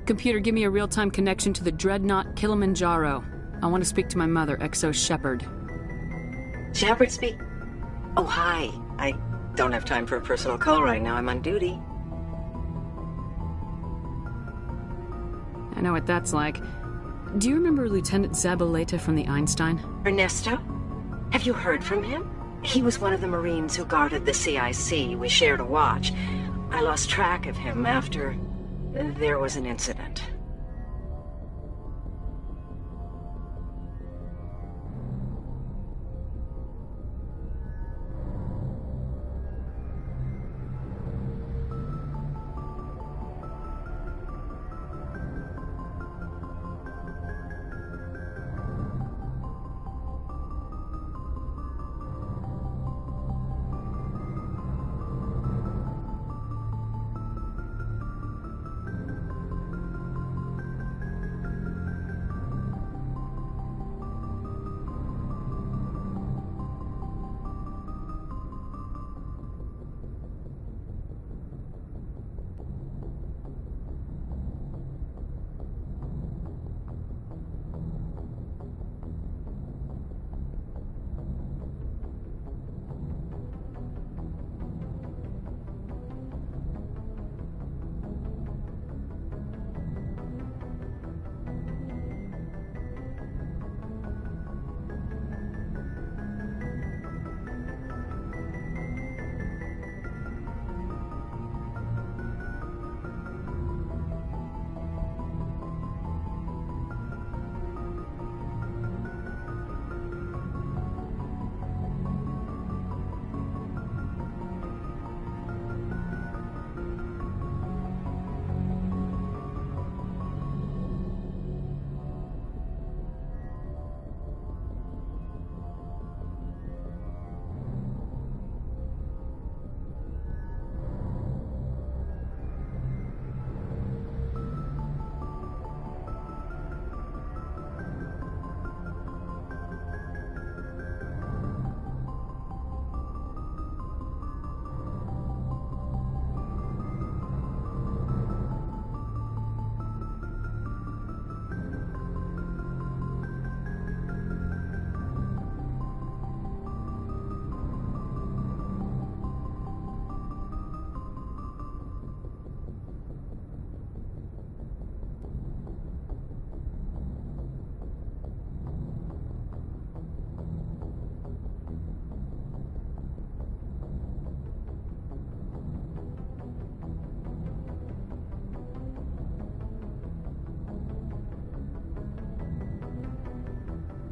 Computer, give me a real-time connection to the Dreadnought Kilimanjaro. I want to speak to my mother, XO Shepard. Shepard speak? Oh, hi. I don't have time for a personal call right now. I'm on duty. I know what that's like. Do you remember Lieutenant Zabaleta from the Einstein? Ernesto? Have you heard from him? He was one of the Marines who guarded the CIC. We shared a watch. I lost track of him after there was an incident.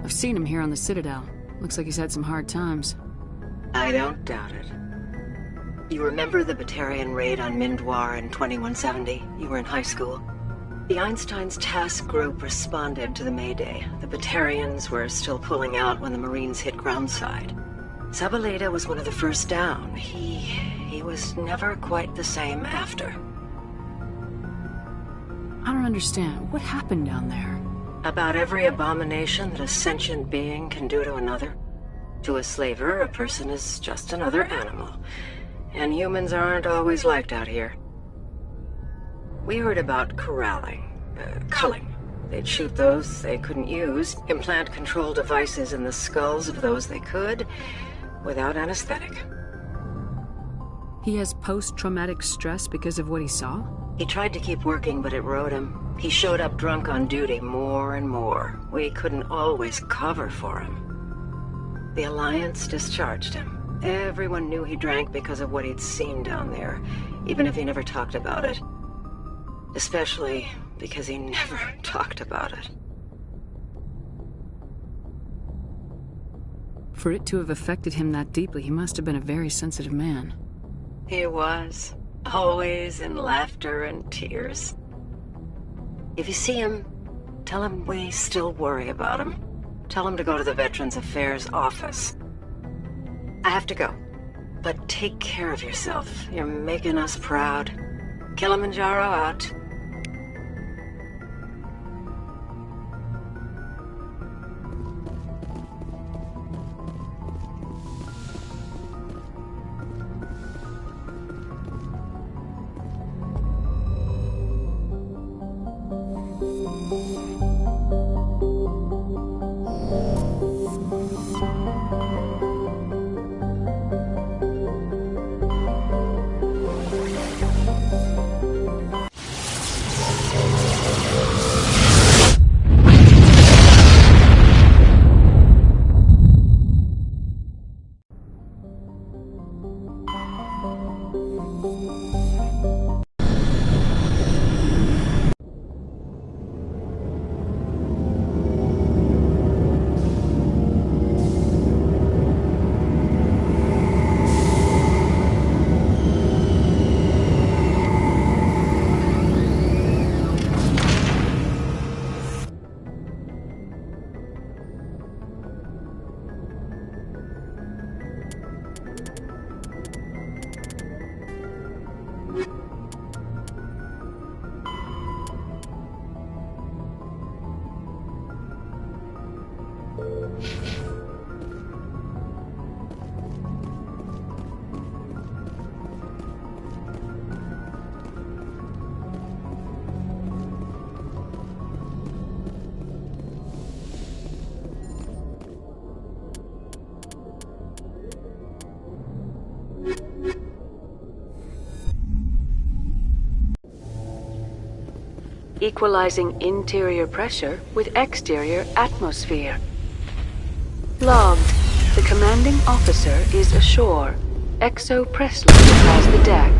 I've seen him here on the Citadel. Looks like he's had some hard times. I don't doubt it. You remember the Batarian raid on Mindwar in 2170? You were in high school. The Einstein's task group responded to the Mayday. The Batarians were still pulling out when the Marines hit groundside. Zabaleta was one of the first down. He was never quite the same after. I don't understand. What happened down there? About every abomination that a sentient being can do to another. To a slaver, a person is just another animal. And humans aren't always liked out here. We heard about corralling, culling. They'd shoot those they couldn't use, implant control devices in the skulls of those they could, without anesthetic. He has post-traumatic stress because of what he saw? He tried to keep working, but it rode him. He showed up drunk on duty more and more. We couldn't always cover for him. The Alliance discharged him. Everyone knew he drank because of what he'd seen down there, even if he never talked about it. Especially because he never talked about it. For it to have affected him that deeply, he must have been a very sensitive man. He was. Always in laughter and tears. If you see him, tell him we still worry about him. Tell him to go to the Veterans Affairs office. I have to go. But take care of yourself. You're making us proud. Kilimanjaro out. equalizing interior pressure with exterior atmosphere. Logged. The commanding officer is ashore. Exo Presley has the deck.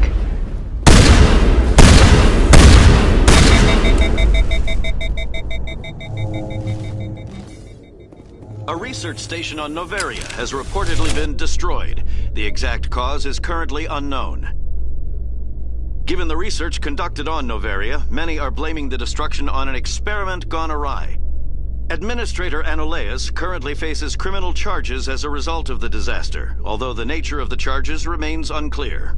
A research station on Noveria has reportedly been destroyed. The exact cause is currently unknown. Given the research conducted on Noveria, many are blaming the destruction on an experiment gone awry. Administrator Anoleus currently faces criminal charges as a result of the disaster, although the nature of the charges remains unclear.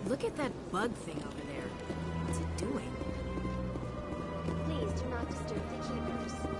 Look at that bug thing over there. What's it doing? Please do not disturb the keepers.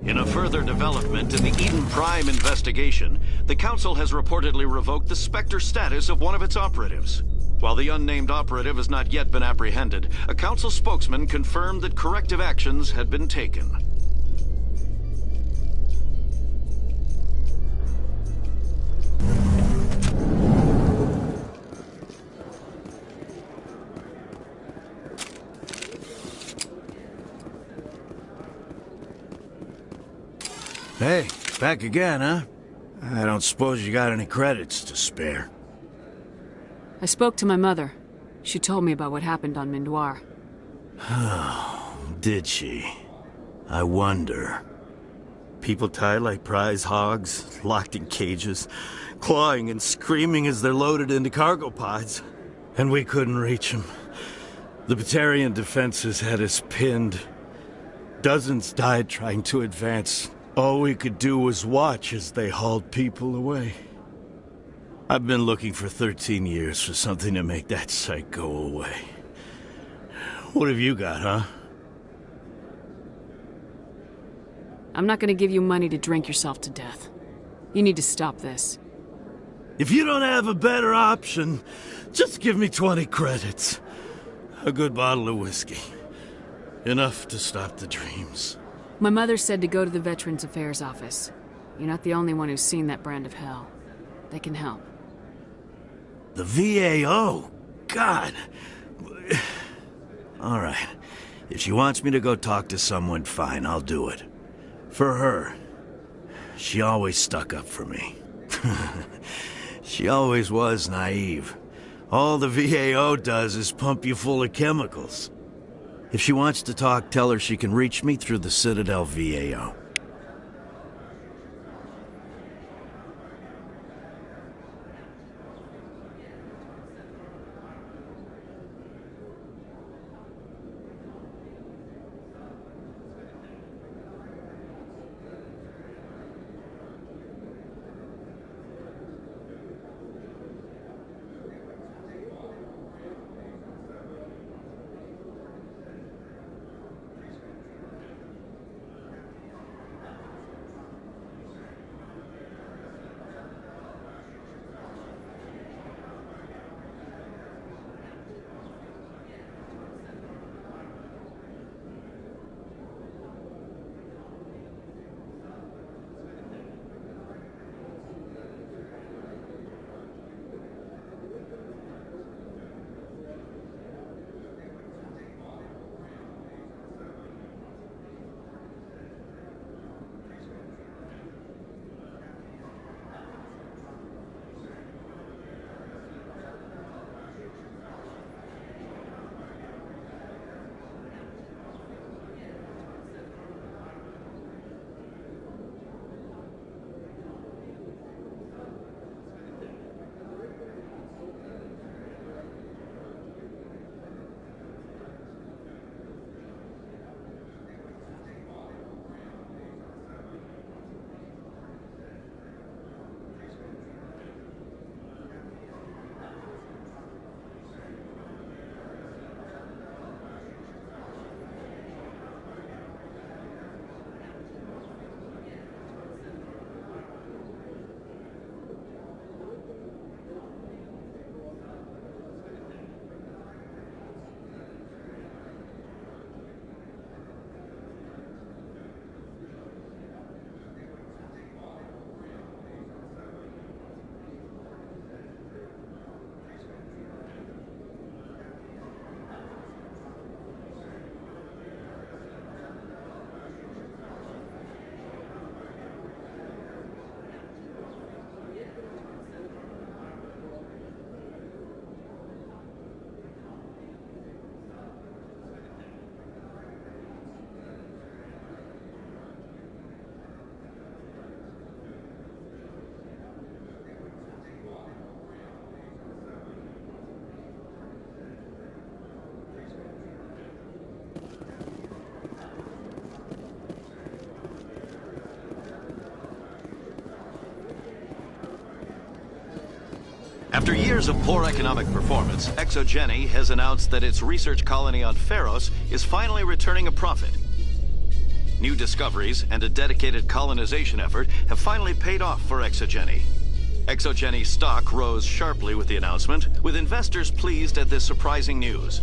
In a further development in the Eden Prime investigation, the Council has reportedly revoked the Spectre status of one of its operatives. While the unnamed operative has not yet been apprehended, a Council spokesman confirmed that corrective actions had been taken. Hey, back again, huh? I don't suppose you got any credits to spare. I spoke to my mother. She told me about what happened on Mindoir. Did she? I wonder. People tied like prize hogs, locked in cages, clawing and screaming as they're loaded into cargo pods. And we couldn't reach them. The Batarian defenses had us pinned. Dozens died trying to advance. All we could do was watch as they hauled people away. I've been looking for 13 years for something to make that sight go away. What have you got, huh? I'm not gonna give you money to drink yourself to death. You need to stop this. If you don't have a better option, just give me 20 credits. A good bottle of whiskey. Enough to stop the dreams. My mother said to go to the Veterans Affairs office. You're not the only one who's seen that brand of hell. They can help. The VAO? God. All right. If she wants me to go talk to someone, fine, I'll do it. For her. She always stuck up for me. She always was naive. All the VAO does is pump you full of chemicals. If she wants to talk, tell her she can reach me through the Citadel VAO. After years of poor economic performance, Exogeny has announced that its research colony on Pharos is finally returning a profit. New discoveries and a dedicated colonization effort have finally paid off for Exogeny. Exogeny's stock rose sharply with the announcement, with investors pleased at this surprising news.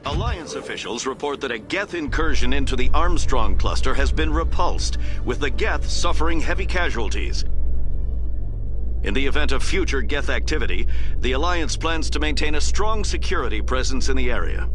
Alliance officials report that a Geth incursion into the Armstrong cluster has been repulsed, with the Geth suffering heavy casualties. In the event of future Geth activity, the Alliance plans to maintain a strong security presence in the area.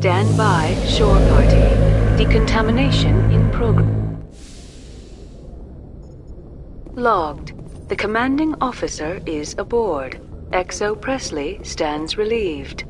Stand by, shore party. Decontamination in progress. Logged. The commanding officer is aboard. XO Presley stands relieved.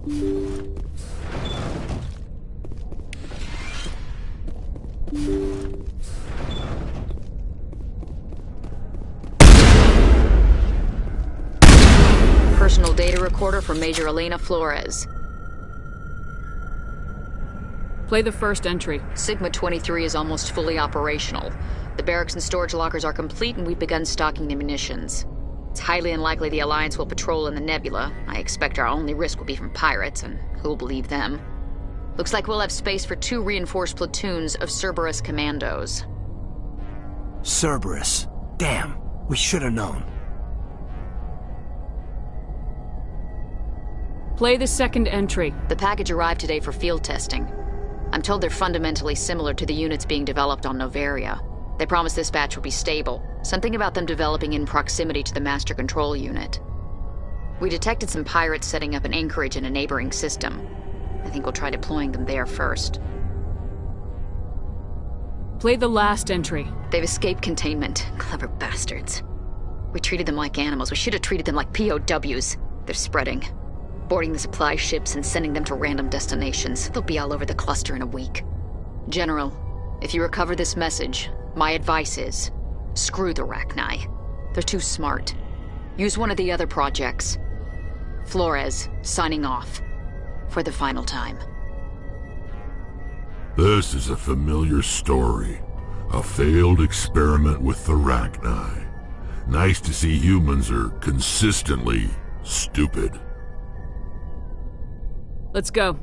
Personal data recorder for Major Elena Flores. Play the first entry. Sigma 23 is almost fully operational. The barracks and storage lockers are complete, and we've begun stocking the munitions. It's highly unlikely the Alliance will patrol in the nebula. I expect our only risk will be from pirates, and who'll believe them? Looks like we'll have space for 2 reinforced platoons of Cerberus commandos. Cerberus. Damn, we should have known. Play the second entry. The package arrived today for field testing. I'm told they're fundamentally similar to the units being developed on Noveria. They promise this batch will be stable. Something about them developing in proximity to the master control unit. We detected some pirates setting up an anchorage in a neighboring system. I think we'll try deploying them there first. Play the last entry. They've escaped containment. Clever bastards. We treated them like animals. We should have treated them like POWs. They're spreading. Boarding the supply ships and sending them to random destinations. They'll be all over the cluster in a week. General, if you recover this message, my advice is, screw the Rachni. They're too smart. Use one of the other projects. Flores, signing off. For the final time. This is a familiar story. A failed experiment with the Rachni. Nice to see humans are consistently stupid. Let's go.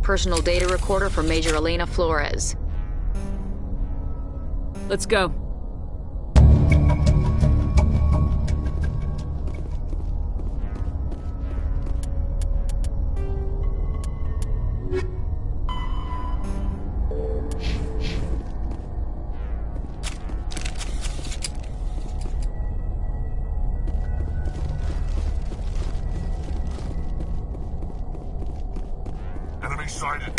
personal data recorder for Major Elena Flores. Let's go. Enemy sighted.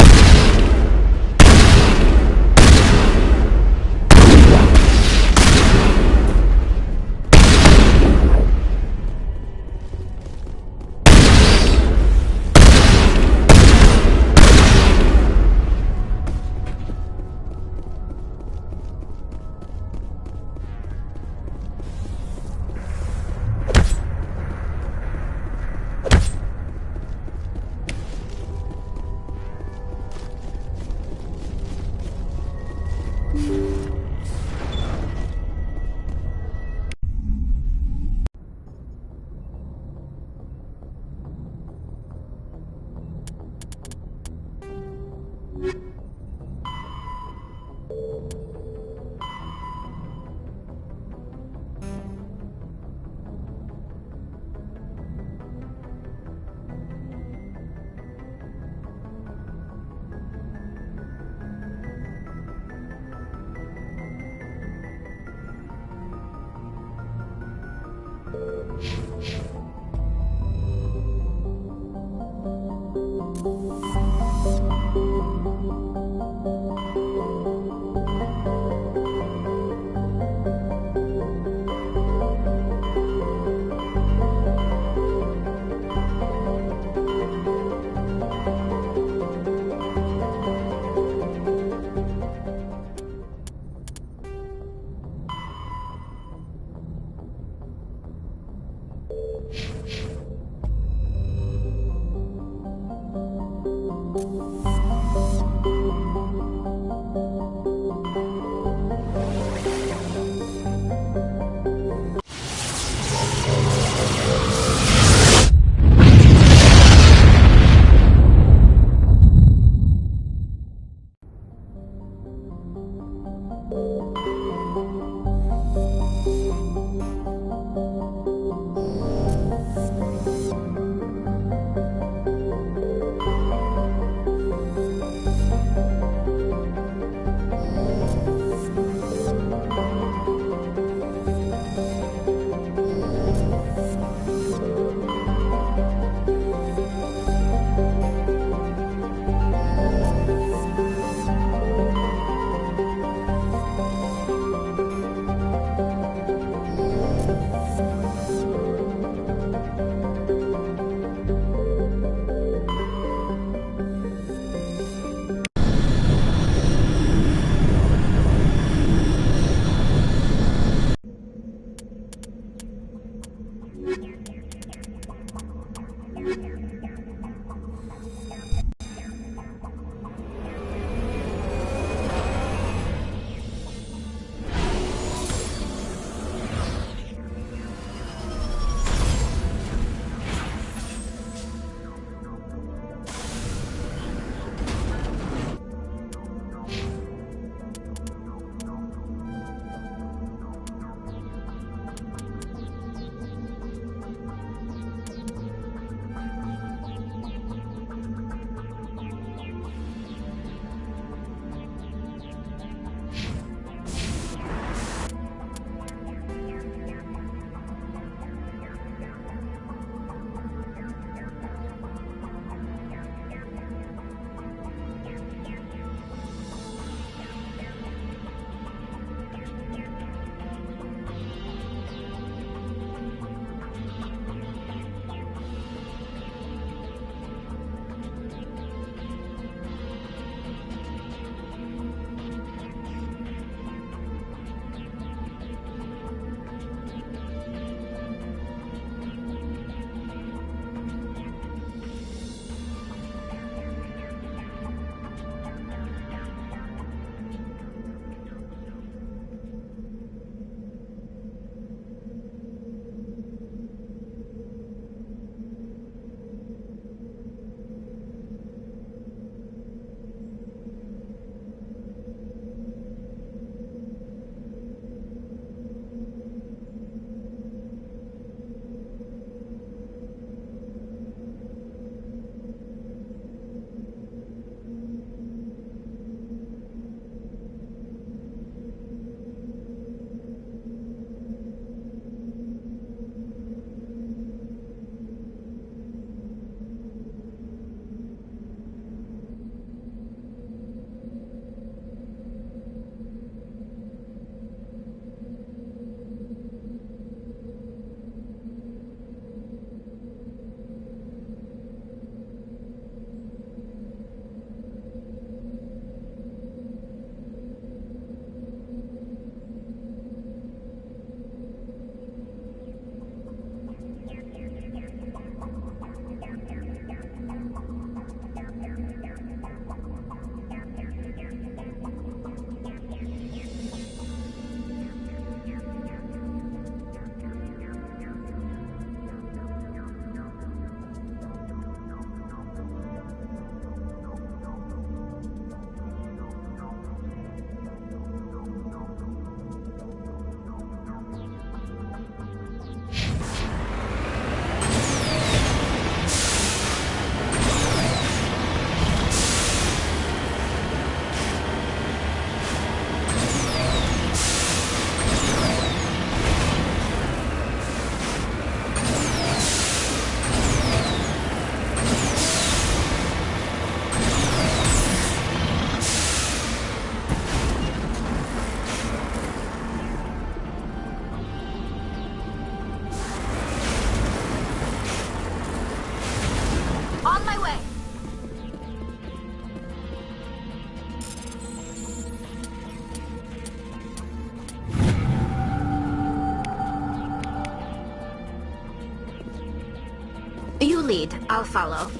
lead. I'll follow.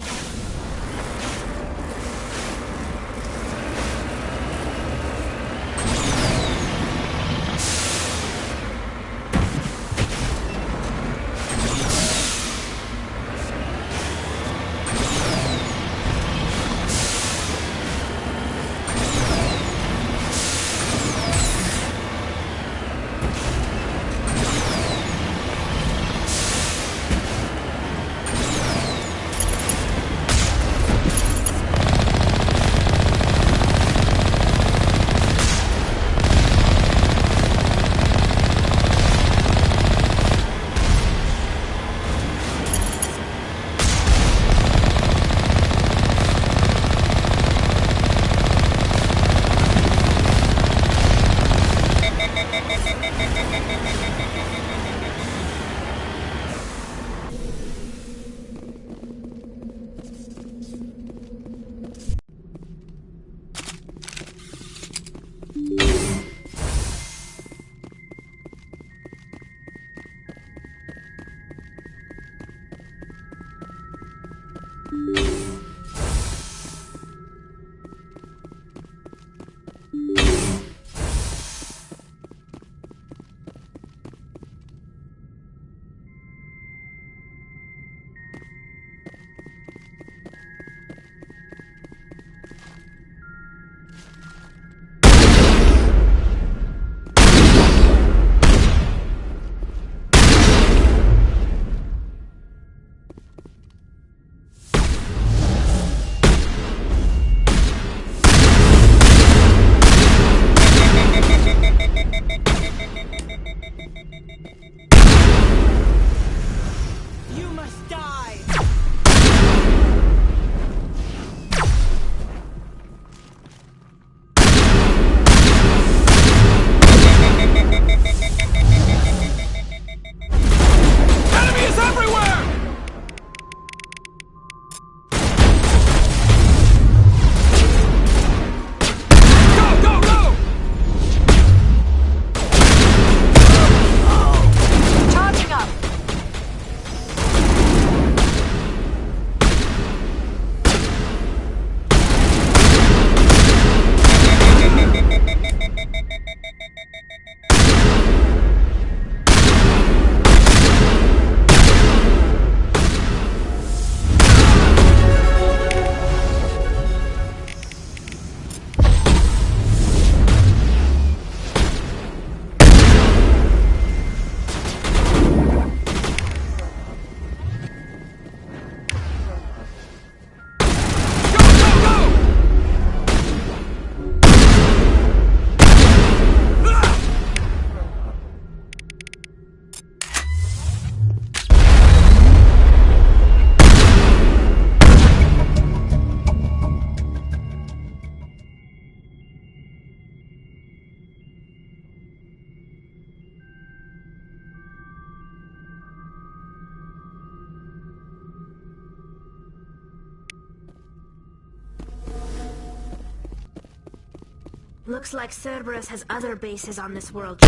Looks like Cerberus has other bases on this world.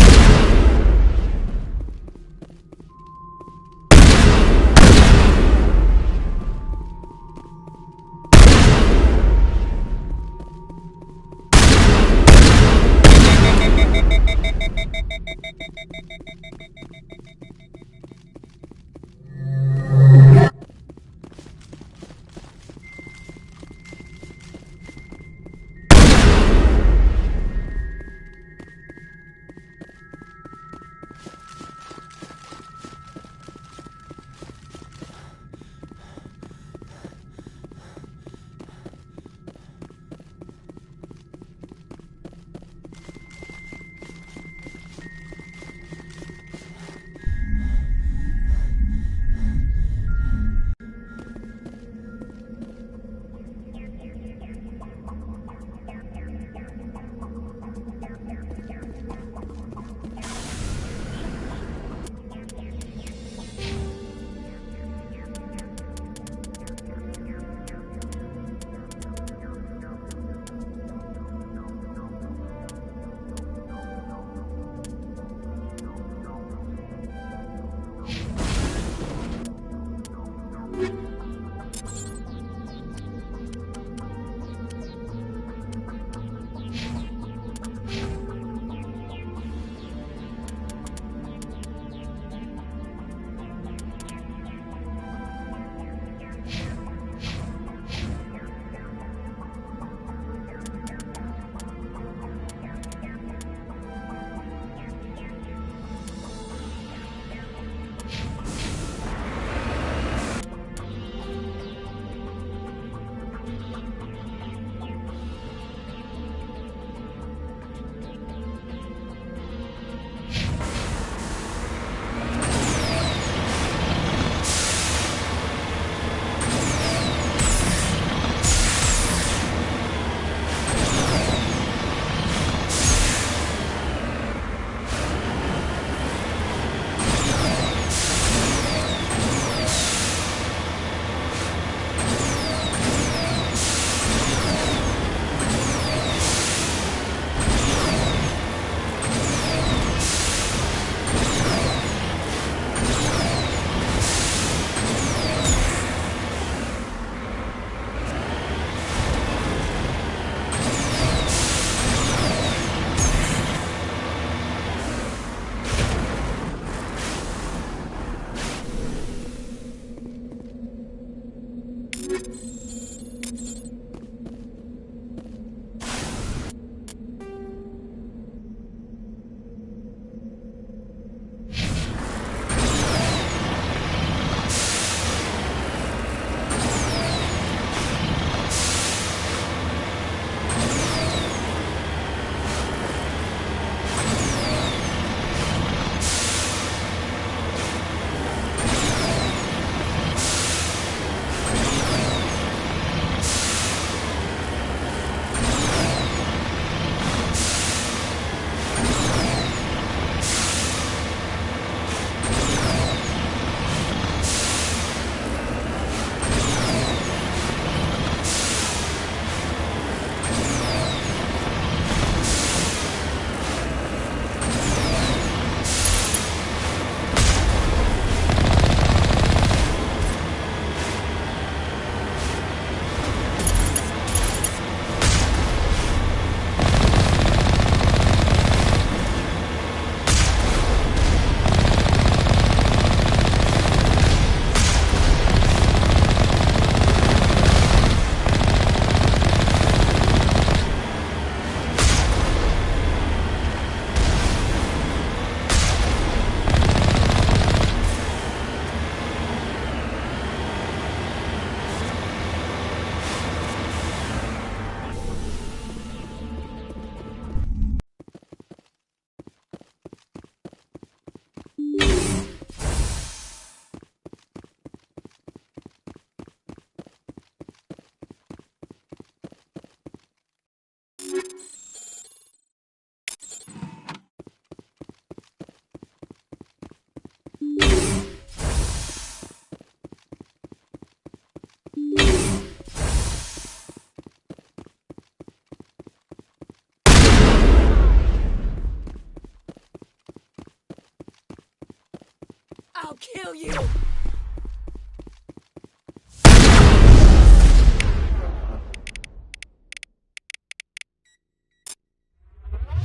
kill you!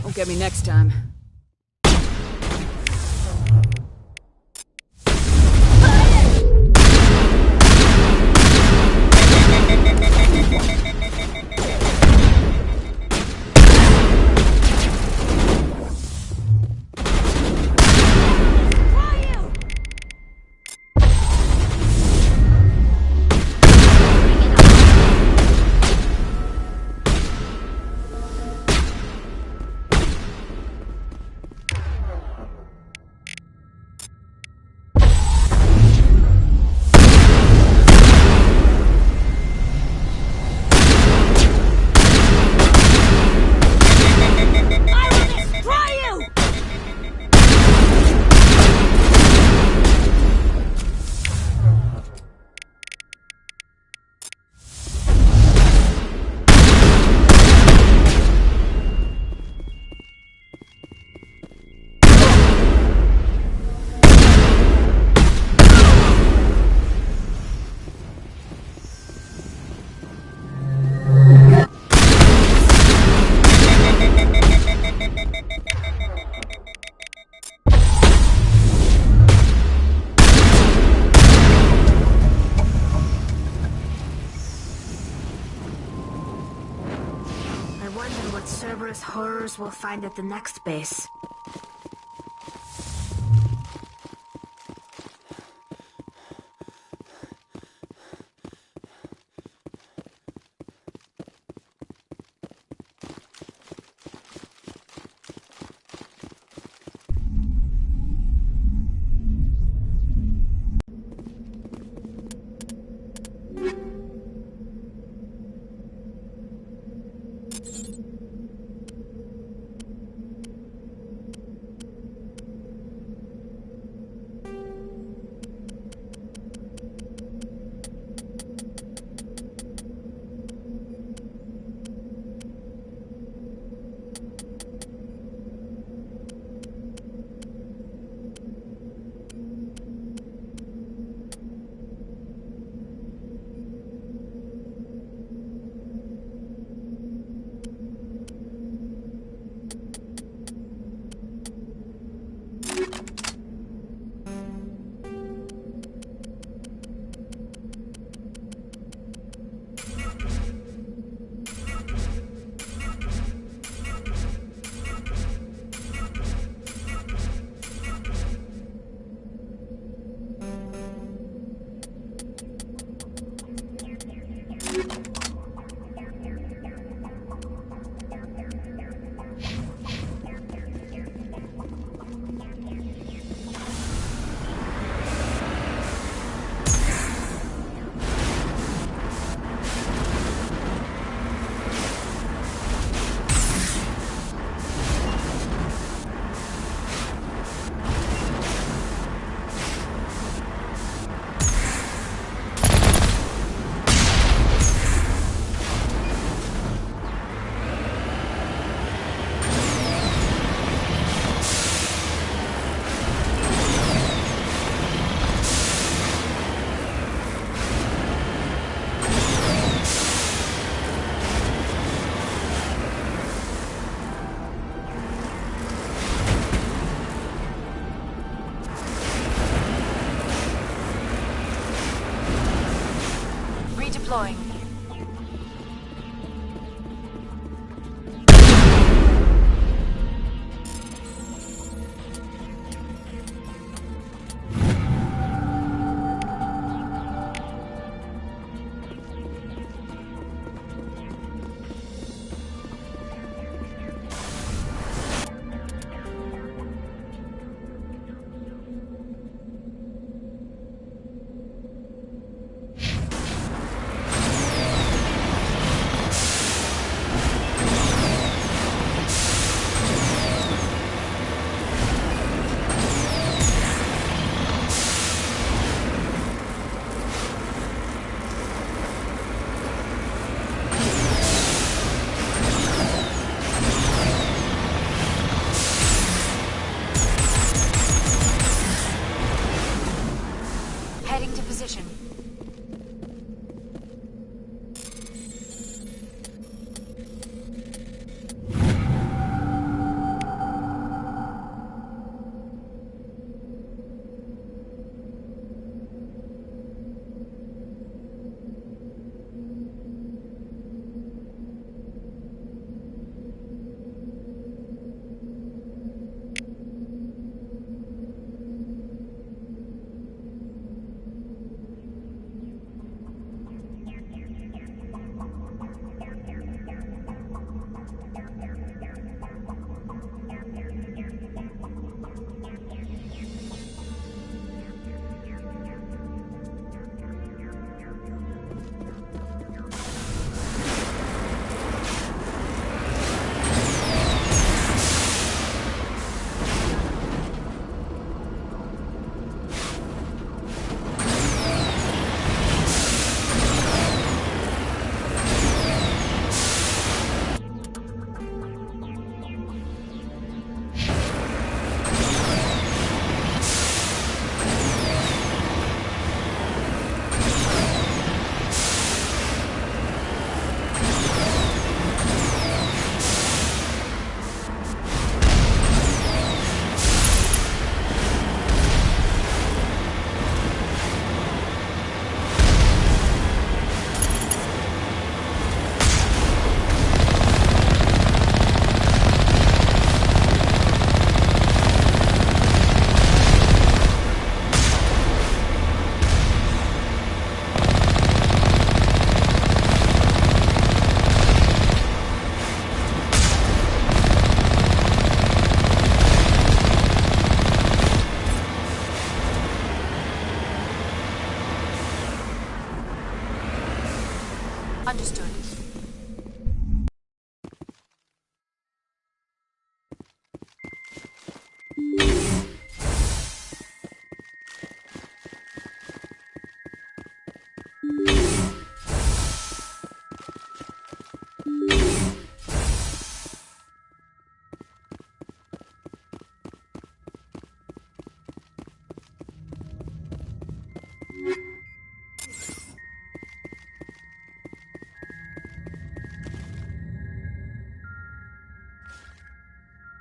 Won't get me next time. I wonder what Cerberus horrors we'll find at the next base.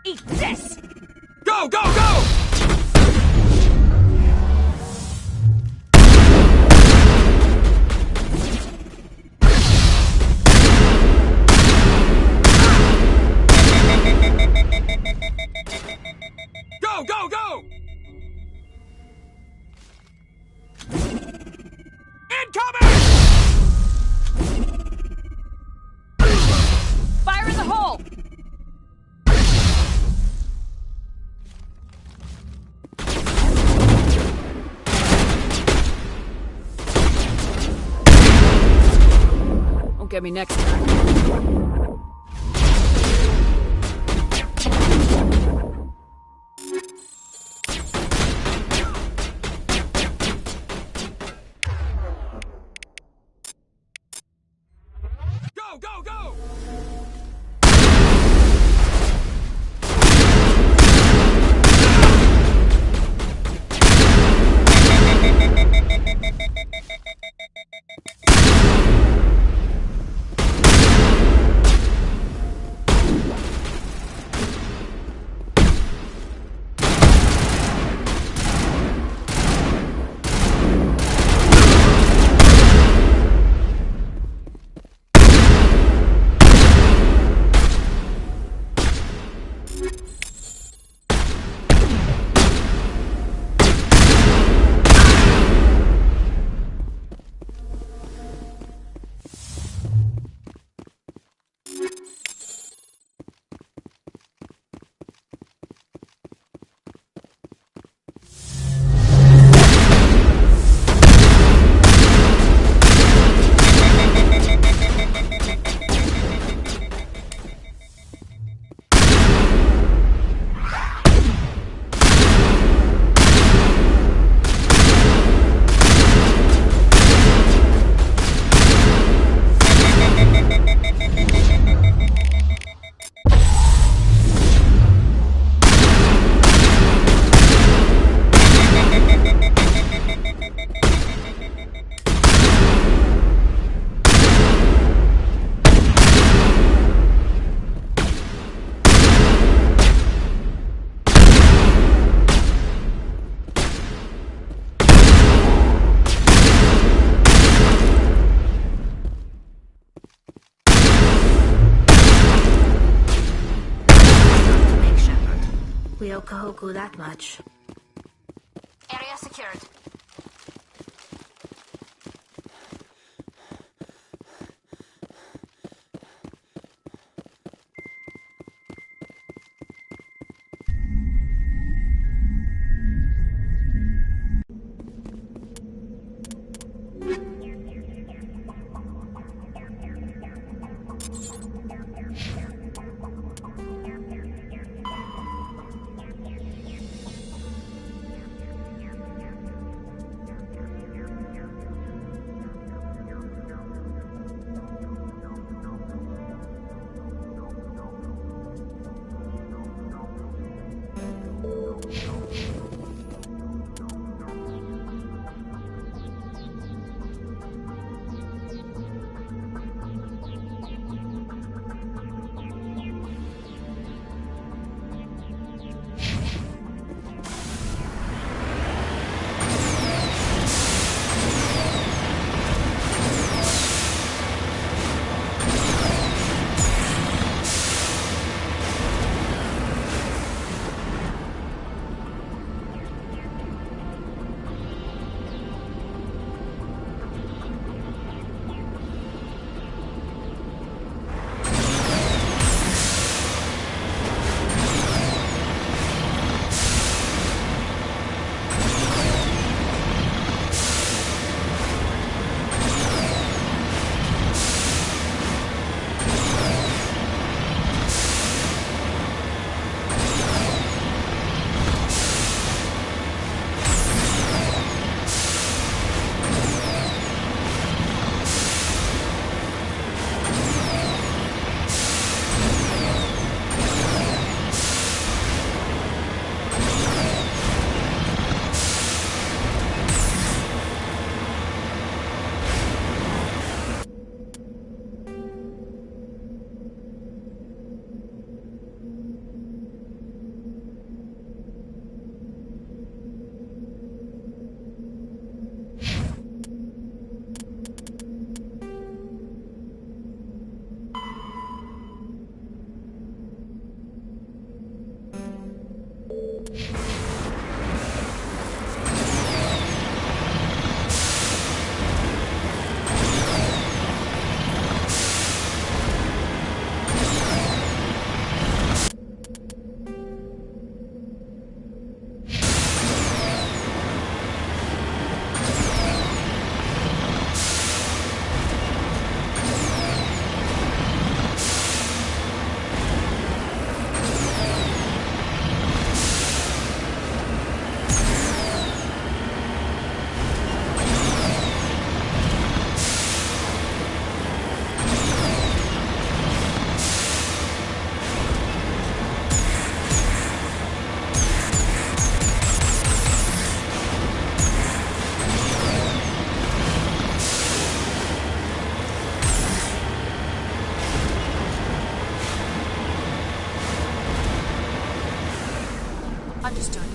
Eat this! Go, go, go! Go, go, go! Incoming! Fire in the hole! Won't get me next time. Go, go, go! We owe Kahoku that much. Area secured. Understood.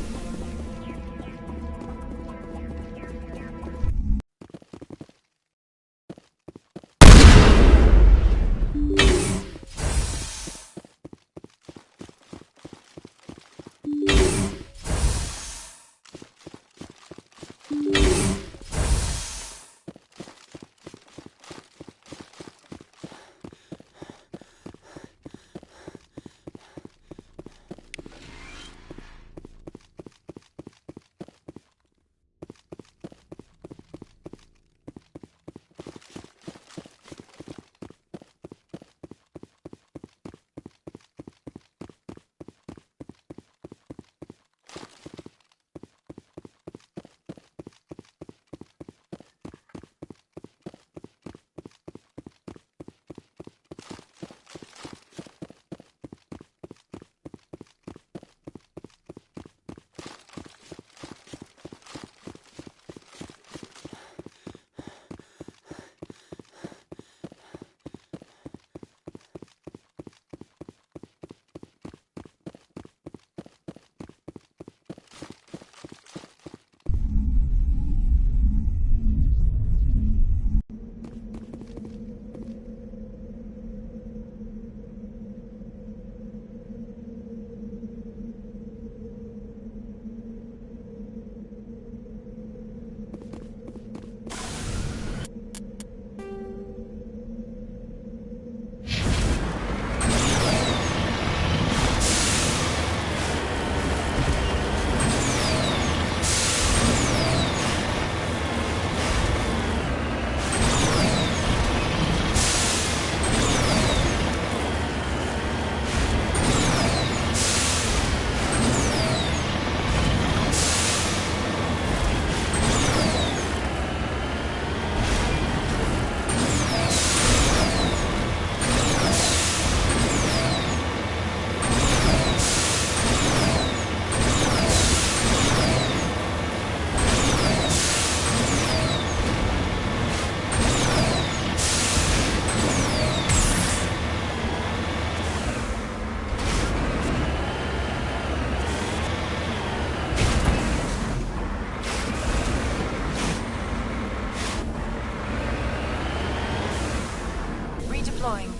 Redeploying.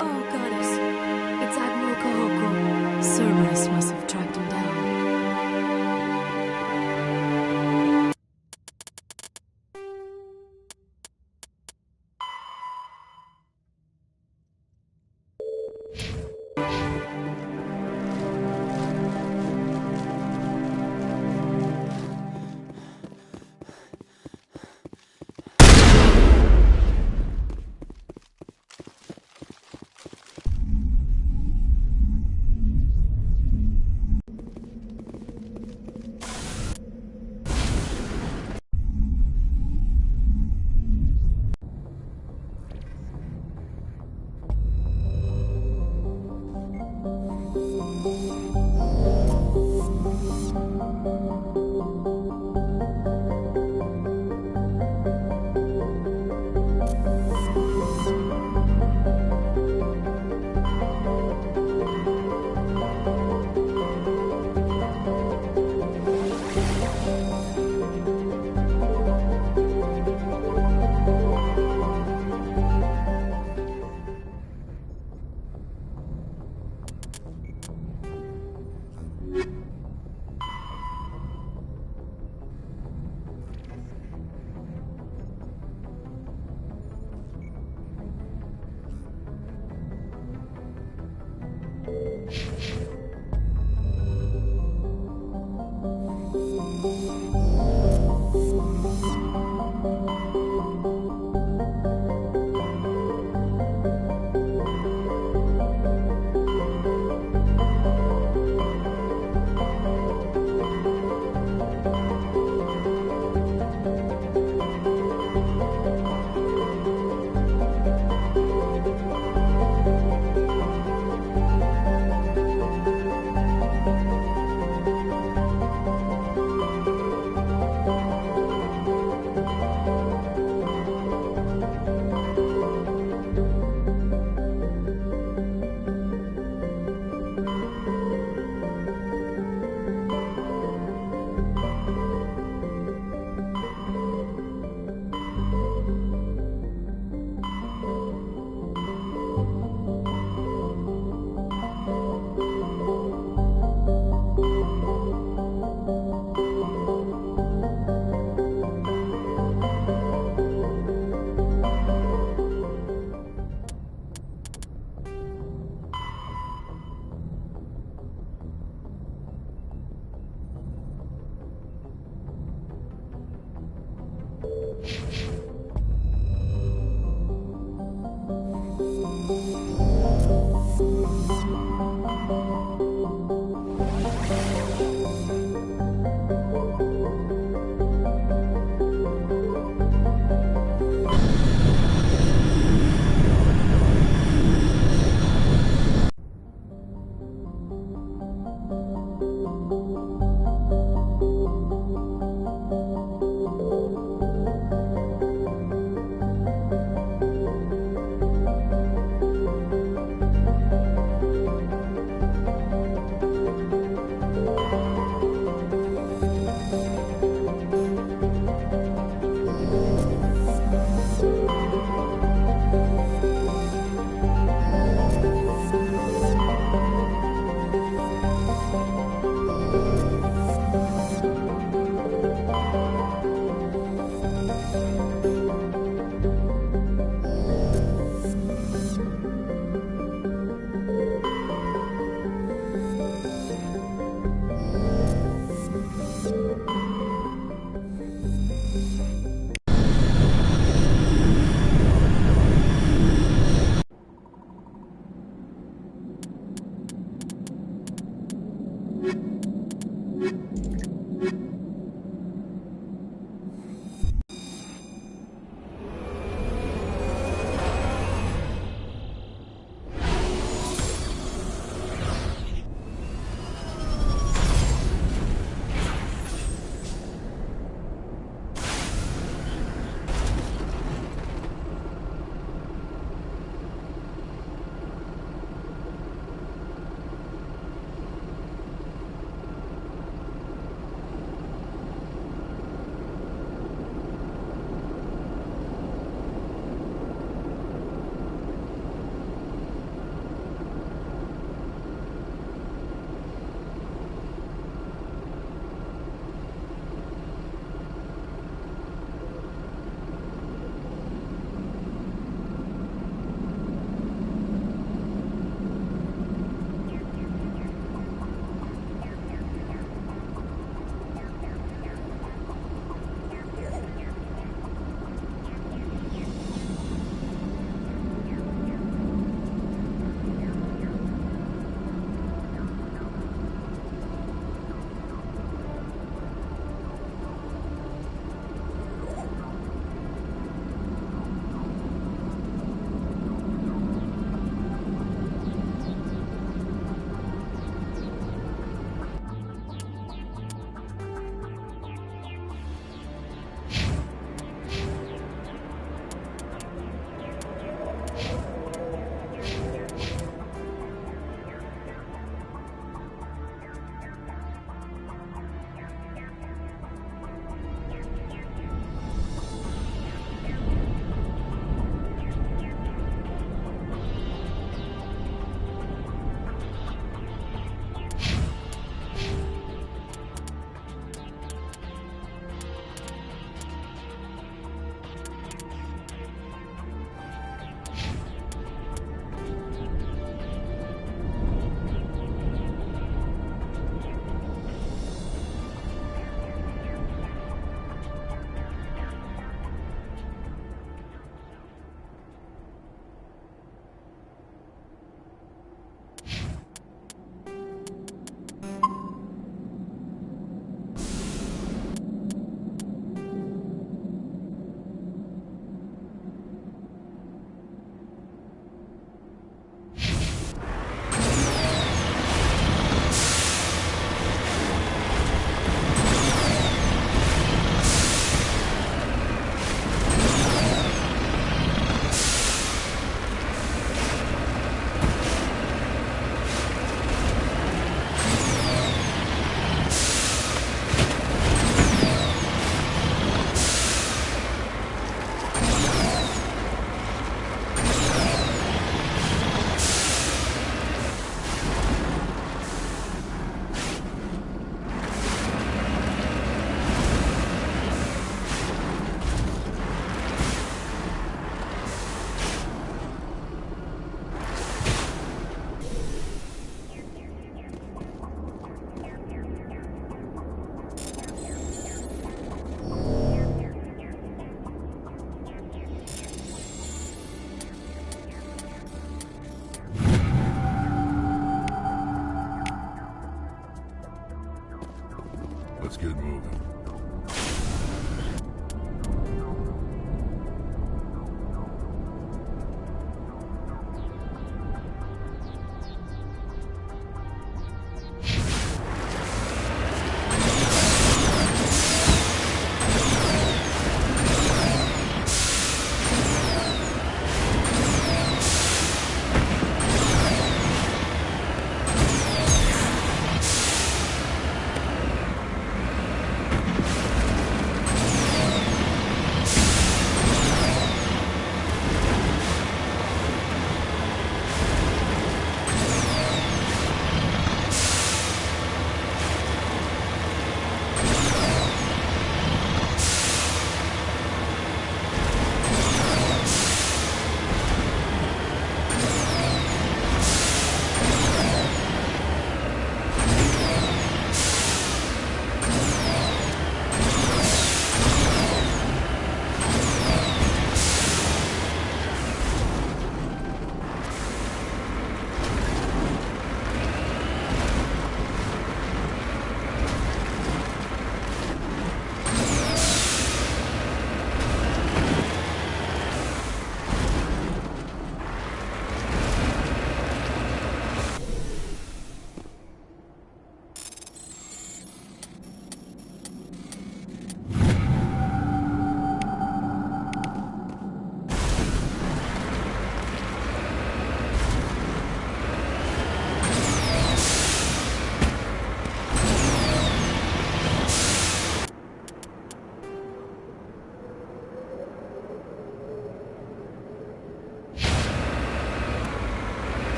Oh god,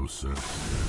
no sense.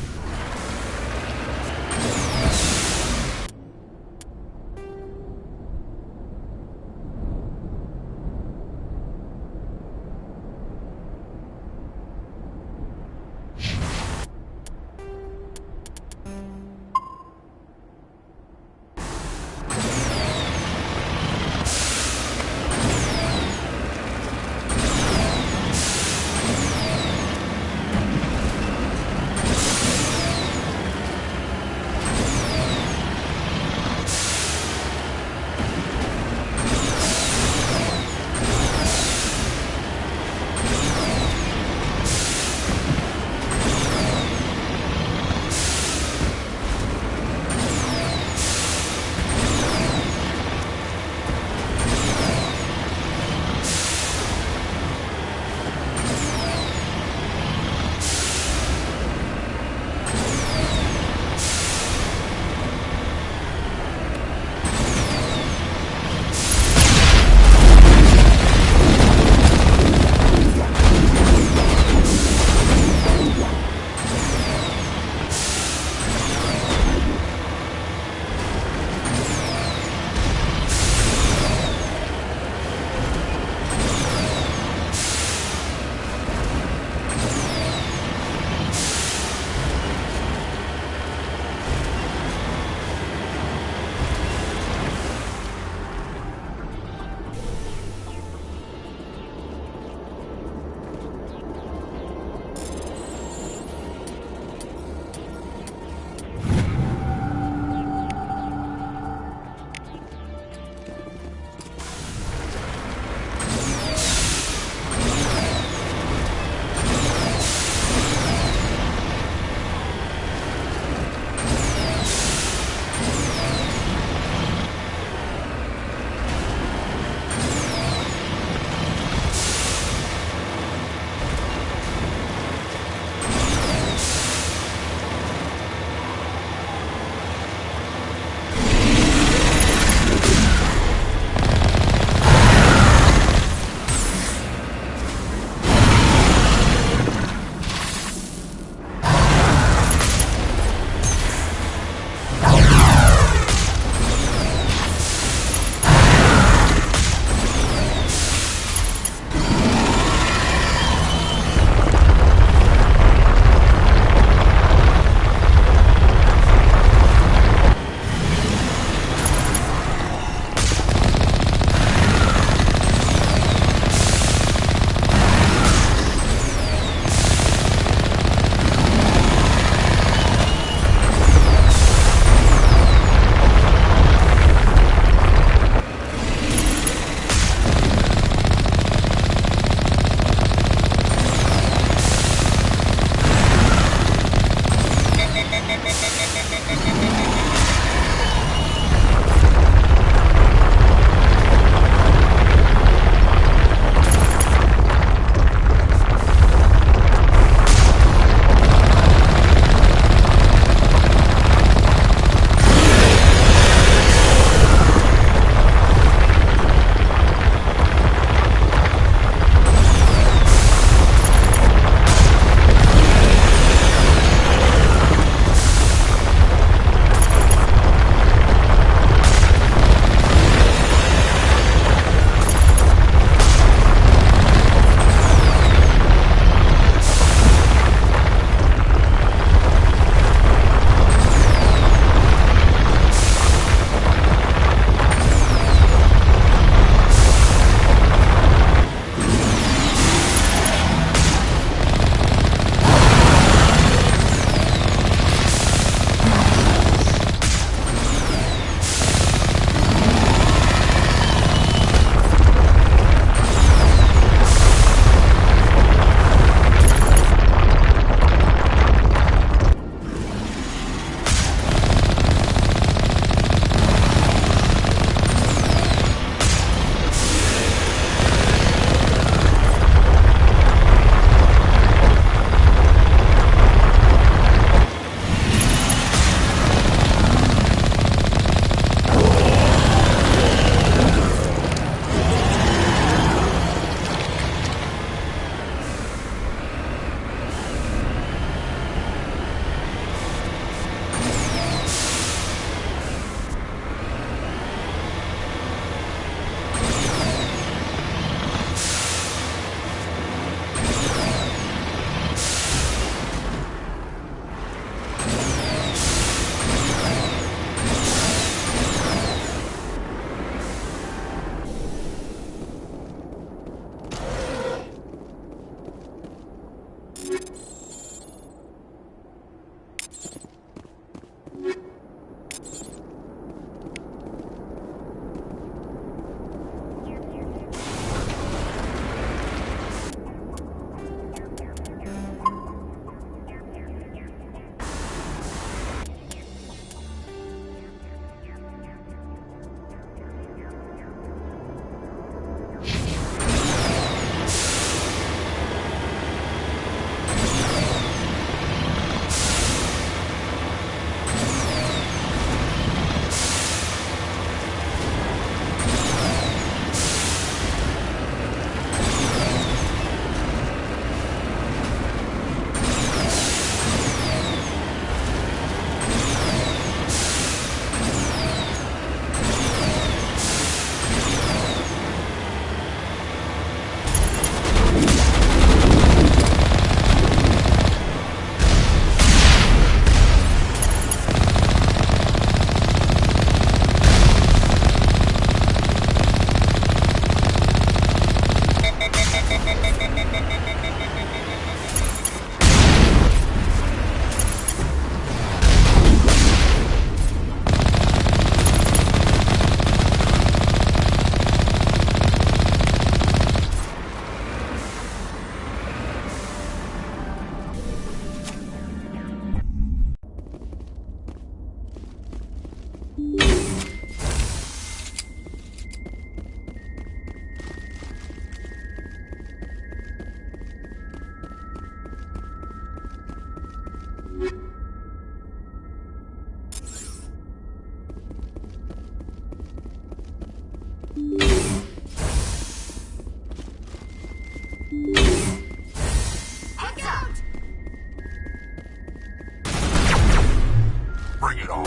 Bring it on.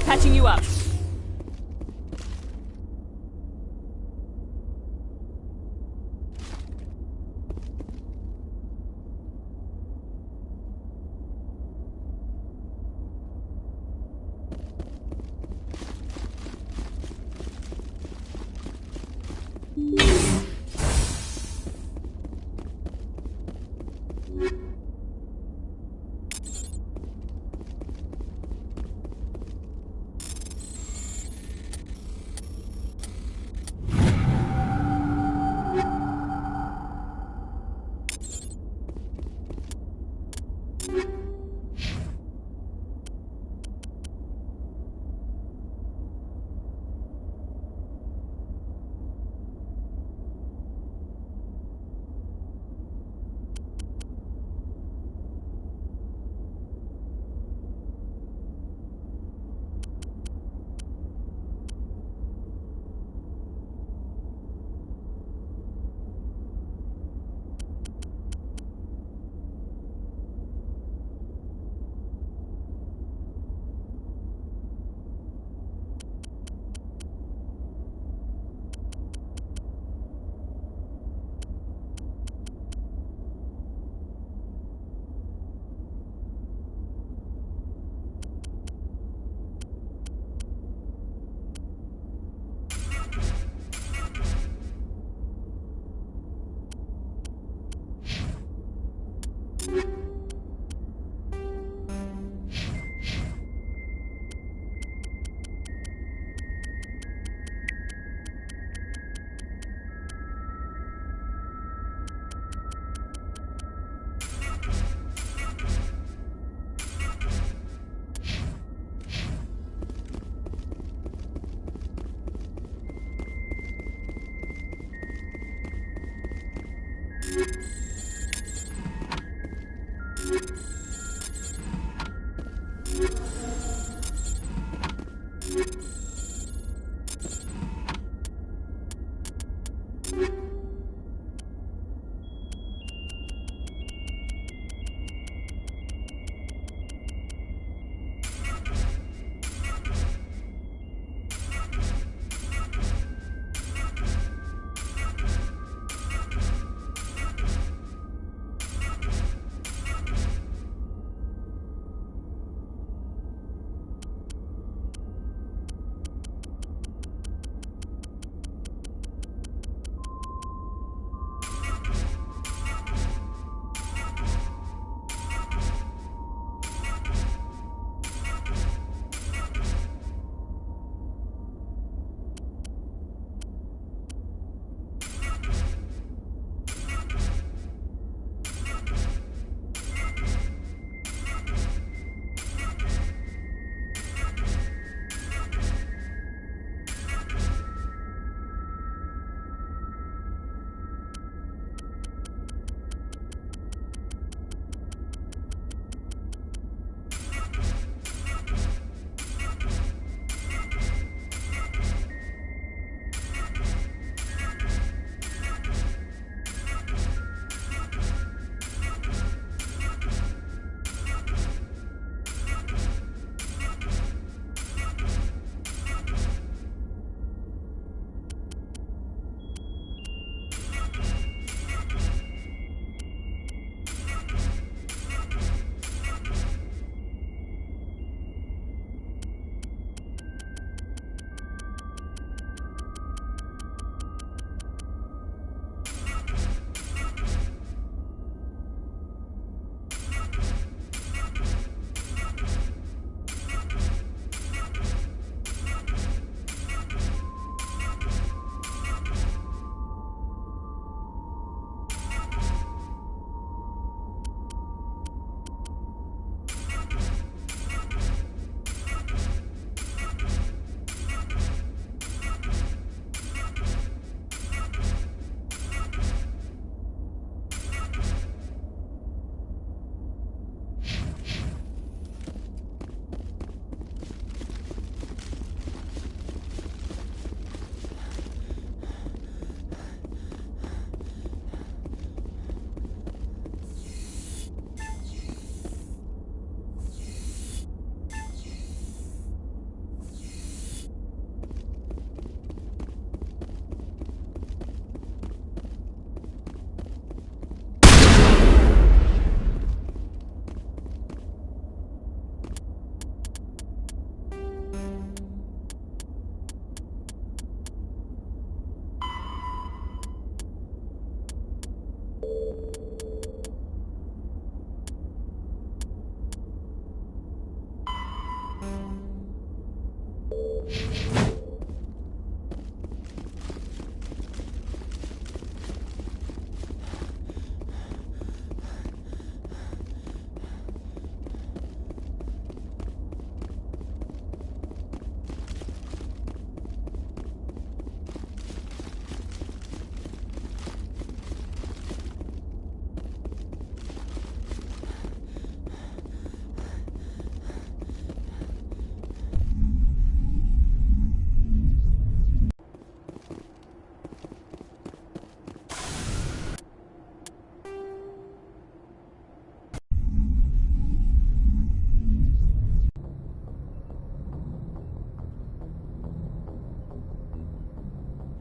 Patching you up.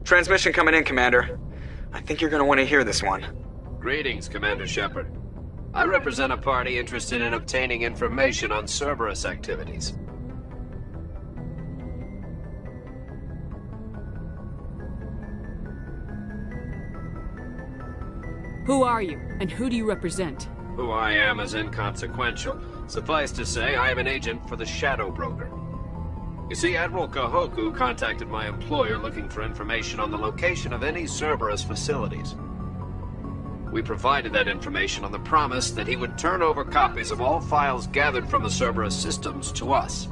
Transmission coming in, Commander. I think you're gonna want to hear this one. Greetings, Commander Shepard. I represent a party interested in obtaining information on Cerberus activities. Who are you, and who do you represent? Who I am is inconsequential. Suffice to say, I am an agent for the Shadow Broker. You see, Admiral Kahoku contacted my employer looking for information on the location of any Cerberus facilities. We provided that information on the promise that he would turn over copies of all files gathered from the Cerberus systems to us.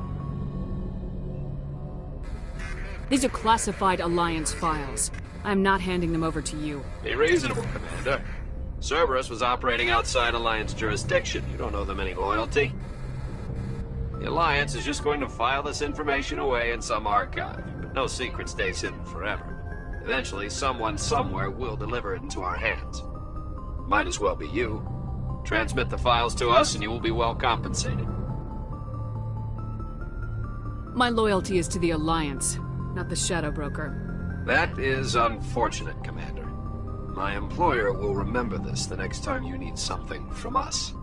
These are classified Alliance files. I'm not handing them over to you. Be reasonable, Commander. Cerberus was operating outside Alliance jurisdiction. You don't owe them any loyalty. The Alliance is just going to file this information away in some archive. But no secret stays hidden forever. Eventually, someone somewhere will deliver it into our hands. Might as well be you. Transmit the files to us and you will be well compensated. My loyalty is to the Alliance, not the Shadow Broker. That is unfortunate, Commander. My employer will remember this the next time you need something from us.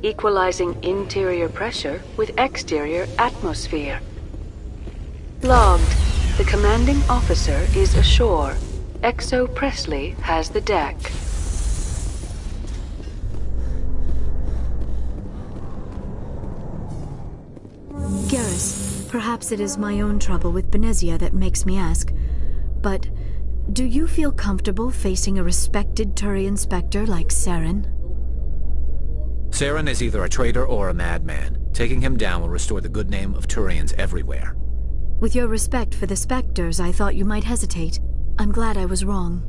Equalizing interior pressure with exterior atmosphere. Logged. The commanding officer is ashore. Exo Presley has the deck. Garrus, perhaps it is my own trouble with Benezia that makes me ask, but do you feel comfortable facing a respected Turian Spectre like Saren? Saren is either a traitor or a madman. Taking him down will restore the good name of Turians everywhere. With your respect for the Spectres, I thought you might hesitate. I'm glad I was wrong.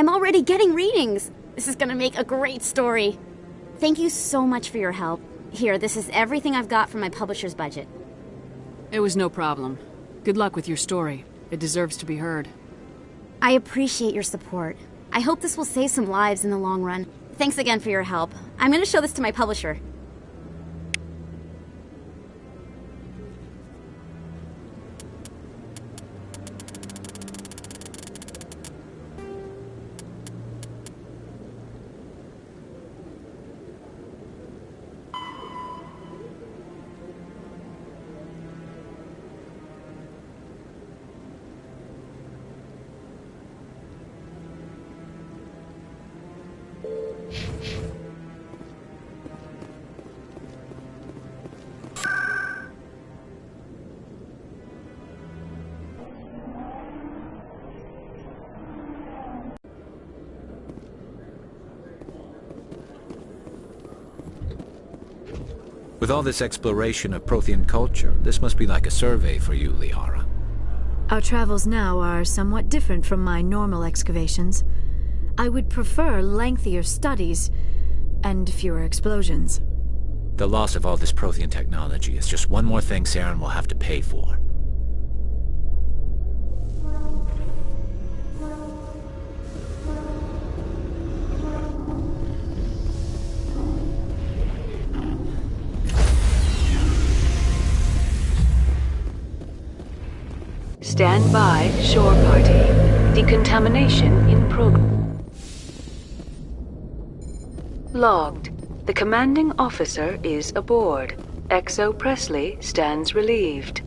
I'm already getting readings. This is gonna make a great story. Thank you so much for your help. Here, this is everything I've got from my publisher's budget. It was no problem. Good luck with your story. It deserves to be heard. I appreciate your support. I hope this will save some lives in the long run. Thanks again for your help. I'm gonna show this to my publisher. With all this exploration of Prothean culture, this must be like a survey for you, Liara. Our travels now are somewhat different from my normal excavations. I would prefer lengthier studies and fewer explosions. The loss of all this Prothean technology is just one more thing Saren will have to pay for. Stand by, shore party. Decontamination in progress. Logged. The commanding officer is aboard. XO Presley stands relieved.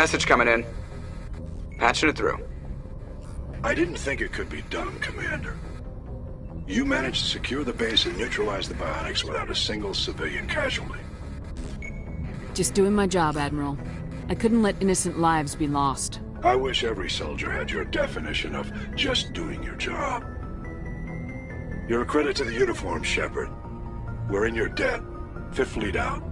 Message coming in. Patching it through. I didn't think it could be done, Commander. You managed to secure the base and neutralize the bionics without a single civilian casualty. Just doing my job, Admiral. I couldn't let innocent lives be lost. I wish every soldier had your definition of just doing your job. You're a credit to the uniform, Shepard. We're in your debt. Fifth Fleet out.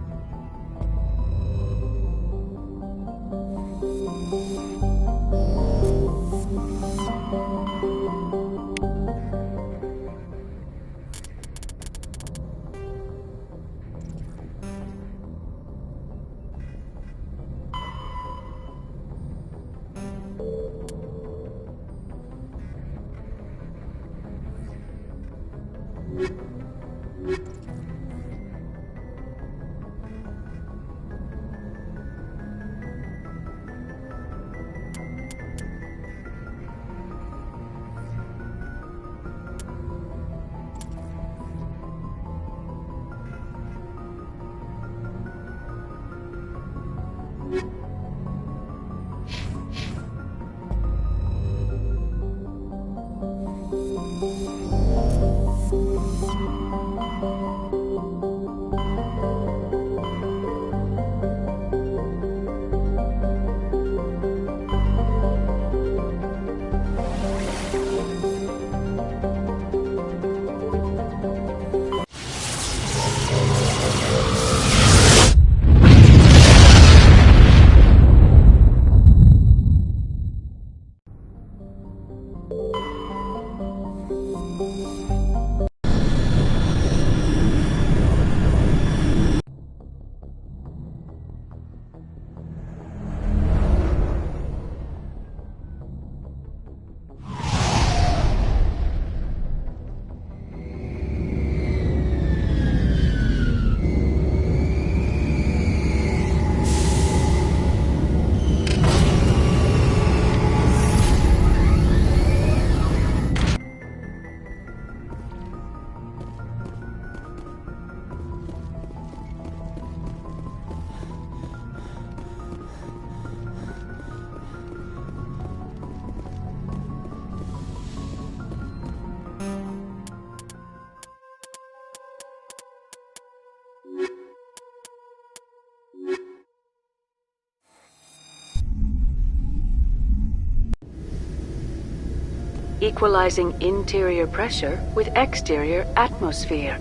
equalizing interior pressure with exterior atmosphere.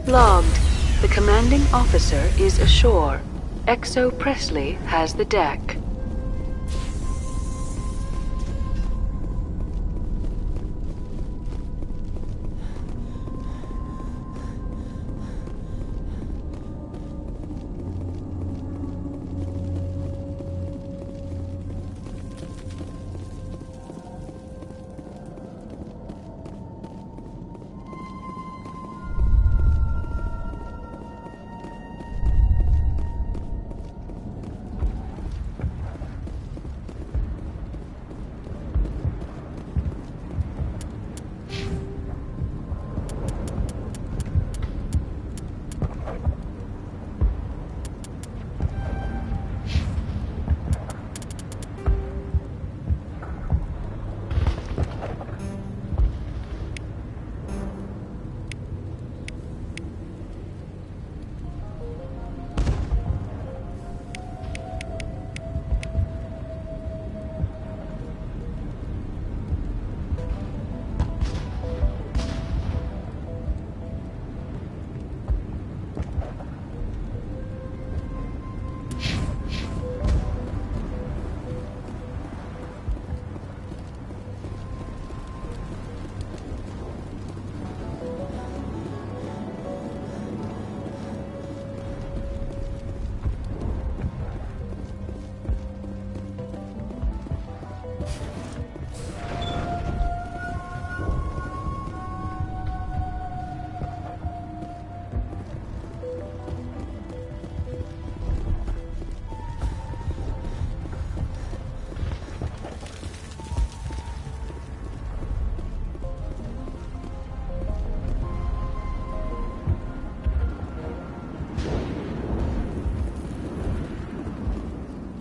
Logged. The commanding officer is ashore. XO Presley has the deck.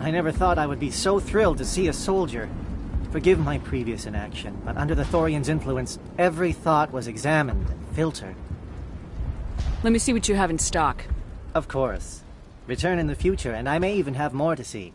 I never thought I would be so thrilled to see a soldier. Forgive my previous inaction, but under the Thorian's influence, every thought was examined and filtered. Let me see what you have in stock. Of course. Return in the future, and I may even have more to see.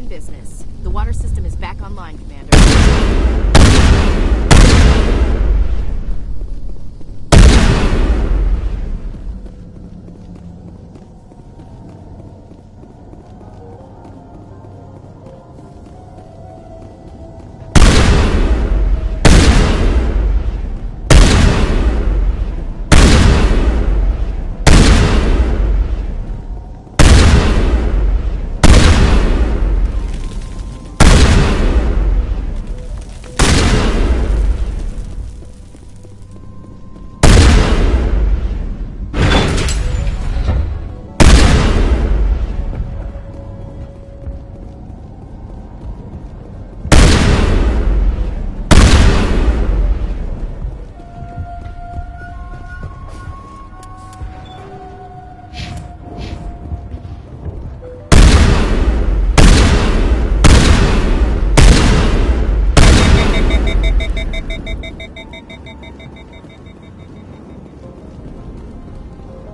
Business. The water system is back online, Commander.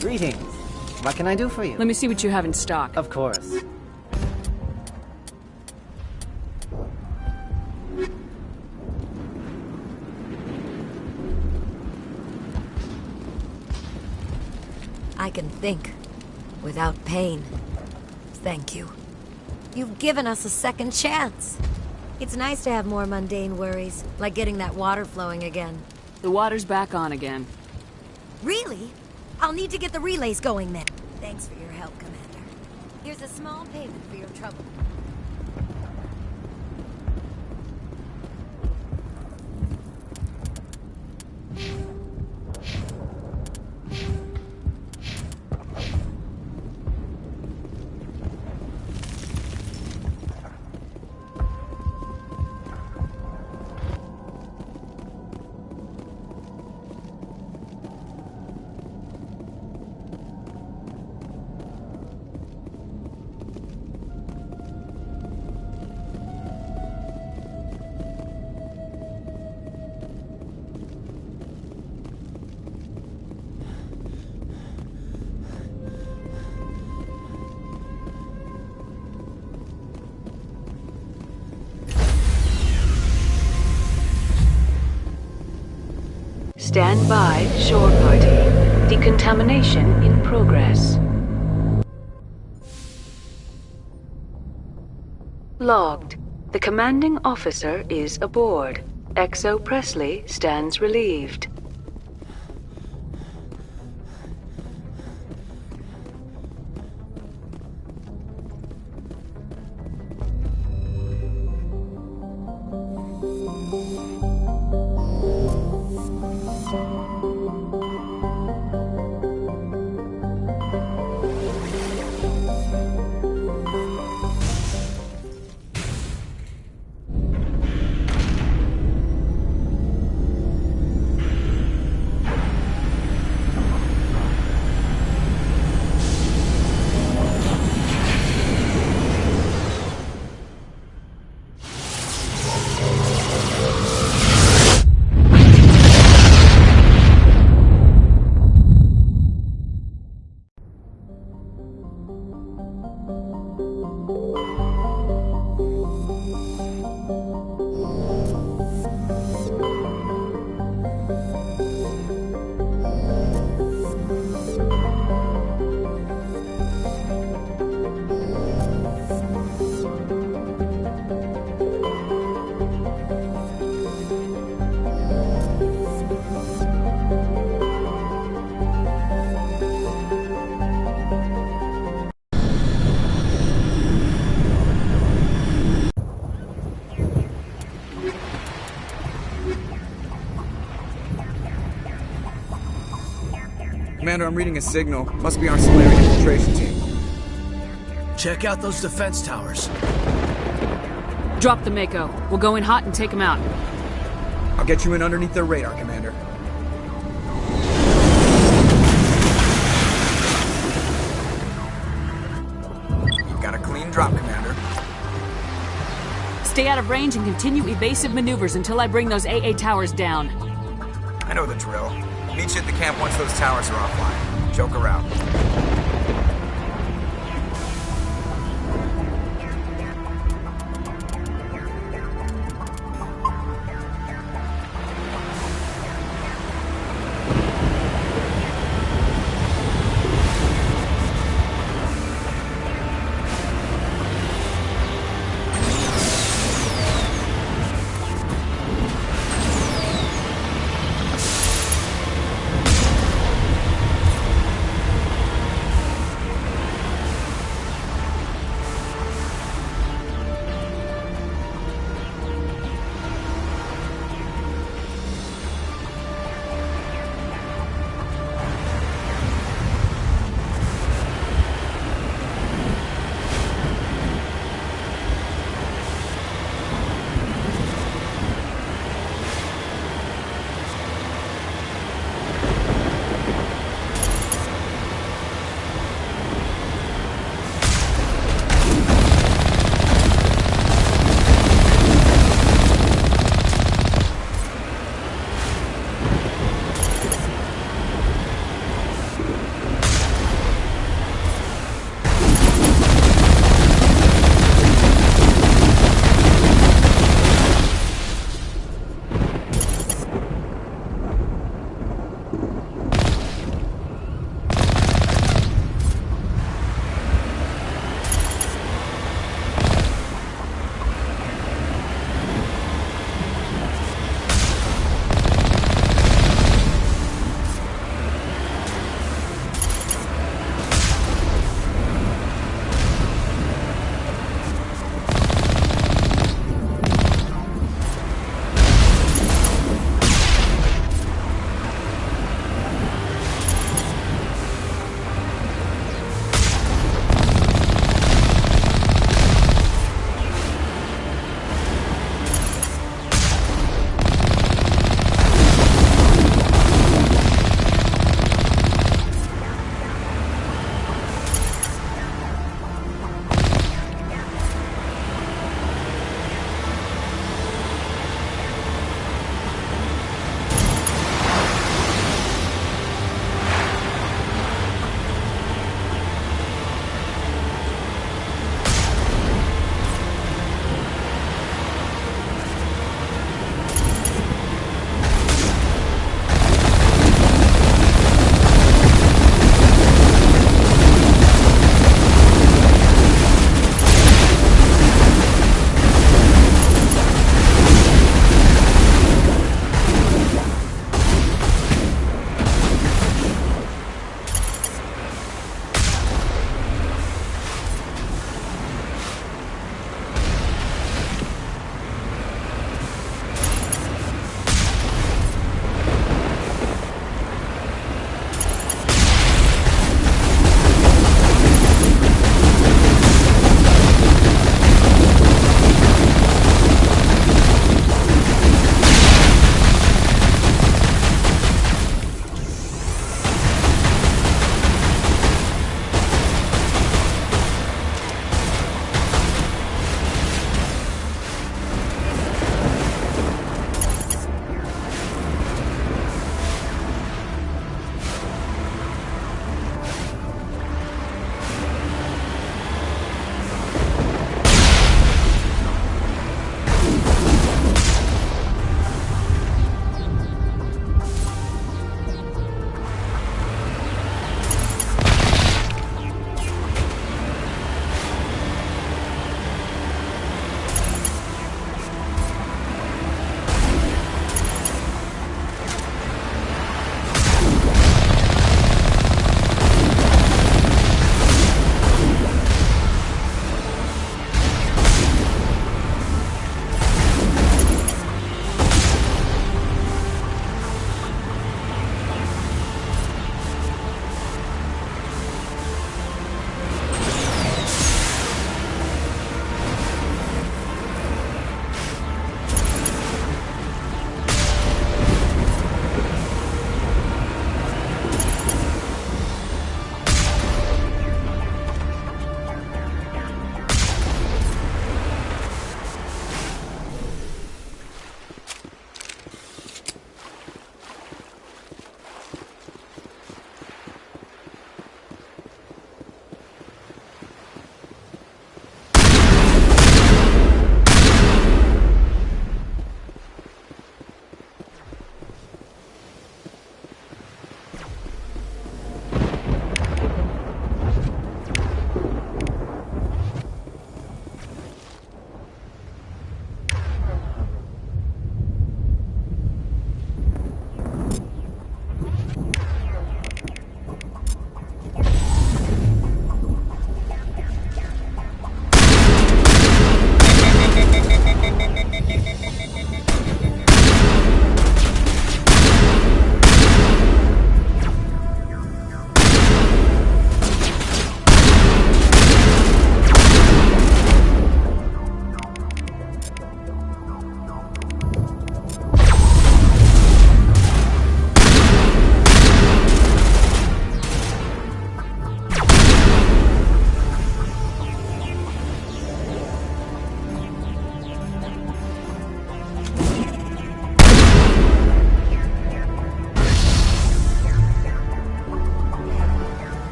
Greetings. What can I do for you? Let me see what you have in stock. Of course. I can think without pain. Thank you. You've given us a second chance. It's nice to have more mundane worries, like getting that water flowing again. The water's back on again. Really? I'll need to get the relays going then. Thanks for your help, Commander. Here's a small payment for your trouble. Stand by, shore party. Decontamination in progress. Logged. The commanding officer is aboard. XO Presley stands relieved. Commander, I'm reading a signal. Must be our Solarian infiltration team. Check out those defense towers. Drop the Mako. We'll go in hot and take them out. I'll get you in underneath their radar, Commander. You've got a clean drop, Commander. Stay out of range and continue evasive maneuvers until I bring those AA towers down. I know the drill. Meet you at the camp once those towers are offline. Joker out.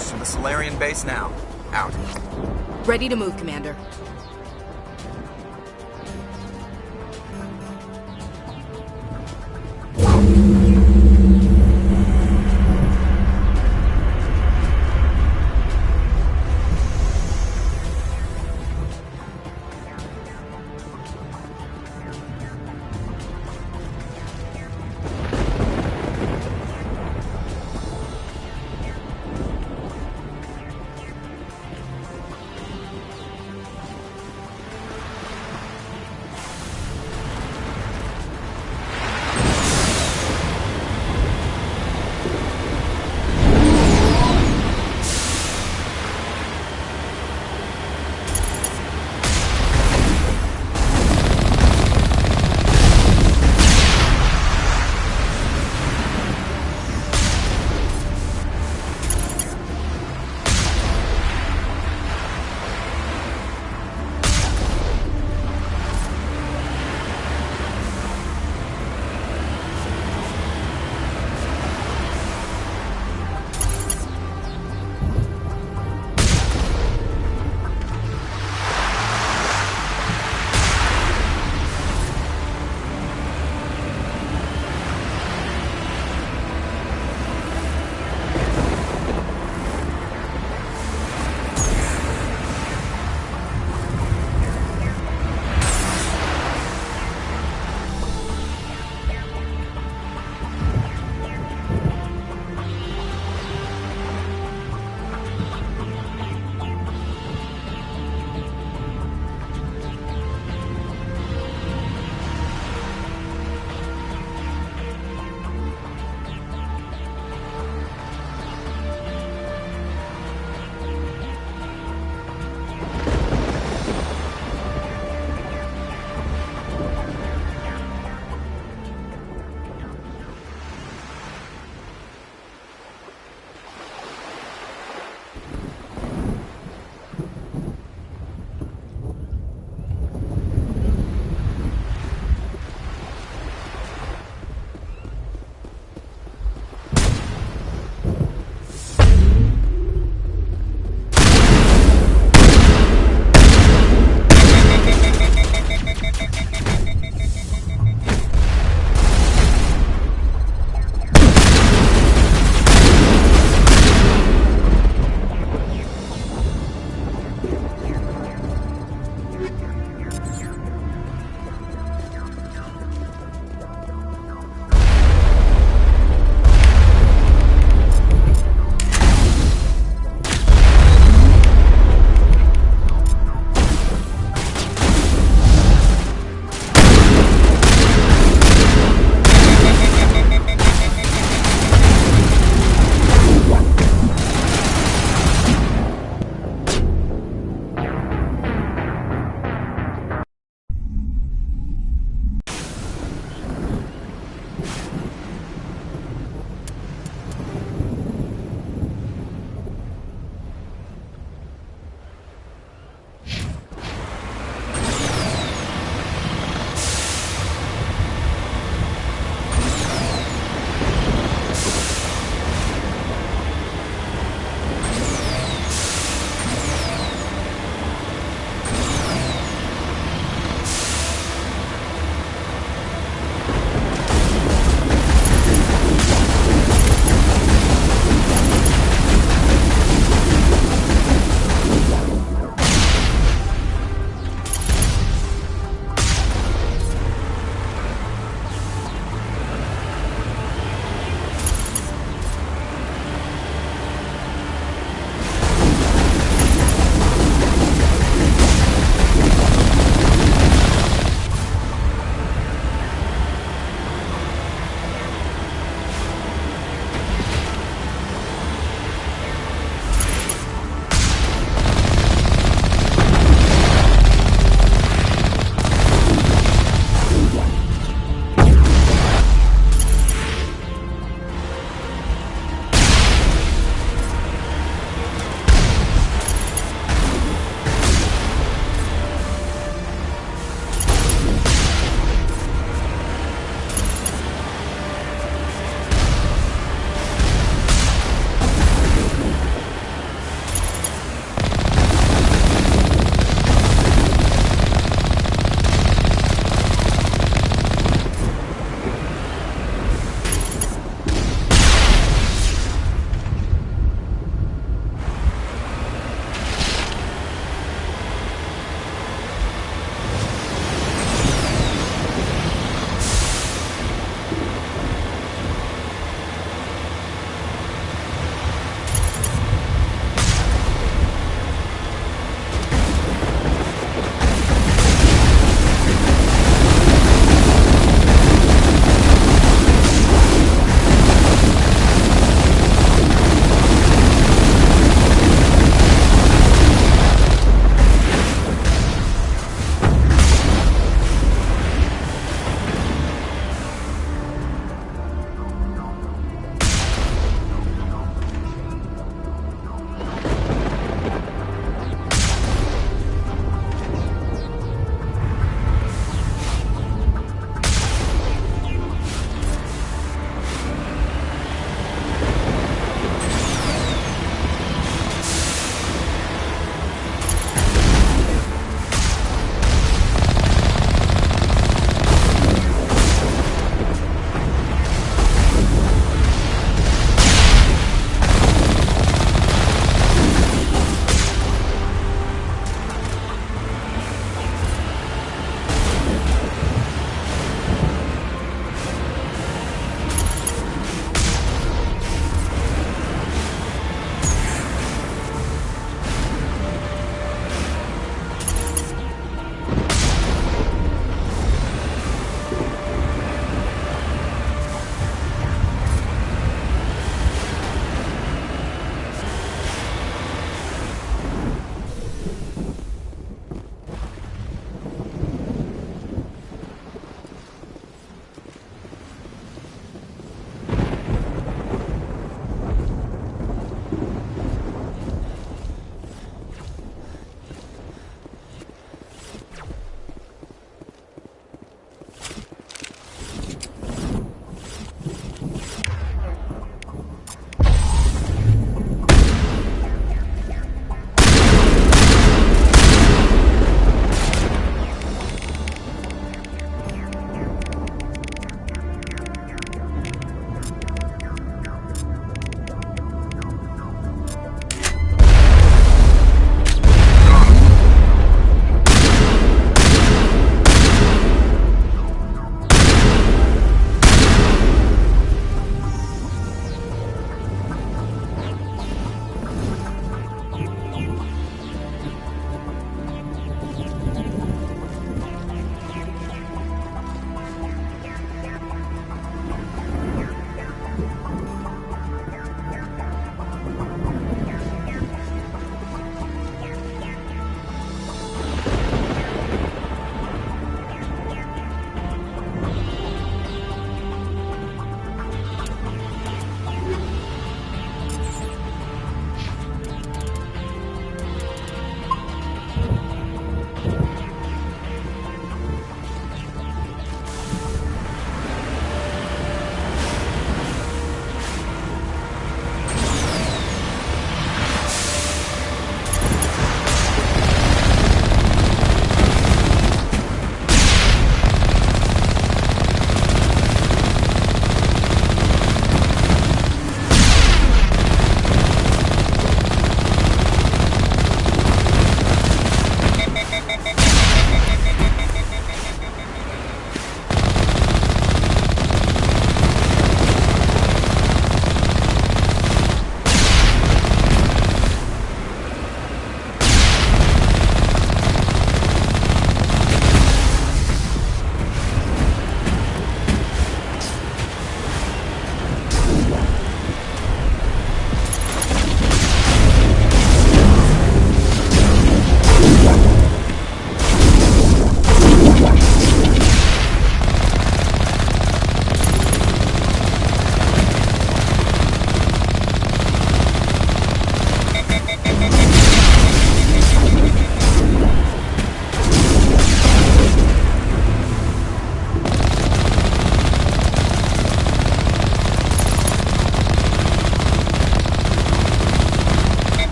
launch to the Solarian base now. Out. Ready to move, Commander.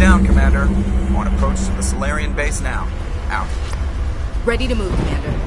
down, Commander. On approach to the Solarian base now. Out. Ready to move, Commander.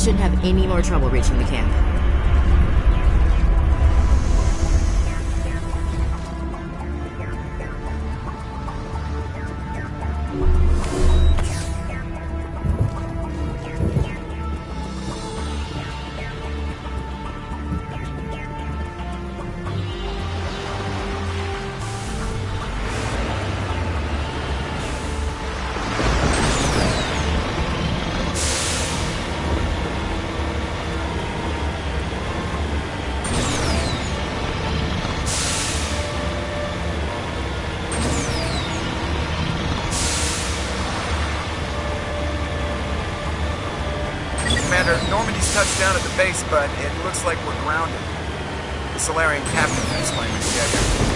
Shouldn't have any more trouble reaching the camp. Commander, Normandy's touched down at the base, but it looks like we're grounded. The Solarian captain is claiming to get here.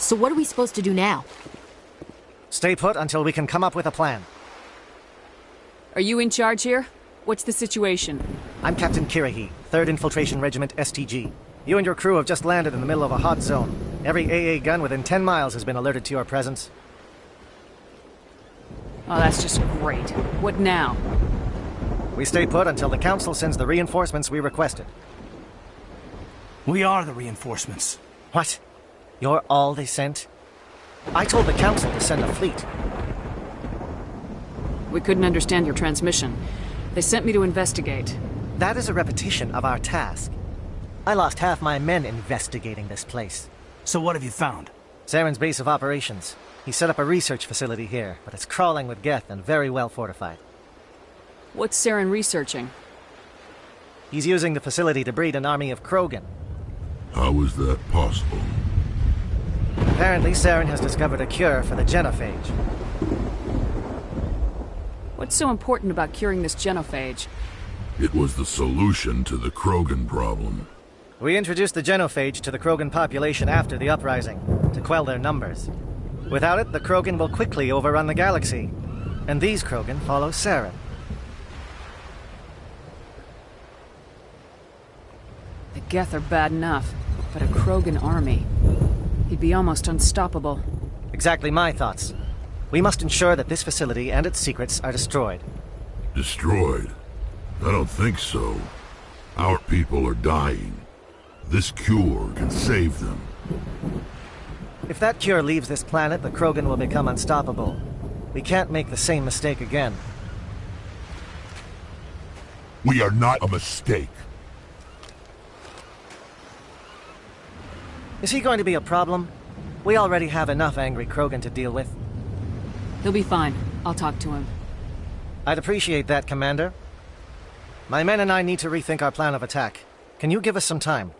So what are we supposed to do now? Stay put until we can come up with a plan. Are you in charge here? What's the situation? I'm Captain Kirahi, 3rd Infiltration Regiment STG. You and your crew have just landed in the middle of a hot zone. Every AA gun within 10 miles has been alerted to your presence. Oh, that's just great. What now? We stay put until the Council sends the reinforcements we requested. We are the reinforcements. What? You're all they sent? I told the Council to send a fleet. We couldn't understand your transmission. They sent me to investigate. That is a repetition of our task. I lost half my men investigating this place. So what have you found? Saren's base of operations. He set up a research facility here, but it's crawling with Geth and very well fortified. What's Saren researching? He's using the facility to breed an army of Krogan. How is that possible? Apparently, Saren has discovered a cure for the genophage. What's so important about curing this genophage? It was the solution to the Krogan problem. We introduced the genophage to the Krogan population after the uprising, to quell their numbers. Without it, the Krogan will quickly overrun the galaxy. And these Krogan follow Saren. The Geth are bad enough, but a Krogan army. He'd be almost unstoppable. Exactly my thoughts. We must ensure that this facility and its secrets are destroyed. Destroyed? I don't think so. Our people are dying. This cure can save them. If that cure leaves this planet, the Krogan will become unstoppable. We can't make the same mistake again. We are not a mistake. Is he going to be a problem? We already have enough angry Krogan to deal with. He'll be fine. I'll talk to him. I'd appreciate that, Commander. My men and I need to rethink our plan of attack. Can you give us some time?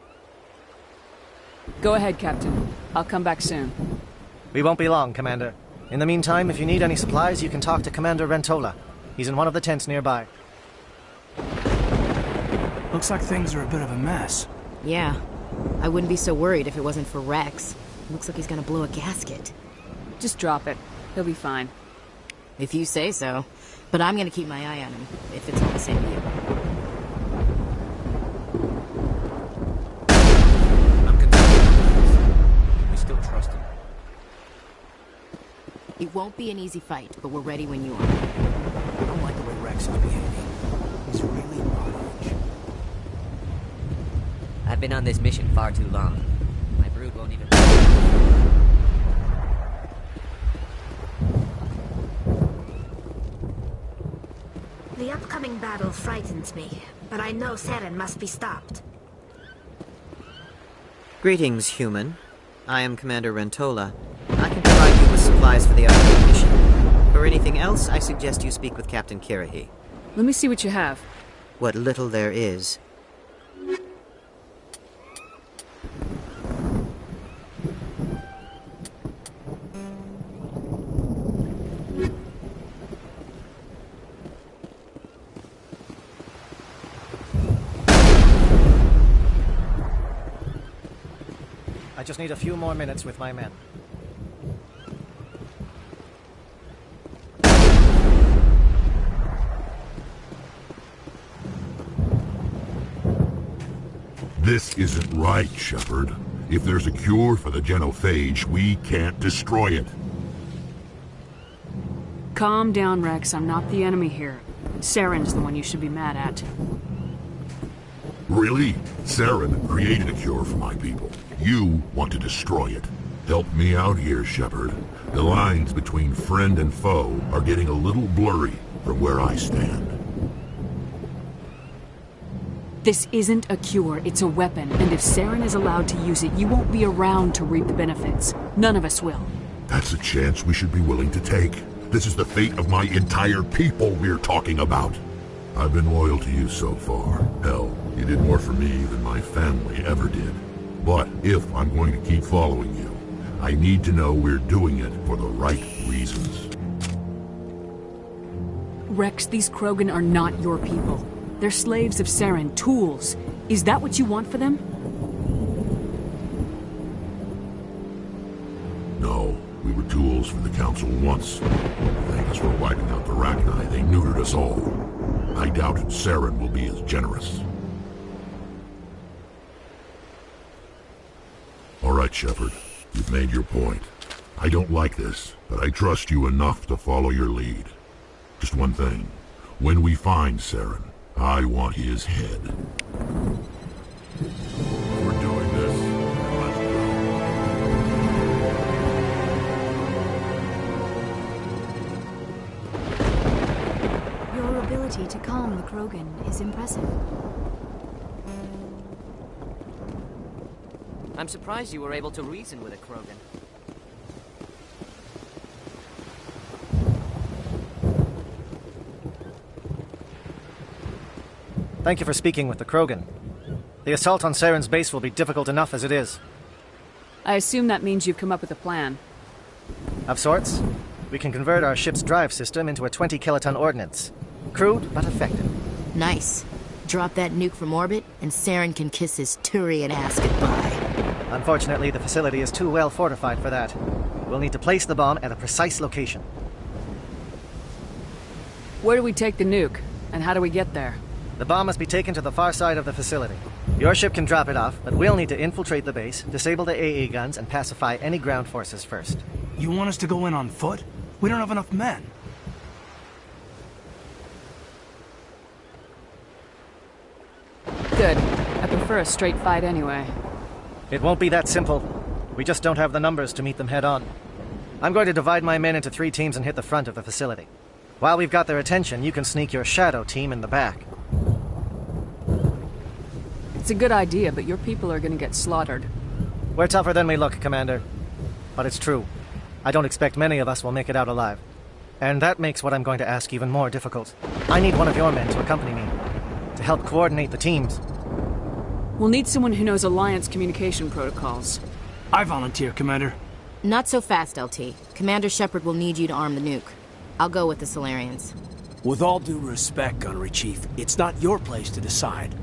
Go ahead, Captain. I'll come back soon. We won't be long, Commander. In the meantime, if you need any supplies, you can talk to Commander Rentola. He's in one of the tents nearby. Looks like things are a bit of a mess. Yeah. I wouldn't be so worried if it wasn't for Rex. Looks like he's gonna blow a gasket. Just drop it. He'll be fine. If you say so. But I'm gonna keep my eye on him, if it's all the same to you. I'm concerned. We still trust him. It won't be an easy fight, but we're ready when you are. I don't like the way Rex is behaving. He's really not on edge. I've been on this mission far too long. My brood won't even... The upcoming battle frightens me, but I know Saren must be stopped. Greetings, human. I am Commander Rentola. I can provide you with supplies for the upcoming mission. For anything else, I suggest you speak with Captain Kirahi. Let me see what you have. What little there is. I just need a few more minutes with my men. This isn't right, Shepard. If there's a cure for the genophage, we can't destroy it. Calm down, Rex. I'm not the enemy here. Saren's the one you should be mad at. Really? Saren created a cure for my people. You want to destroy it. Help me out here, Shepard. The lines between friend and foe are getting a little blurry from where I stand. This isn't a cure, it's a weapon, and if Saren is allowed to use it, you won't be around to reap the benefits. None of us will. That's a chance we should be willing to take. This is the fate of my entire people we're talking about. I've been loyal to you so far. Hell, you did more for me than my family ever did. But if I'm going to keep following you, I need to know we're doing it for the right reasons. Rex, these Krogan are not your people. They're slaves of Saren, tools. Is that what you want for them? generals for the Council once. Thank us for wiping out the Rachni, they neutered us all. I doubt Saren will be as generous. All right, Shepard. You've made your point. I don't like this, but I trust you enough to follow your lead. Just one thing. When we find Saren, I want his head. We're doing this. Let's go. Your ability to calm the Krogan is impressive. I'm surprised you were able to reason with a Krogan. Thank you for speaking with the Krogan. The assault on Saren's base will be difficult enough as it is. I assume that means you've come up with a plan. Of sorts. We can convert our ship's drive system into a 20-kiloton ordnance. Crude, but effective. Nice. Drop that nuke from orbit, and Saren can kiss his Turian ass goodbye. Unfortunately, the facility is too well fortified for that. We'll need to place the bomb at a precise location. Where do we take the nuke? And how do we get there? The bomb must be taken to the far side of the facility. Your ship can drop it off, but we'll need to infiltrate the base, disable the AA guns, and pacify any ground forces first. You want us to go in on foot? We don't have enough men. Good. I prefer a straight fight anyway. It won't be that simple. We just don't have the numbers to meet them head-on. I'm going to divide my men into 3 teams and hit the front of the facility. While we've got their attention, you can sneak your shadow team in the back. It's a good idea, but your people are going to get slaughtered. We're tougher than we look, Commander. But it's true. I don't expect many of us will make it out alive. And that makes what I'm going to ask even more difficult. I need one of your men to accompany me, to help coordinate the teams. We'll need someone who knows Alliance communication protocols. I volunteer, Commander. Not so fast, LT. Commander Shepard will need you to arm the nuke. I'll go with the Solarians. With all due respect, Gunnery Chief, it's not your place to decide.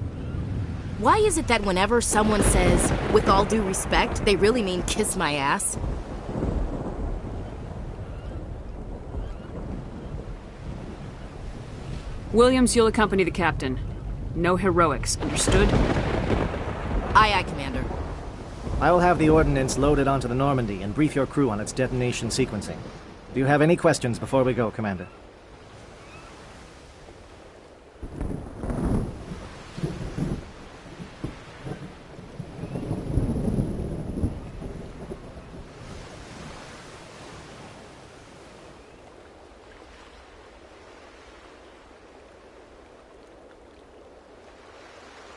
Why is it that whenever someone says, with all due respect, they really mean kiss my ass? Williams, you'll accompany the captain. No heroics, understood? Aye, aye, Commander. I will have the ordnance loaded onto the Normandy and brief your crew on its detonation sequencing. Do you have any questions before we go, Commander?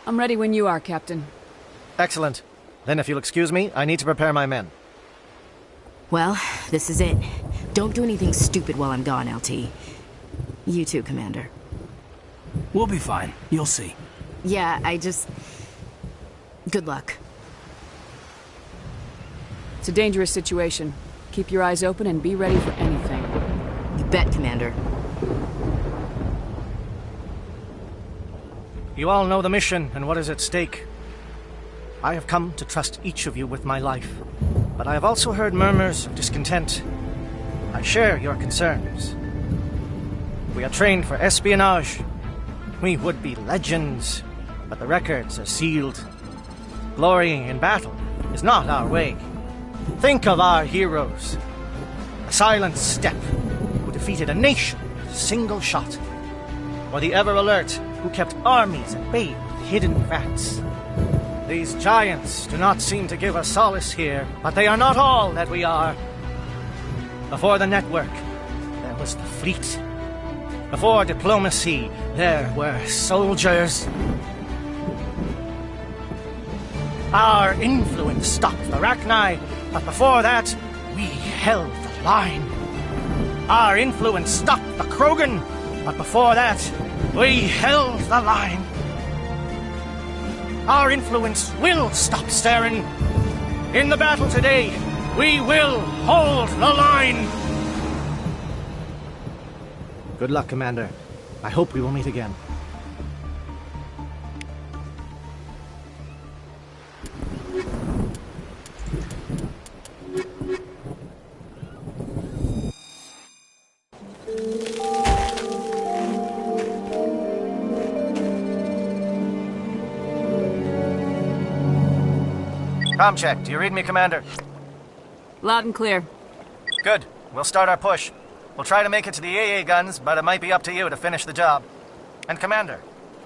I'm ready when you are, Captain. Excellent. Then if you'll excuse me, I need to prepare my men. Well, this is it. Don't do anything stupid while I'm gone, LT. You too, Commander. We'll be fine. You'll see. Yeah, Good luck. It's a dangerous situation. Keep your eyes open and be ready for anything. You bet, Commander. You all know the mission and what is at stake. I have come to trust each of you with my life, but I have also heard murmurs of discontent. I share your concerns. We are trained for espionage. We would be legends, but the records are sealed. Glorying in battle is not our way. Think of our heroes. A silent step who defeated a nation with a single shot. Or the ever-alert who kept armies at bay with hidden rats. These giants do not seem to give us solace here, but they are not all that we are. Before the network, there was the fleet. Before diplomacy, there were soldiers. Our influence stopped the Rachni, but before that, we held the line. Our influence stopped the Krogan, but before that, we held the line. Our influence will stop Saren. In the battle today, we will hold the line. Good luck, Commander. I hope we will meet again. Comm check. Do you read me, Commander? Loud and clear. Good. We'll start our push. We'll try to make it to the AA guns, but it might be up to you to finish the job. And Commander,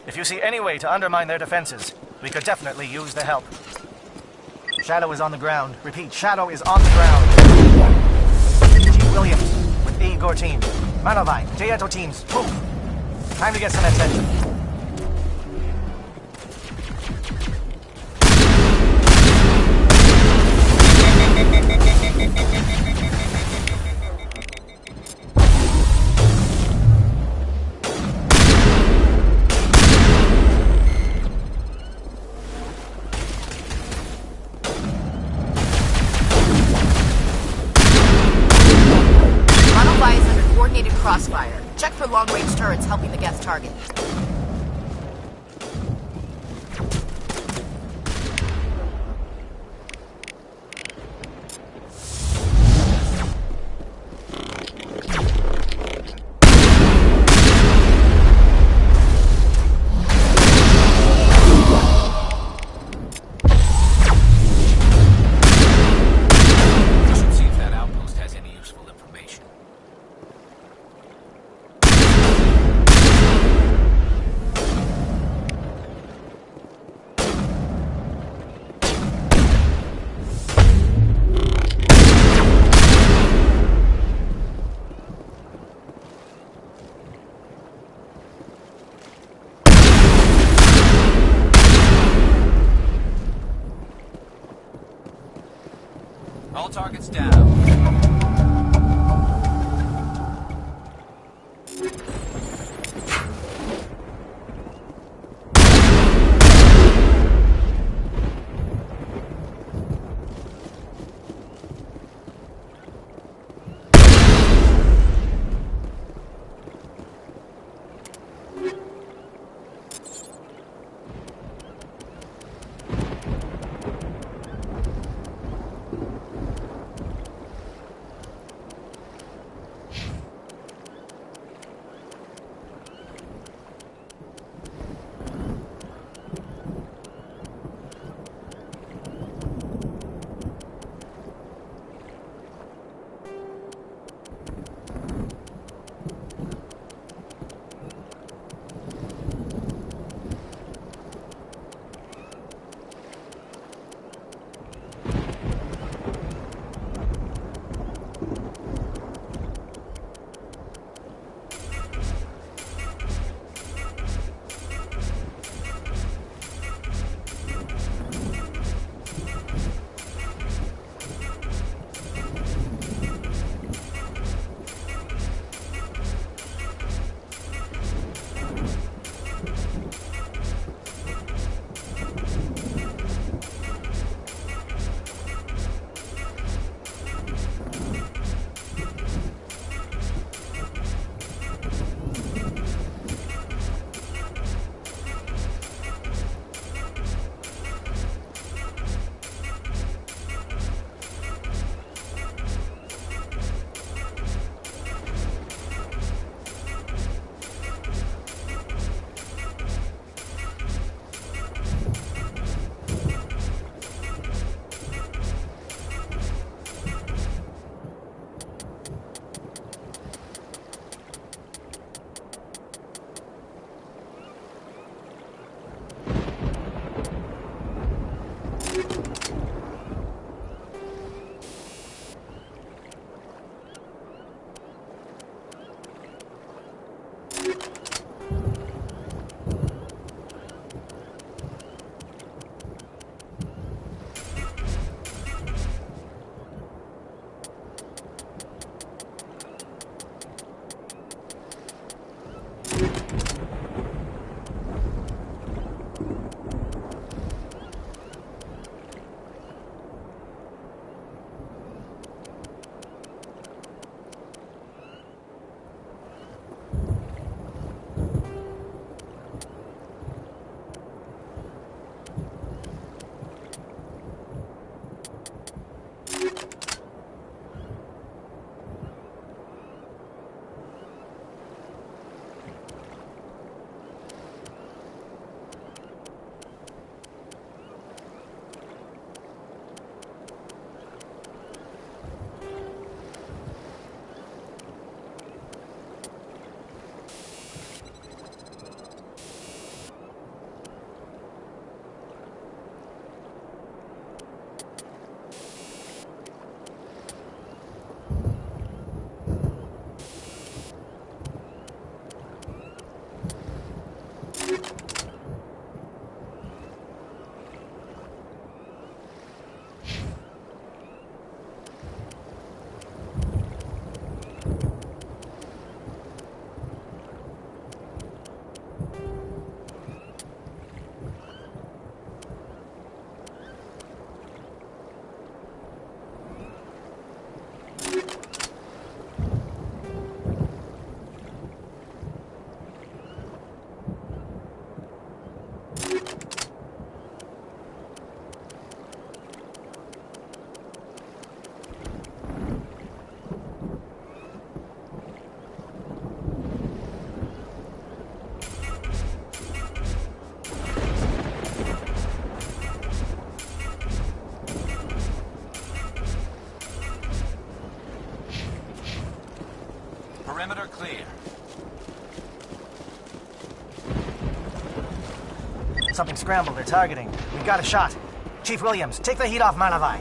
if you see any way to undermine their defenses, we could definitely use the help. Shadow is on the ground. Repeat, Shadow is on the ground. G. Williams with Igor team. Manovai, Jayeto teams, move. Time to get some attention. Crossfire. Check for long-range turrets helping the Geth target. All targets down. Something scrambled. They're targeting. We've got a shot. Chief Williams, take the heat off Malavai.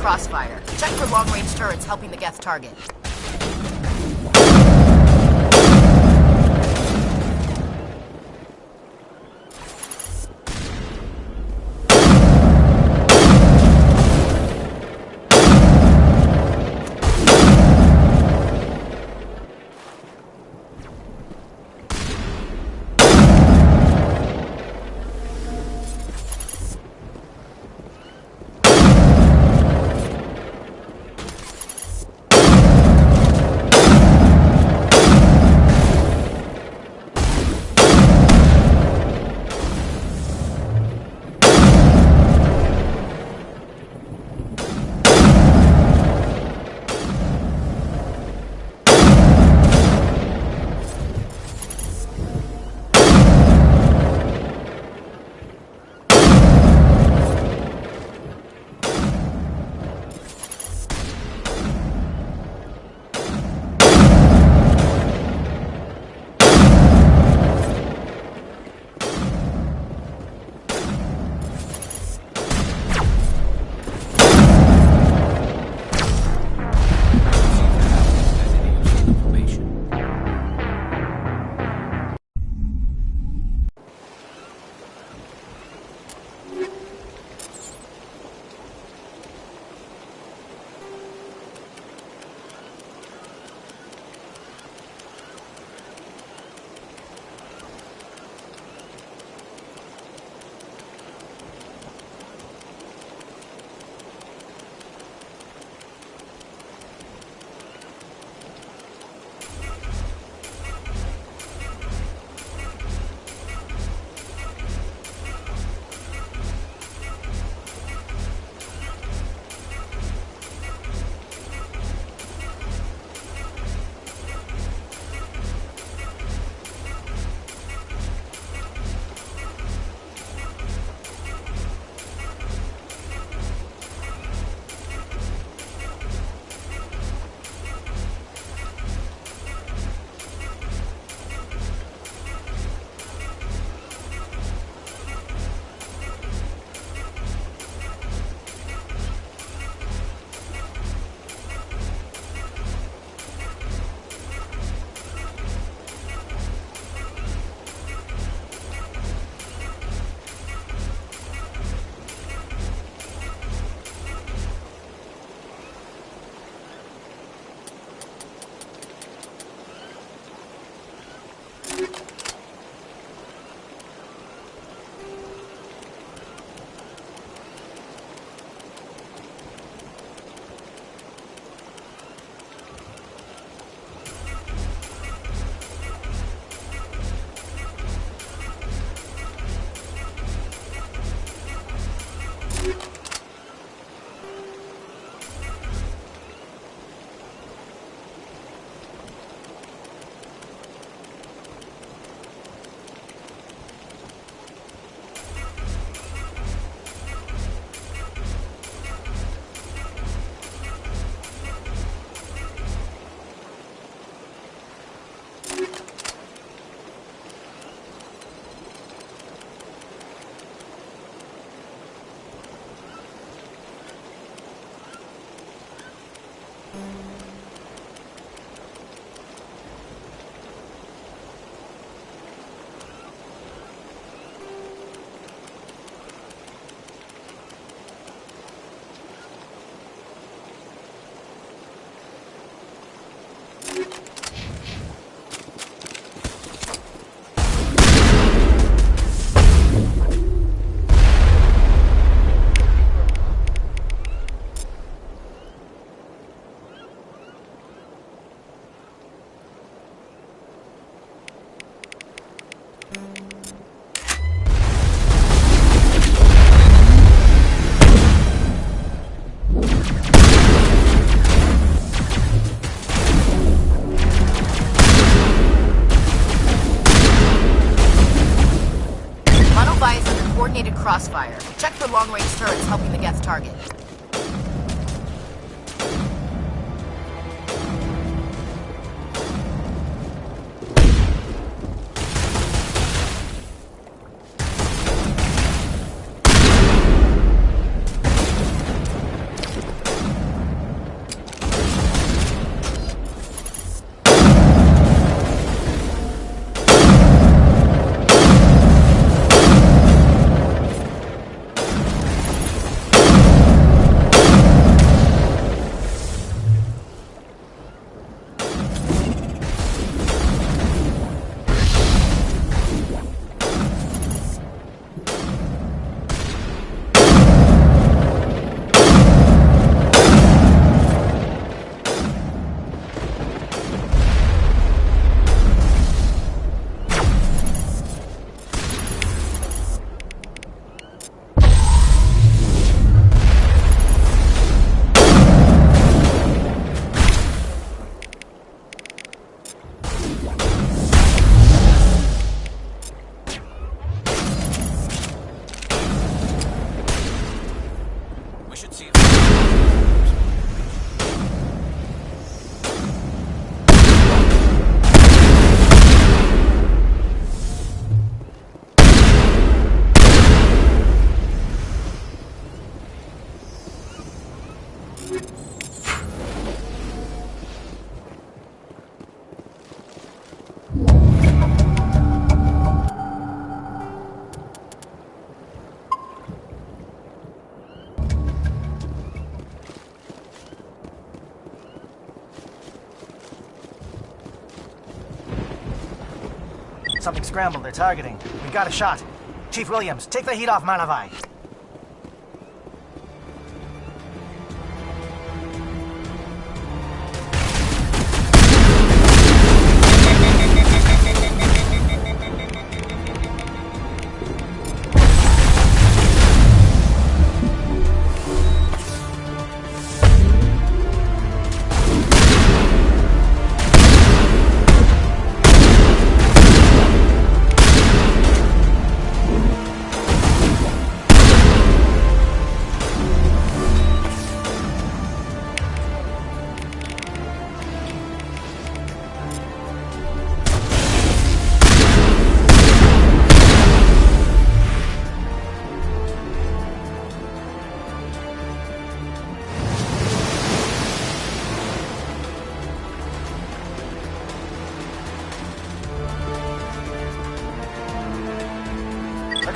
crossfire. Check for long-range turrets helping the Geth target. crossfire. Check for long-range turrets helping the Geth target. something scrambled they're targeting. We've got a shot. Chief Williams, take the heat off Malavai.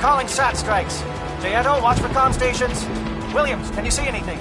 Calling SAT strikes. Jaeto, watch for comm stations. Williams, can you see anything?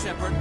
Shepard.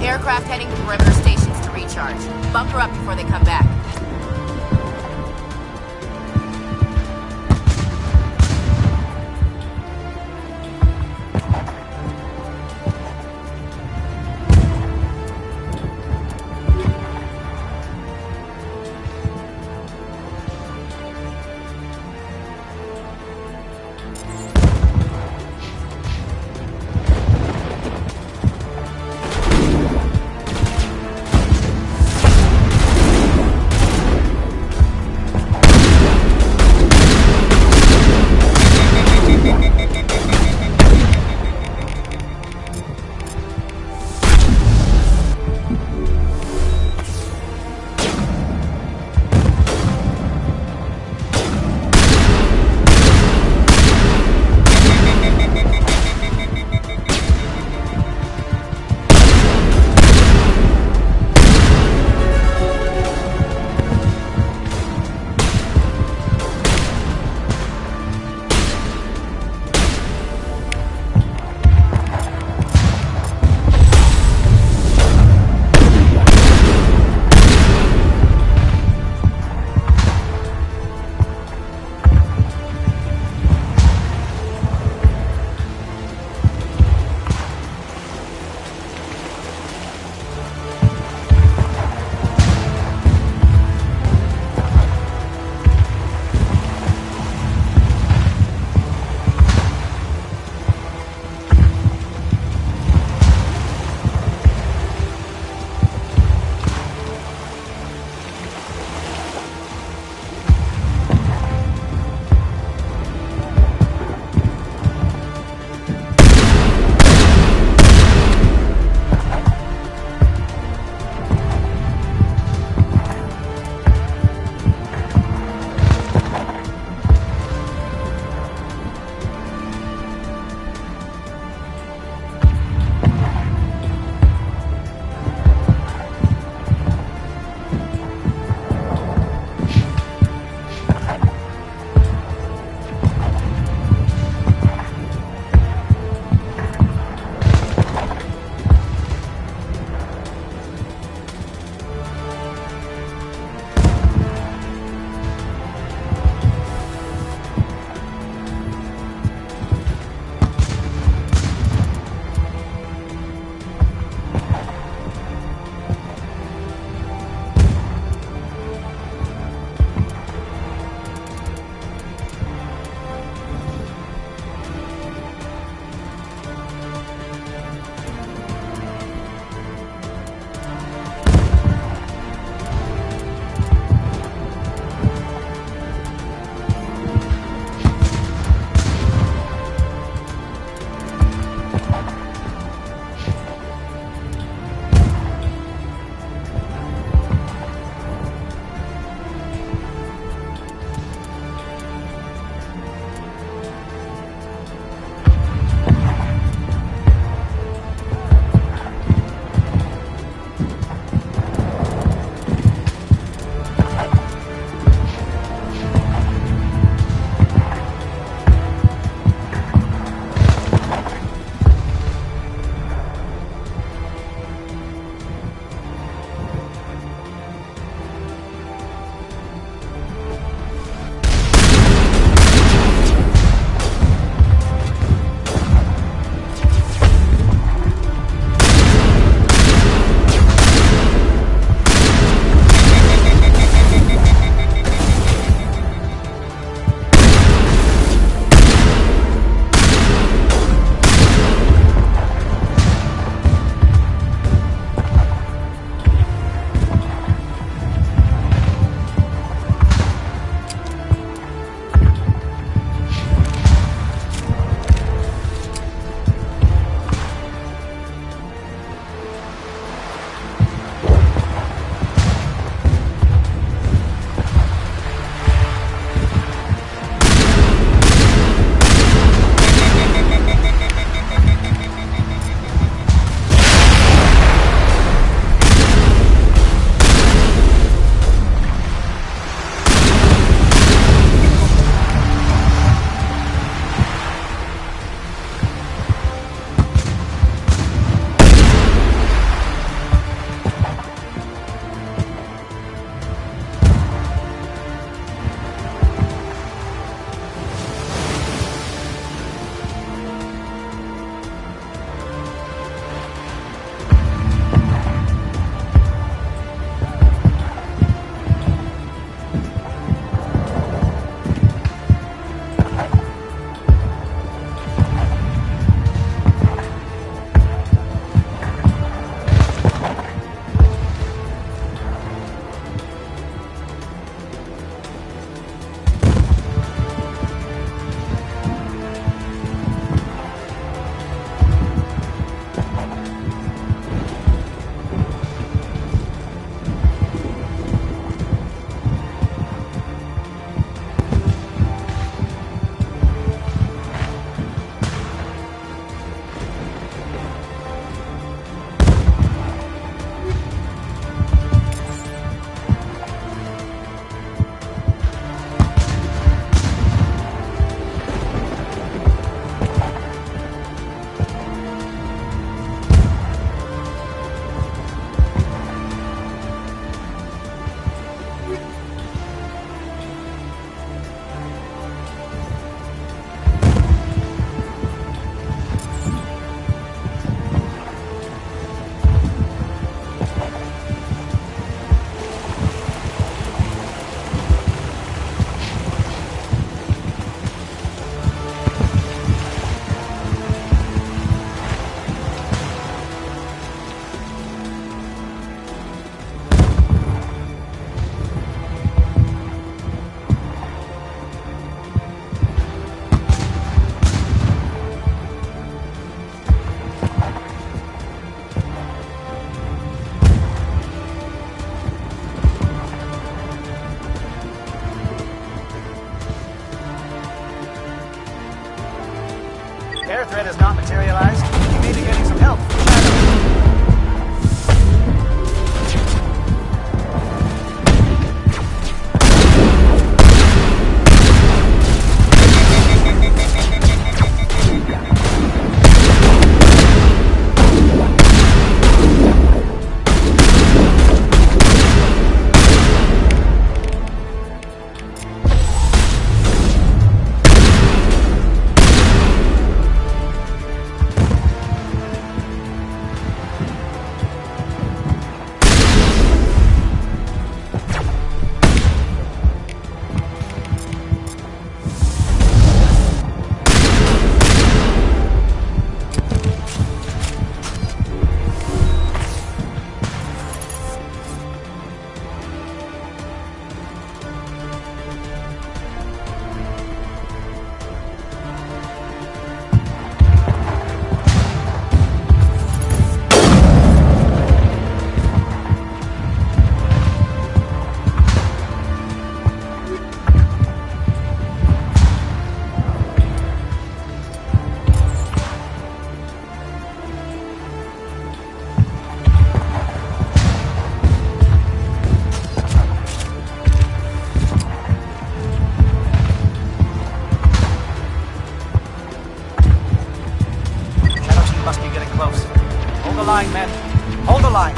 Aircraft heading to perimeter stations to recharge. Bunker up before they come back. Hold the line, men. Hold the line.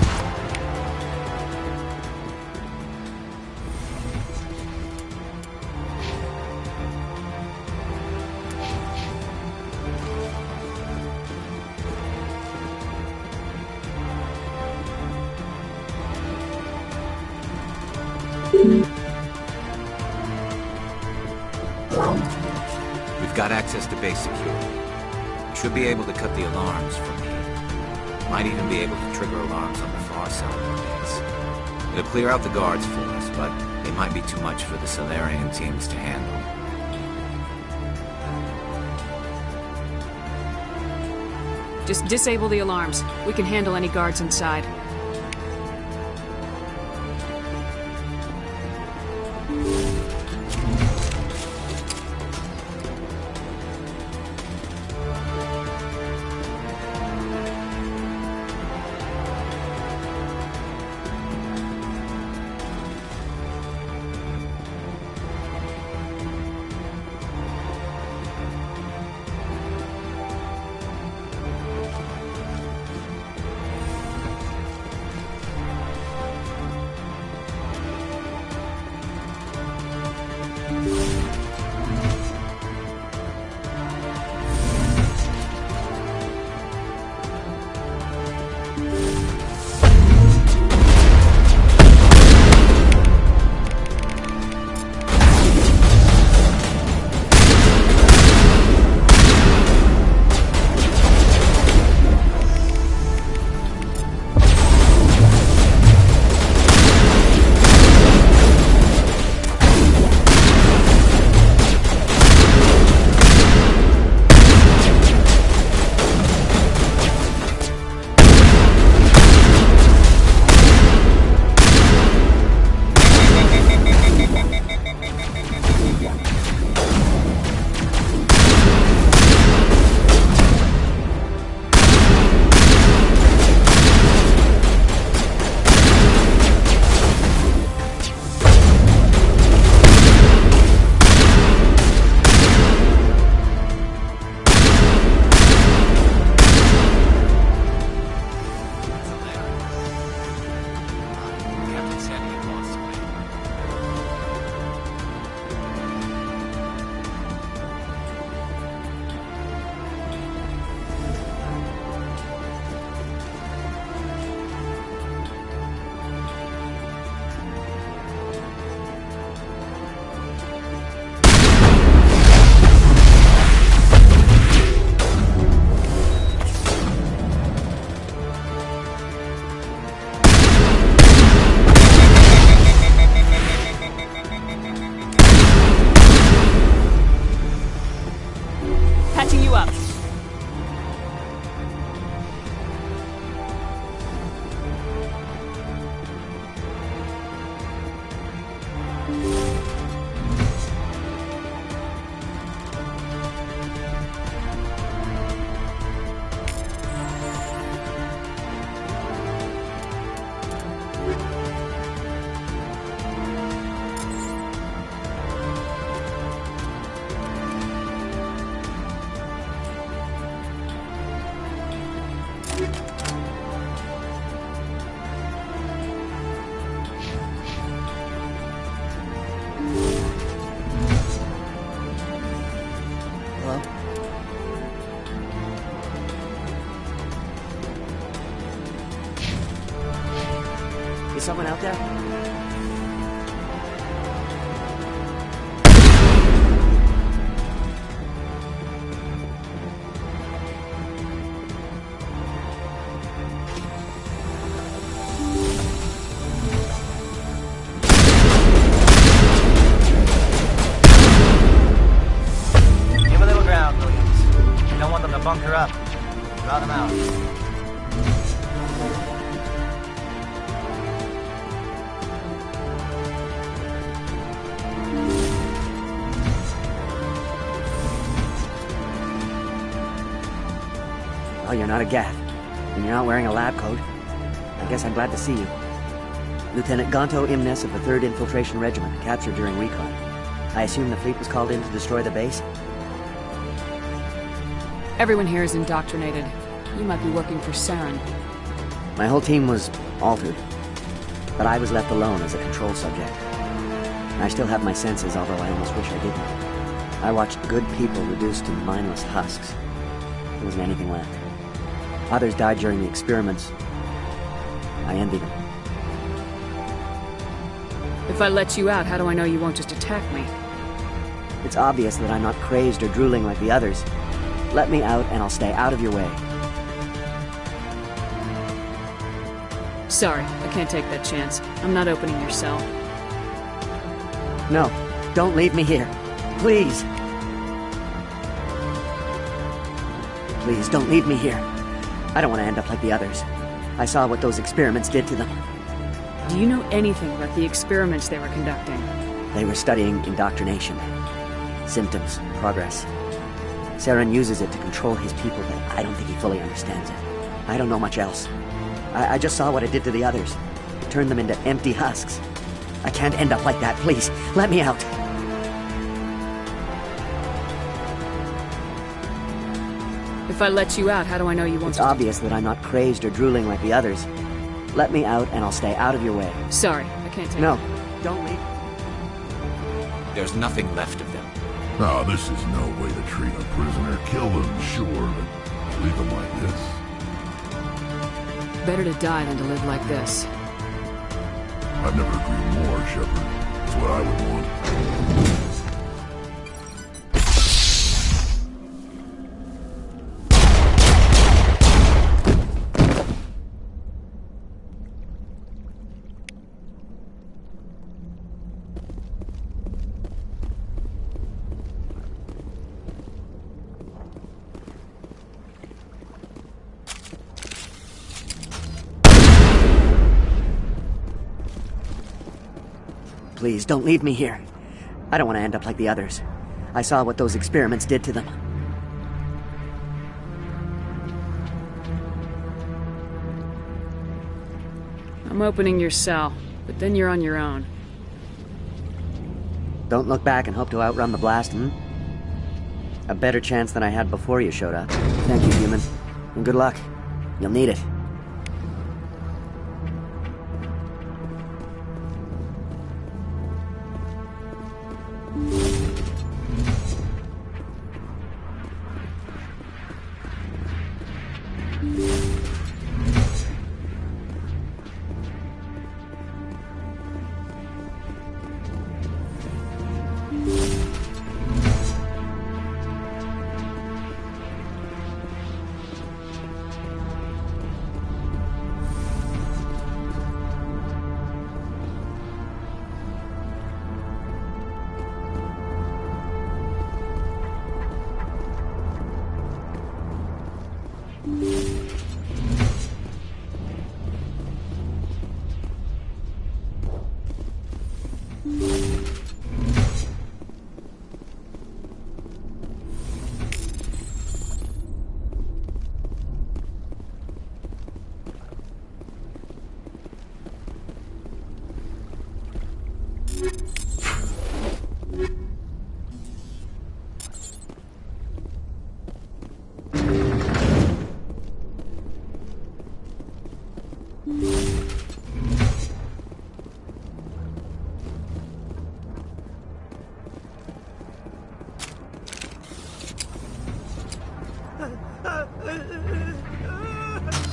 We've got access to base security. We should be able to cut the alarms from here. Might even be able to trigger alarms on the far side of the base. It'll clear out the guards for us, but they might be too much for the Solarian teams to handle. Just disable the alarms. We can handle any guards inside. Patching you up. Is someone out there? Give a little ground, Williams. You don't want them to bunker up. Draw them out. Oh, you're not a Gat, and you're not wearing a lab coat. I guess I'm glad to see you. Lieutenant Gonto Imnes of the 3rd Infiltration Regiment, captured during recon. I assume the fleet was called in to destroy the base? Everyone here is indoctrinated. You might be working for Saren. My whole team was altered, but I was left alone as a control subject. I still have my senses, although I almost wish I didn't. I watched good people reduced to mindless husks. There wasn't anything left. Others died during the experiments. I envy them. If I let you out, how do I know you won't just attack me? It's obvious that I'm not crazed or drooling like the others. Let me out and I'll stay out of your way. Sorry, I can't take that chance. I'm not opening your cell. No, don't leave me here. Please. Please, don't leave me here. I don't want to end up like the others. I saw what those experiments did to them. Do you know anything about the experiments they were conducting? They were studying indoctrination. Symptoms, progress. Saren uses it to control his people, but I don't think he fully understands it. I don't know much else. I just saw what it did to the others. It turned them into empty husks. I can't end up like that, please. Let me out. If I let you out, how do I know you won't? It's obvious that I'm not crazed or drooling like the others. Let me out and I'll stay out of your way. Sorry, I can't take No, it. don't leave. There's nothing left of them. Now, this is no way to treat a prisoner. Kill them, sure, but leave them like this. Better to die than to live like this. I've never agreed more, Shepard. It's what I would want. Please, don't leave me here. I don't want to end up like the others. I saw what those experiments did to them. I'm opening your cell, but then you're on your own. Don't look back and hope to outrun the blast, A better chance than I had before you showed up. Thank you, human. And good luck. You'll need it.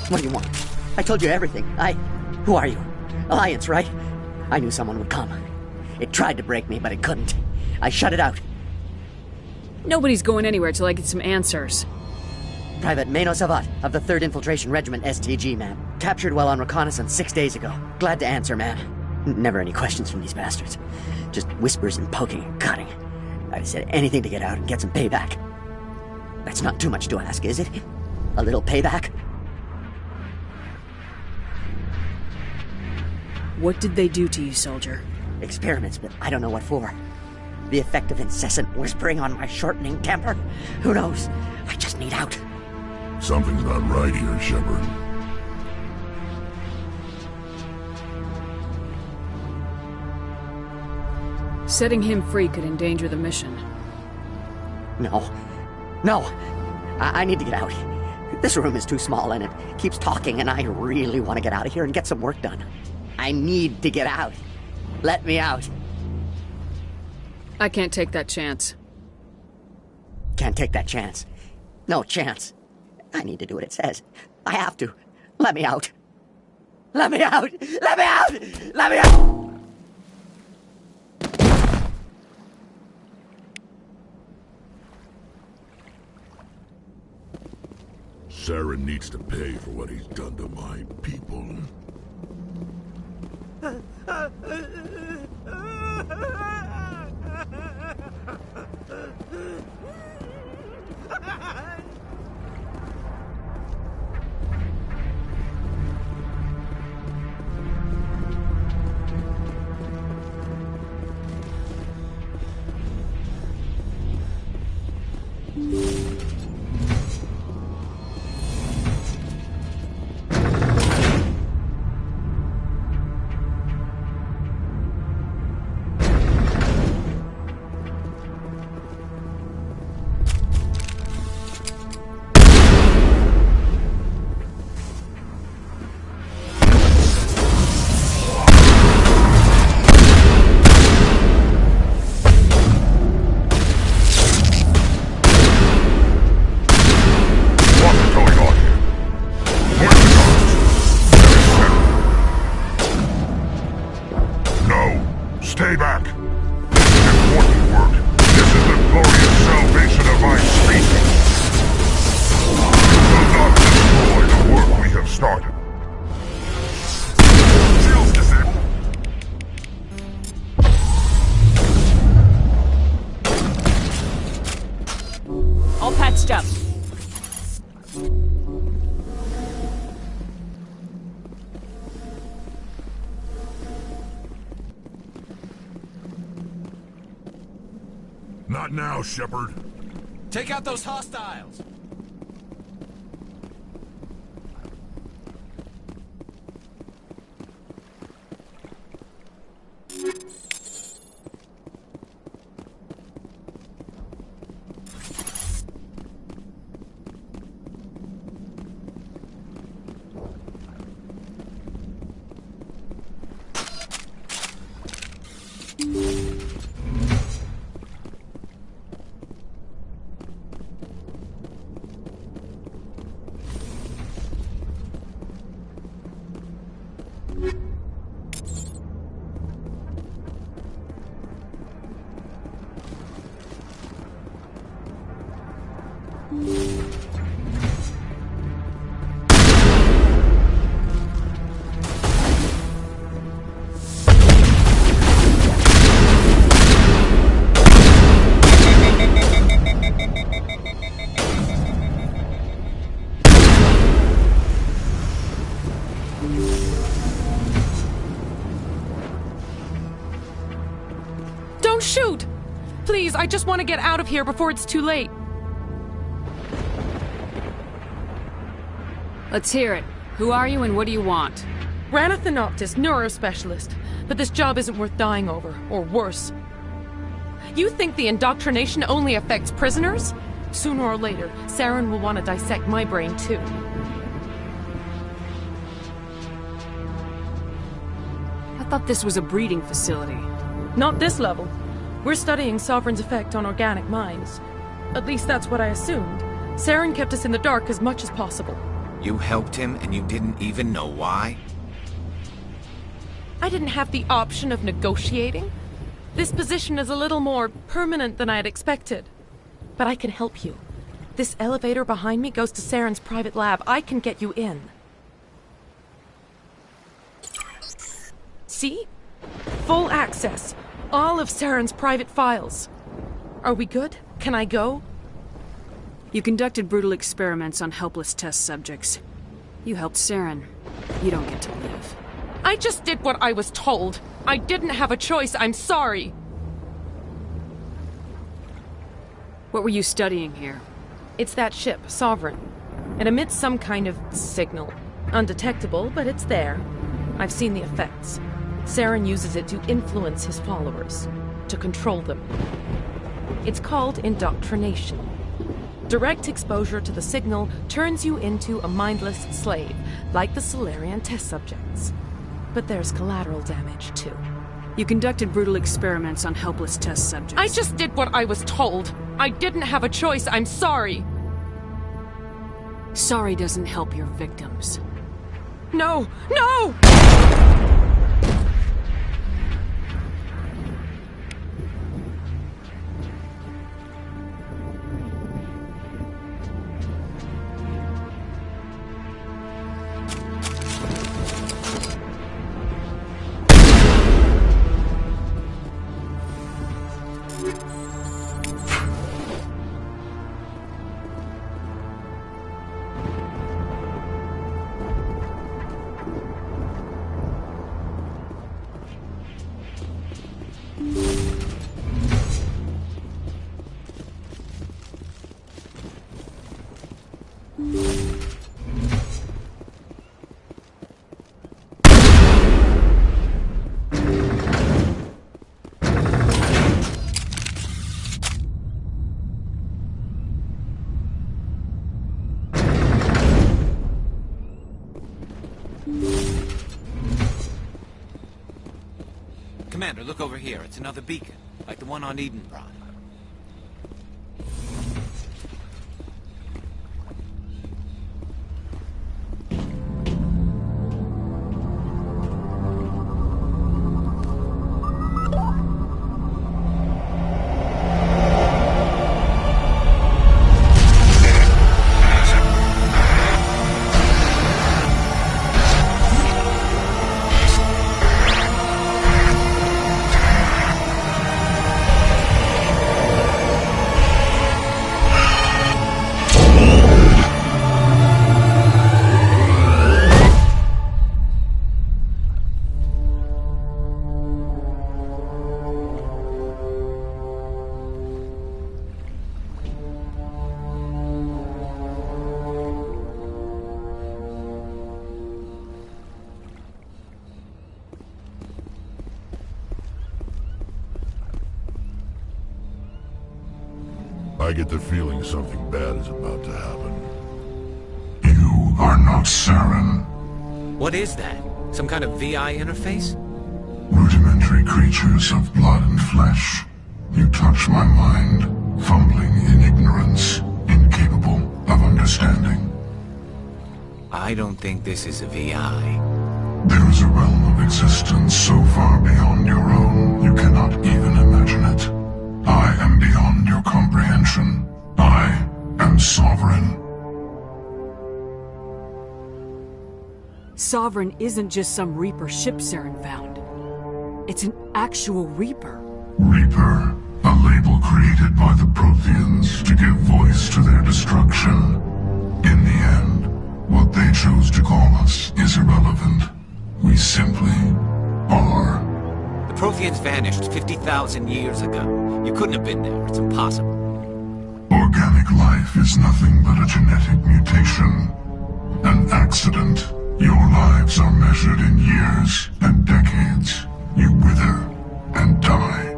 What do you want? I told you everything. Who are you? Alliance, right? I knew someone would come. It tried to break me, but it couldn't. I shut it out. Nobody's going anywhere till I get some answers. Private Mano Savat of the 3rd Infiltration Regiment STG, ma'am. Captured while on reconnaissance 6 days ago. Glad to answer, ma'am. Never any questions from these bastards. Just whispers and poking and cutting. I'd have said anything to get out and get some payback. That's not too much to ask, is it? A little payback? What did they do to you, soldier? Experiments, but I don't know what for. The effect of incessant whispering on my shortening temper? Who knows? I just need out. Something's not right here, Shepard. Setting him free could endanger the mission. No. No! I need to get out. This room is too small and it keeps talking, and I really want to get out of here and get some work done. I need to get out. Let me out. I can't take that chance. Can't take that chance. No chance. I need to do what it says. I have to. Let me out. Let me out! Let me out! Let me out! Saren needs to pay for what he's done to my people. Stay back. This is important work. This is the glorious salvation of my species. You will not destroy the work we have started. Shields disabled. All patched up. Not now, Shepard. Take out those hostiles! Don't shoot! Please, I just want to get out of here before it's too late. Let's hear it. Who are you and what do you want? Ranathanoptis, neurospecialist. But this job isn't worth dying over, or worse. You think the indoctrination only affects prisoners? Sooner or later, Saren will want to dissect my brain too. I thought this was a breeding facility. Not this level. We're studying Sovereign's effect on organic minds. At least that's what I assumed. Saren kept us in the dark as much as possible. You helped him and you didn't even know why? I didn't have the option of negotiating. This position is a little more permanent than I had expected. But I can help you. This elevator behind me goes to Saren's private lab. I can get you in. See? Full access. All of Saren's private files. Are we good? Can I go? You conducted brutal experiments on helpless test subjects. You helped Saren. You don't get to live. I just did what I was told. I didn't have a choice. I'm sorry. What were you studying here? It's that ship, Sovereign. It emits some kind of signal. Undetectable, but it's there. I've seen the effects. Saren uses it to influence his followers, to control them. It's called indoctrination. Direct exposure to the signal turns you into a mindless slave, like the Solarian test subjects. But there's collateral damage, too. You conducted brutal experiments on helpless test subjects. I just did what I was told. I didn't have a choice. I'm sorry. Sorry doesn't help your victims. No! No! Commander, look over here. It's another beacon, like the one on Edenbrod. I get the feeling something bad is about to happen. You are not Saren. What is that? Some kind of VI interface? Rudimentary creatures of blood and flesh. You touch my mind, fumbling in ignorance, incapable of understanding. I don't think this is a VI. There is a realm of existence so far beyond your own, you cannot even imagine it. I am beyond your comprehension. I am sovereign. Sovereign isn't just some Reaper ship Saren found. It's an actual Reaper. Reaper, a label created by the Protheans to give voice to their destruction. In the end, what they chose to call us is irrelevant. We simply are. The Protheans vanished 50,000 years ago. You couldn't have been there. It's impossible. Organic life is nothing but a genetic mutation. An accident. Your lives are measured in years and decades. You wither and die.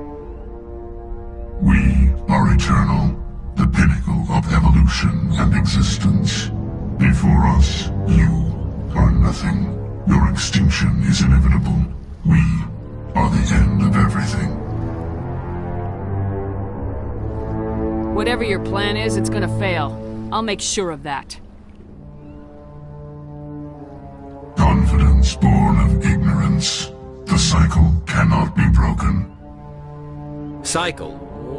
We are eternal, the pinnacle of evolution and existence. Before us, you are nothing. Your extinction is inevitable. We are the end of everything. Whatever your plan is, it's gonna fail. I'll make sure of that. Confidence born of ignorance. The cycle cannot be broken. Cycle?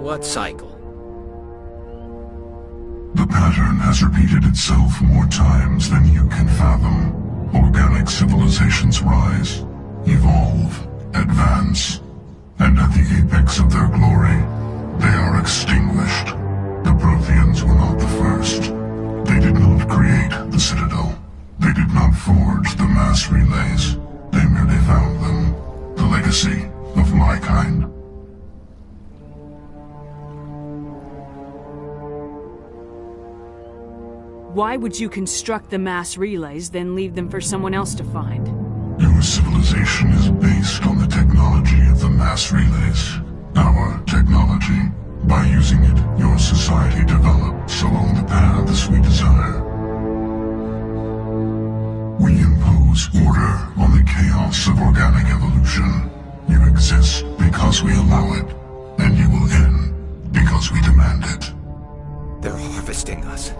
What cycle? The pattern has repeated itself more times than you can fathom. Organic civilizations rise, evolve, advance, and at the apex of their glory, they are extinguished. The Protheans were not the first. They did not create the Citadel. They did not forge the mass relays. They merely found them. The legacy of my kind. Why would you construct the mass relays, then leave them for someone else to find? Your civilization is based on the technology of the mass relays. Our technology By using it, your society develops along the paths we desire. We impose order on the chaos of organic evolution. You exist because we allow it, and you will end because we demand it. They're harvesting us.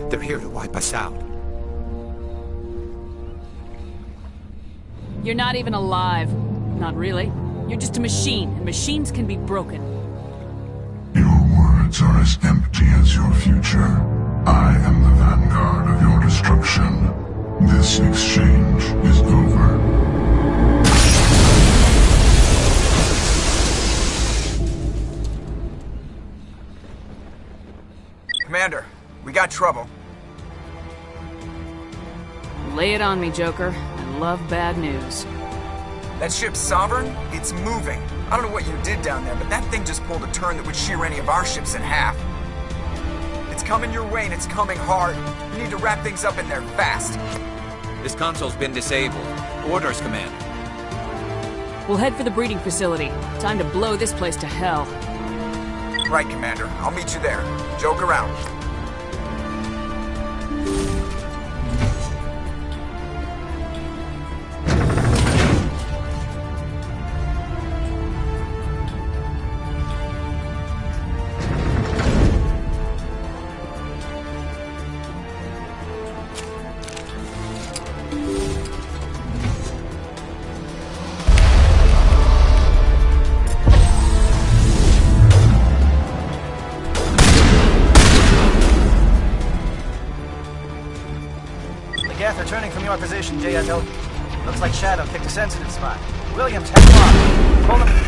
They're here to wipe us out. You're not even alive. Not really. You're just a machine, and machines can be broken. Your words are as empty as your future. I am the vanguard of your destruction. This exchange is over. Commander, we got trouble. Lay it on me, Joker. I love bad news. That ship's Sovereign? It's moving. I don't know what you did down there, but that thing just pulled a turn that would shear any of our ships in half. It's coming your way, and it's coming hard. You need to wrap things up in there fast. This console's been disabled. Orders, Commander. We'll head for the breeding facility. Time to blow this place to hell. Right, Commander. I'll meet you there. Joker out. Geth returning from your position, J.L. Looks like Shadow picked a sensitive spot. Williams, head on. Hold him.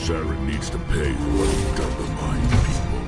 Saren needs to pay for what he's done to my people.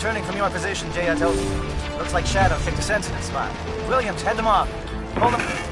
returning from your position, J.L. Looks like Shadow kicked a sense in his spot. Williams, head them off. Hold them.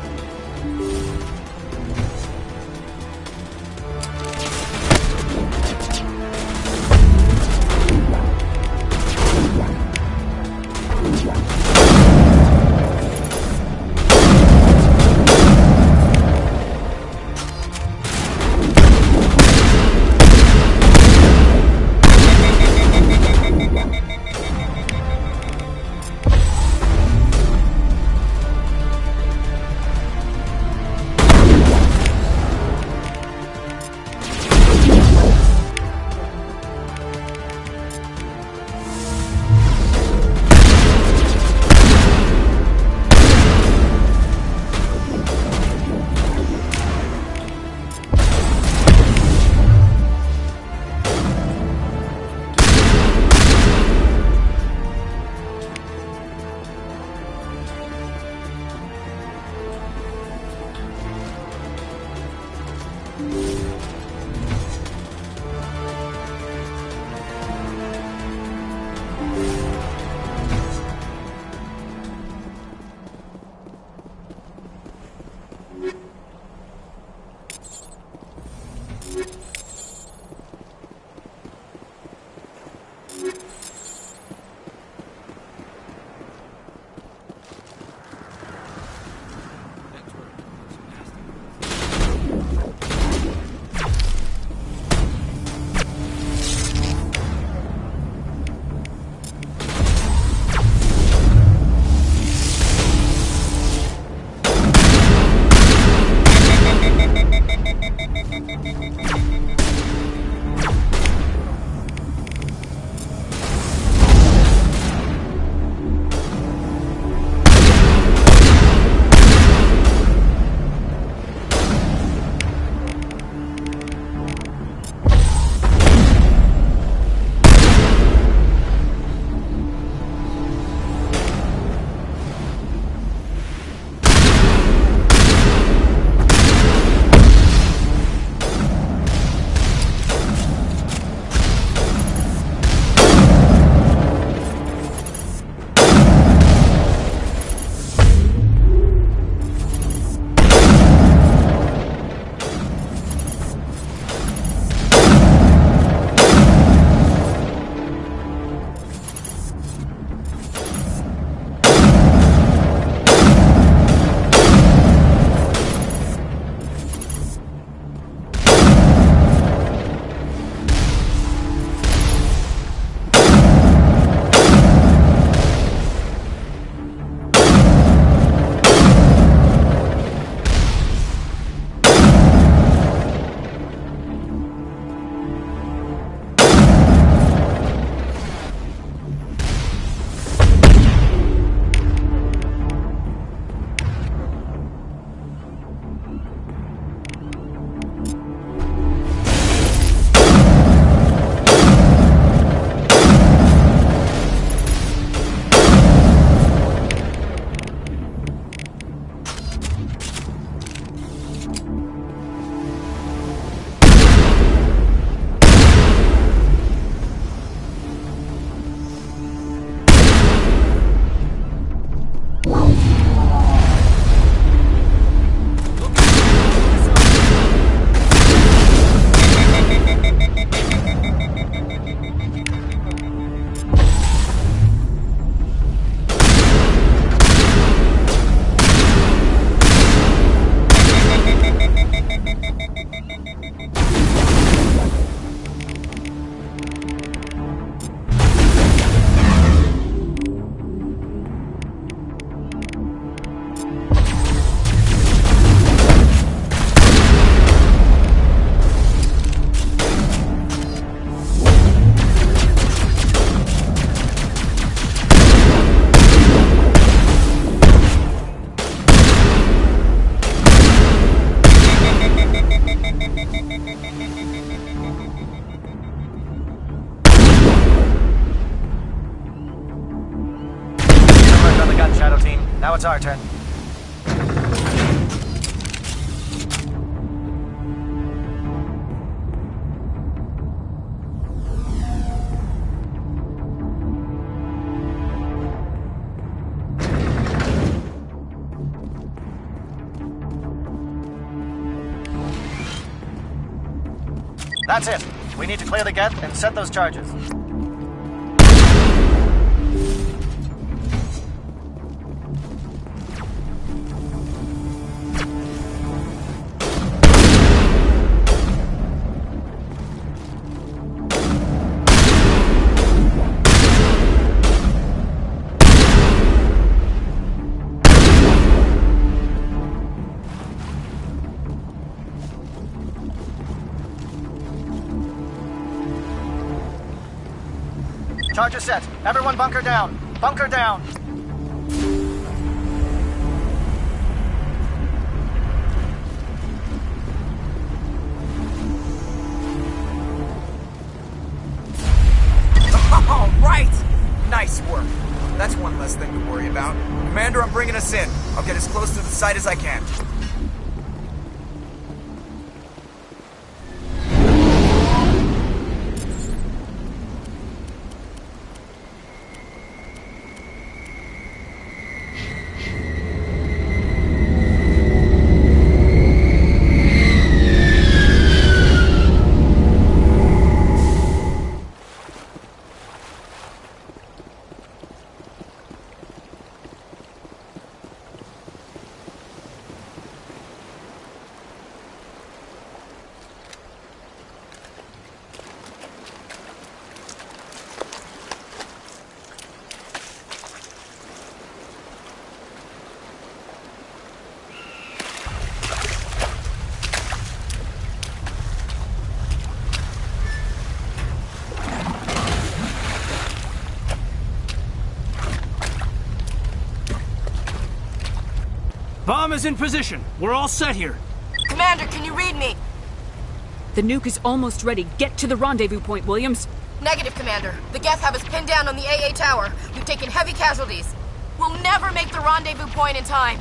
Now it's our turn. That's it. We need to clear the gate and set those charges. Charges set. Everyone bunker down. Bunker down. All right! Nice work. That's one less thing to worry about. Commander, I'm bringing us in. I'll get as close to the site as I can. Bomb is in position. We're all set here. Commander, can you read me? The nuke is almost ready. Get to the rendezvous point, Williams. Negative, Commander. The Geth have us pinned down on the AA tower. We've taken heavy casualties. We'll never make the rendezvous point in time.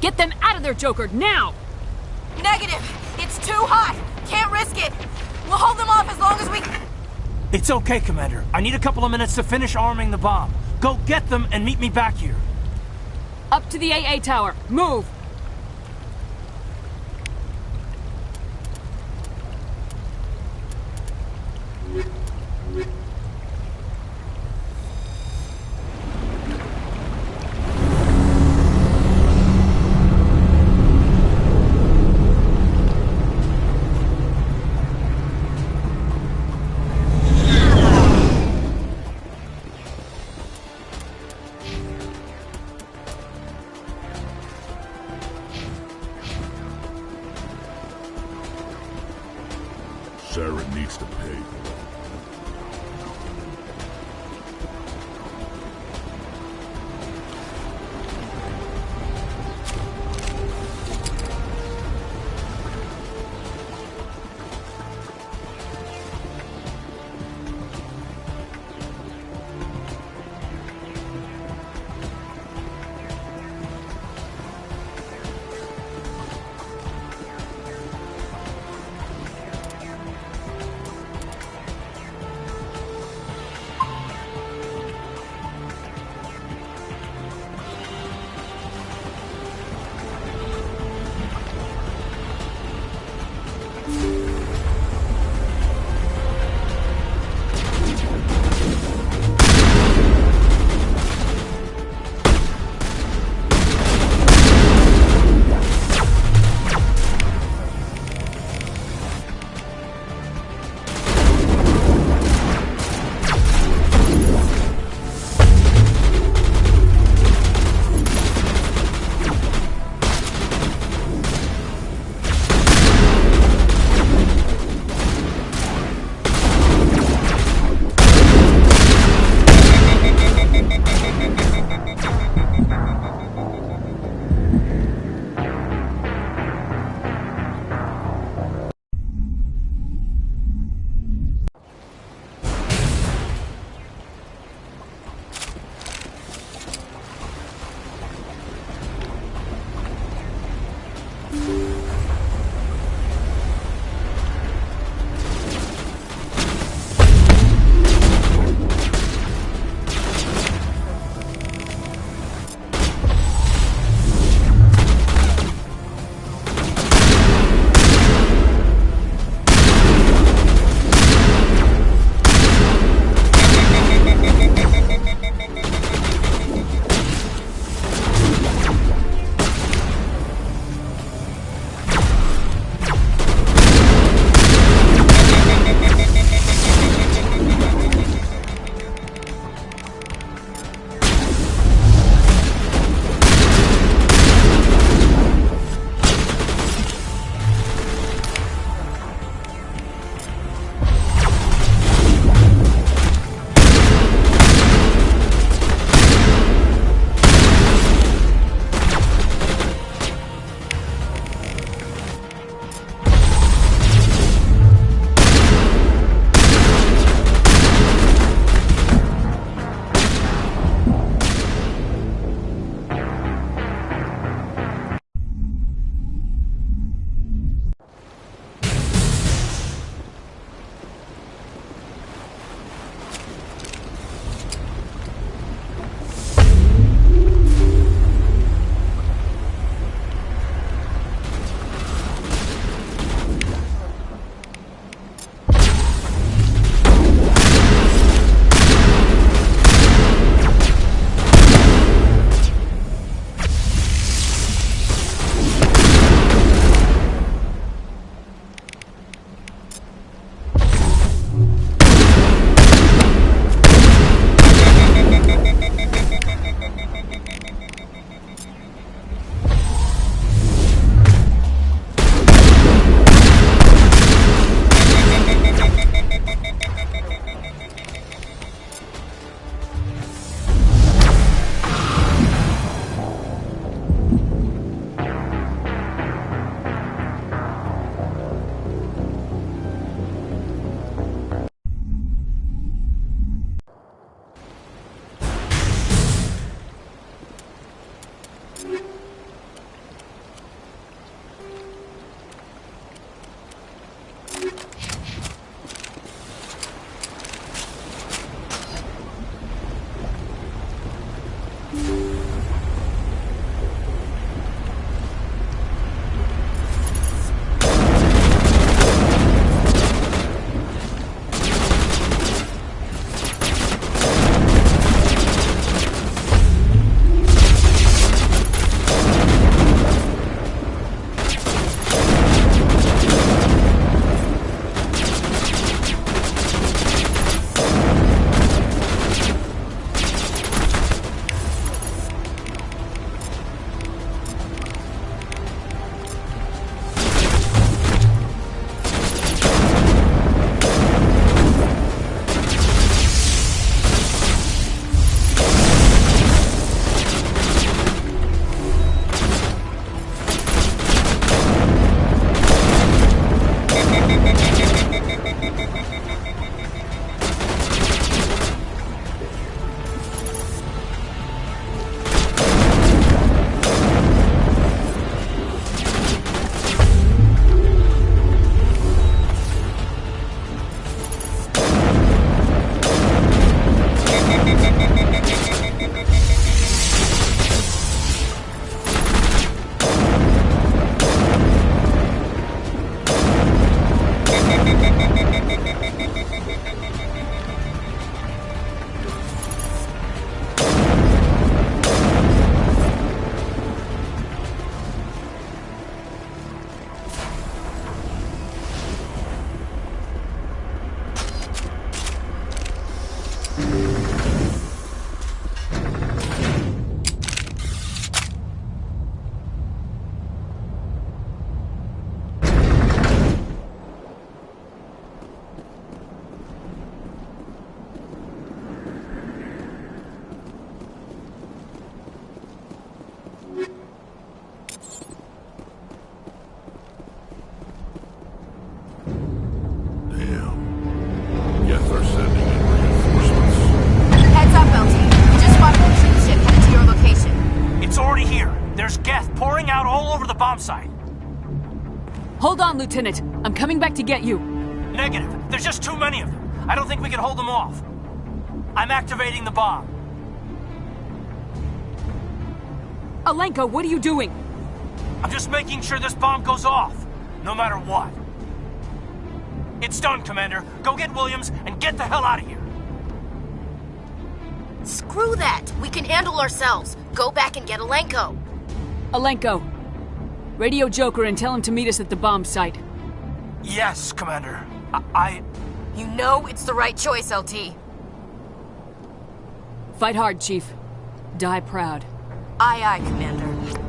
Get them out of there, Joker, now! Negative! It's too hot! Can't risk it! We'll hold them off as long as we... It's okay, Commander. I need a couple of minutes to finish arming the bomb. Go get them and meet me back here. Up to the AA tower. Move! Saren needs to pay. over the bomb site. Hold on, Lieutenant. I'm coming back to get you. Negative. There's just too many of them. I don't think we can hold them off. I'm activating the bomb. Alenka, what are you doing? I'm just making sure this bomb goes off, no matter what. It's done, Commander. Go get Williams and get the hell out of here. Screw that! We can handle ourselves. Go back and get Alenko. Alenko, radio Joker and tell him to meet us at the bomb site. Yes, Commander. You know it's the right choice, LT. Fight hard, Chief. Die proud. Aye, aye, Commander.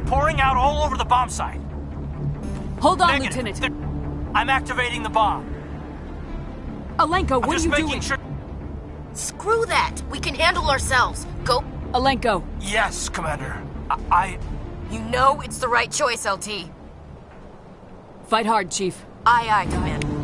pouring out all over the bomb site. Hold on, Negative. Lieutenant. I'm activating the bomb. Alenko, what I'm are just you making doing? sure. Screw that! We can handle ourselves. Go. Alenko. Yes, Commander. You know it's the right choice, LT. Fight hard, Chief. Aye, aye, Commander.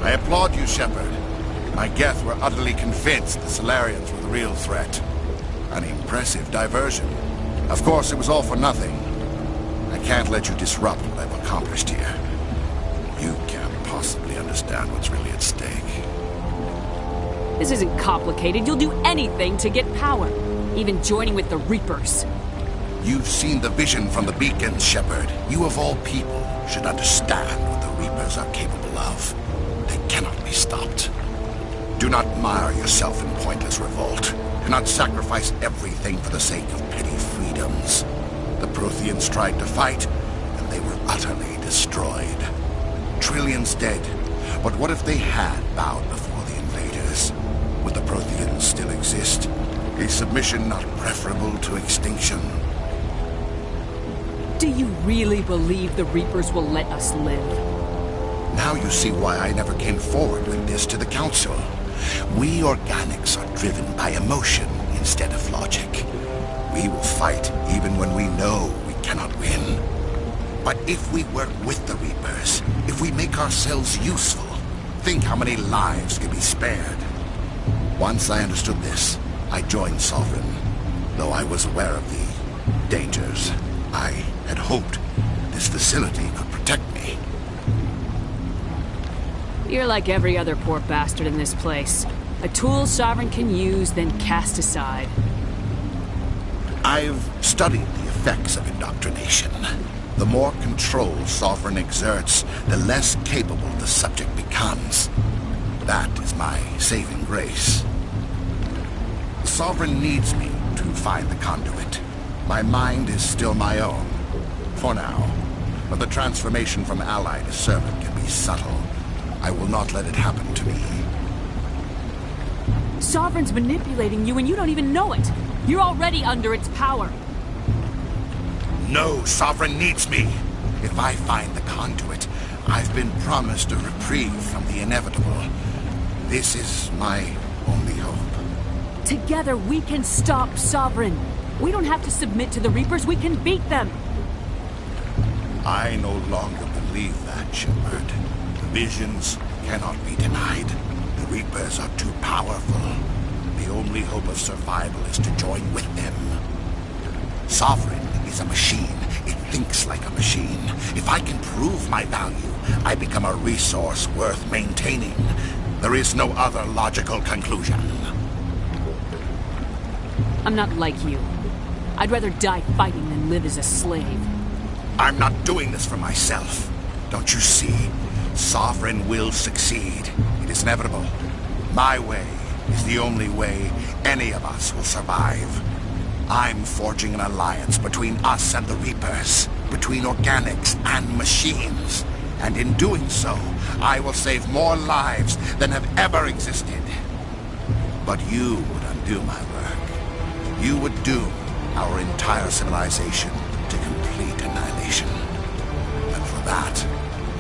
I applaud you, Shepard. My Geth were utterly convinced the Solarians were the real threat. An impressive diversion. Of course, it was all for nothing. I can't let you disrupt what I've accomplished here. You can't possibly understand what's really at stake. This isn't complicated. You'll do anything to get power. Even joining with the Reapers. You've seen the vision from the beacons, Shepard. You of all people should understand what the Reapers are capable of. They cannot be stopped. Do not mire yourself in pointless revolt. Do not sacrifice everything for the sake of petty freedoms. The Protheans tried to fight, and they were utterly destroyed. Trillions dead. But what if they had bowed before the invaders? Would the Protheans still exist? Is submission not preferable to extinction? Do you really believe the Reapers will let us live? Now you see why I never came forward with this to the Council. We organics are driven by emotion instead of logic. We will fight even when we know we cannot win. But if we work with the Reapers, if we make ourselves useful, think how many lives could be spared. Once I understood this, I joined Sovereign. Though I was aware of the dangers, I had hoped this facility could protect me. You're like every other poor bastard in this place. A tool Sovereign can use, then cast aside. I've studied the effects of indoctrination. The more control Sovereign exerts, the less capable the subject becomes. That is my saving grace. Sovereign needs me to find the conduit. My mind is still my own, for now. But the transformation from ally to servant can be subtle. I will not let it happen to me. Sovereign's manipulating you and you don't even know it. You're already under its power. No, Sovereign needs me. If I find the conduit, I've been promised a reprieve from the inevitable. This is my only hope. Together we can stop Sovereign. We don't have to submit to the Reapers, we can beat them. I no longer believe that, Shepard. Visions cannot be denied. The Reapers are too powerful. The only hope of survival is to join with them. Sovereign is a machine. It thinks like a machine. If I can prove my value, I become a resource worth maintaining. There is no other logical conclusion. I'm not like you. I'd rather die fighting than live as a slave. I'm not doing this for myself. Don't you see? Sovereign will succeed. It is inevitable. My way is the only way any of us will survive. I'm forging an alliance between us and the Reapers, between organics and machines. And in doing so, I will save more lives than have ever existed. But you would undo my work. You would doom our entire civilization to complete annihilation. And for that,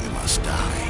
you must die.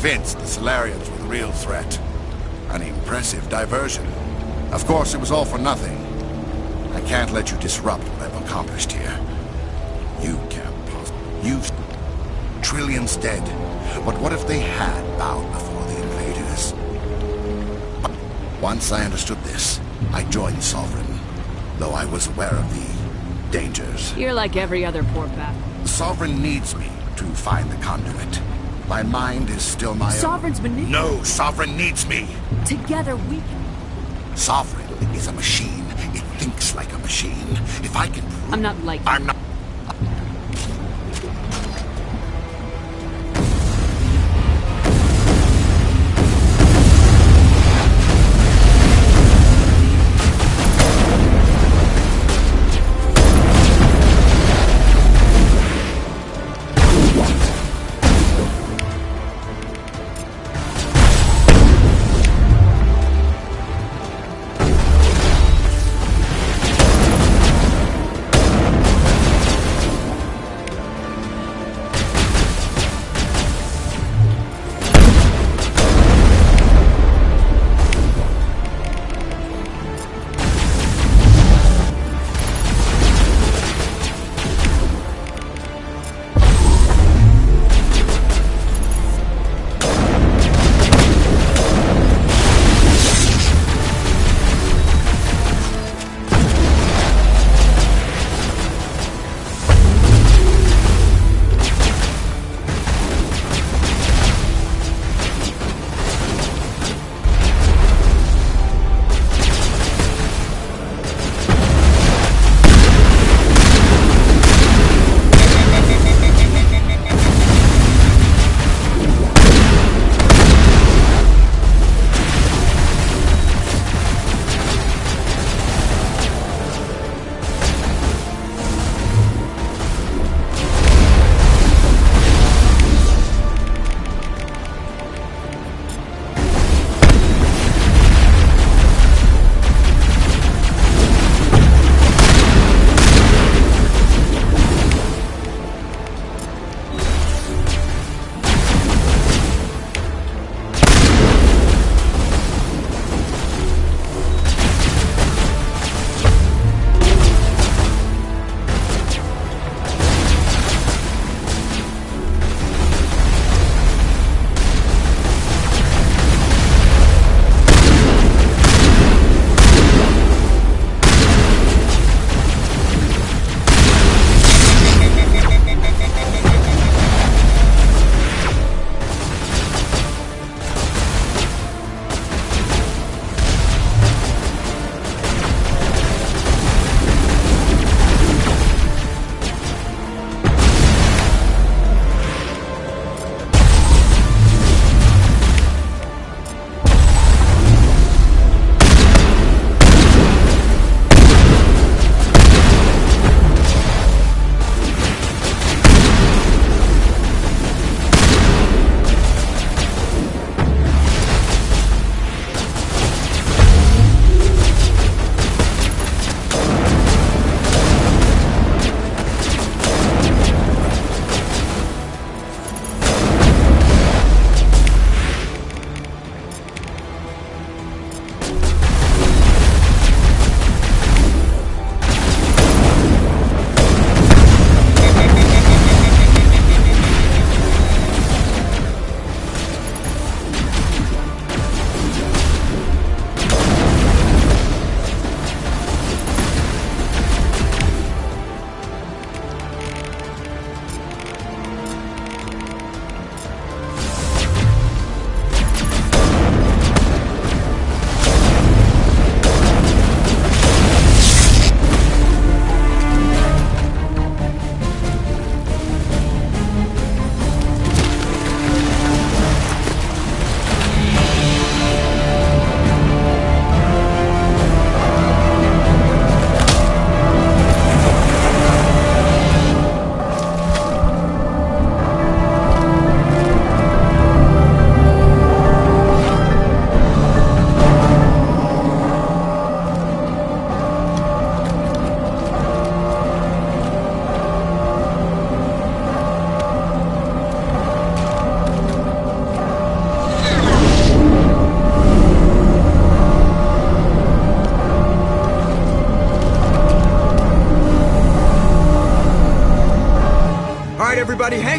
convinced the Solarians were the real threat. An impressive diversion. Of course, it was all for nothing. I can't let you disrupt what I've accomplished here. You can't possibly... You've... Trillions dead. But what if they had bowed before the invaders? Once I understood this, I joined Sovereign, though I was aware of the dangers. You're like every other poor bastard. Sovereign needs me to find the conduit. My mind is still my own. Sovereign's manipulating. No, Sovereign needs me. Together we can... Sovereign is a machine. It thinks like a machine. If I can prove... I'm not like... I'm not...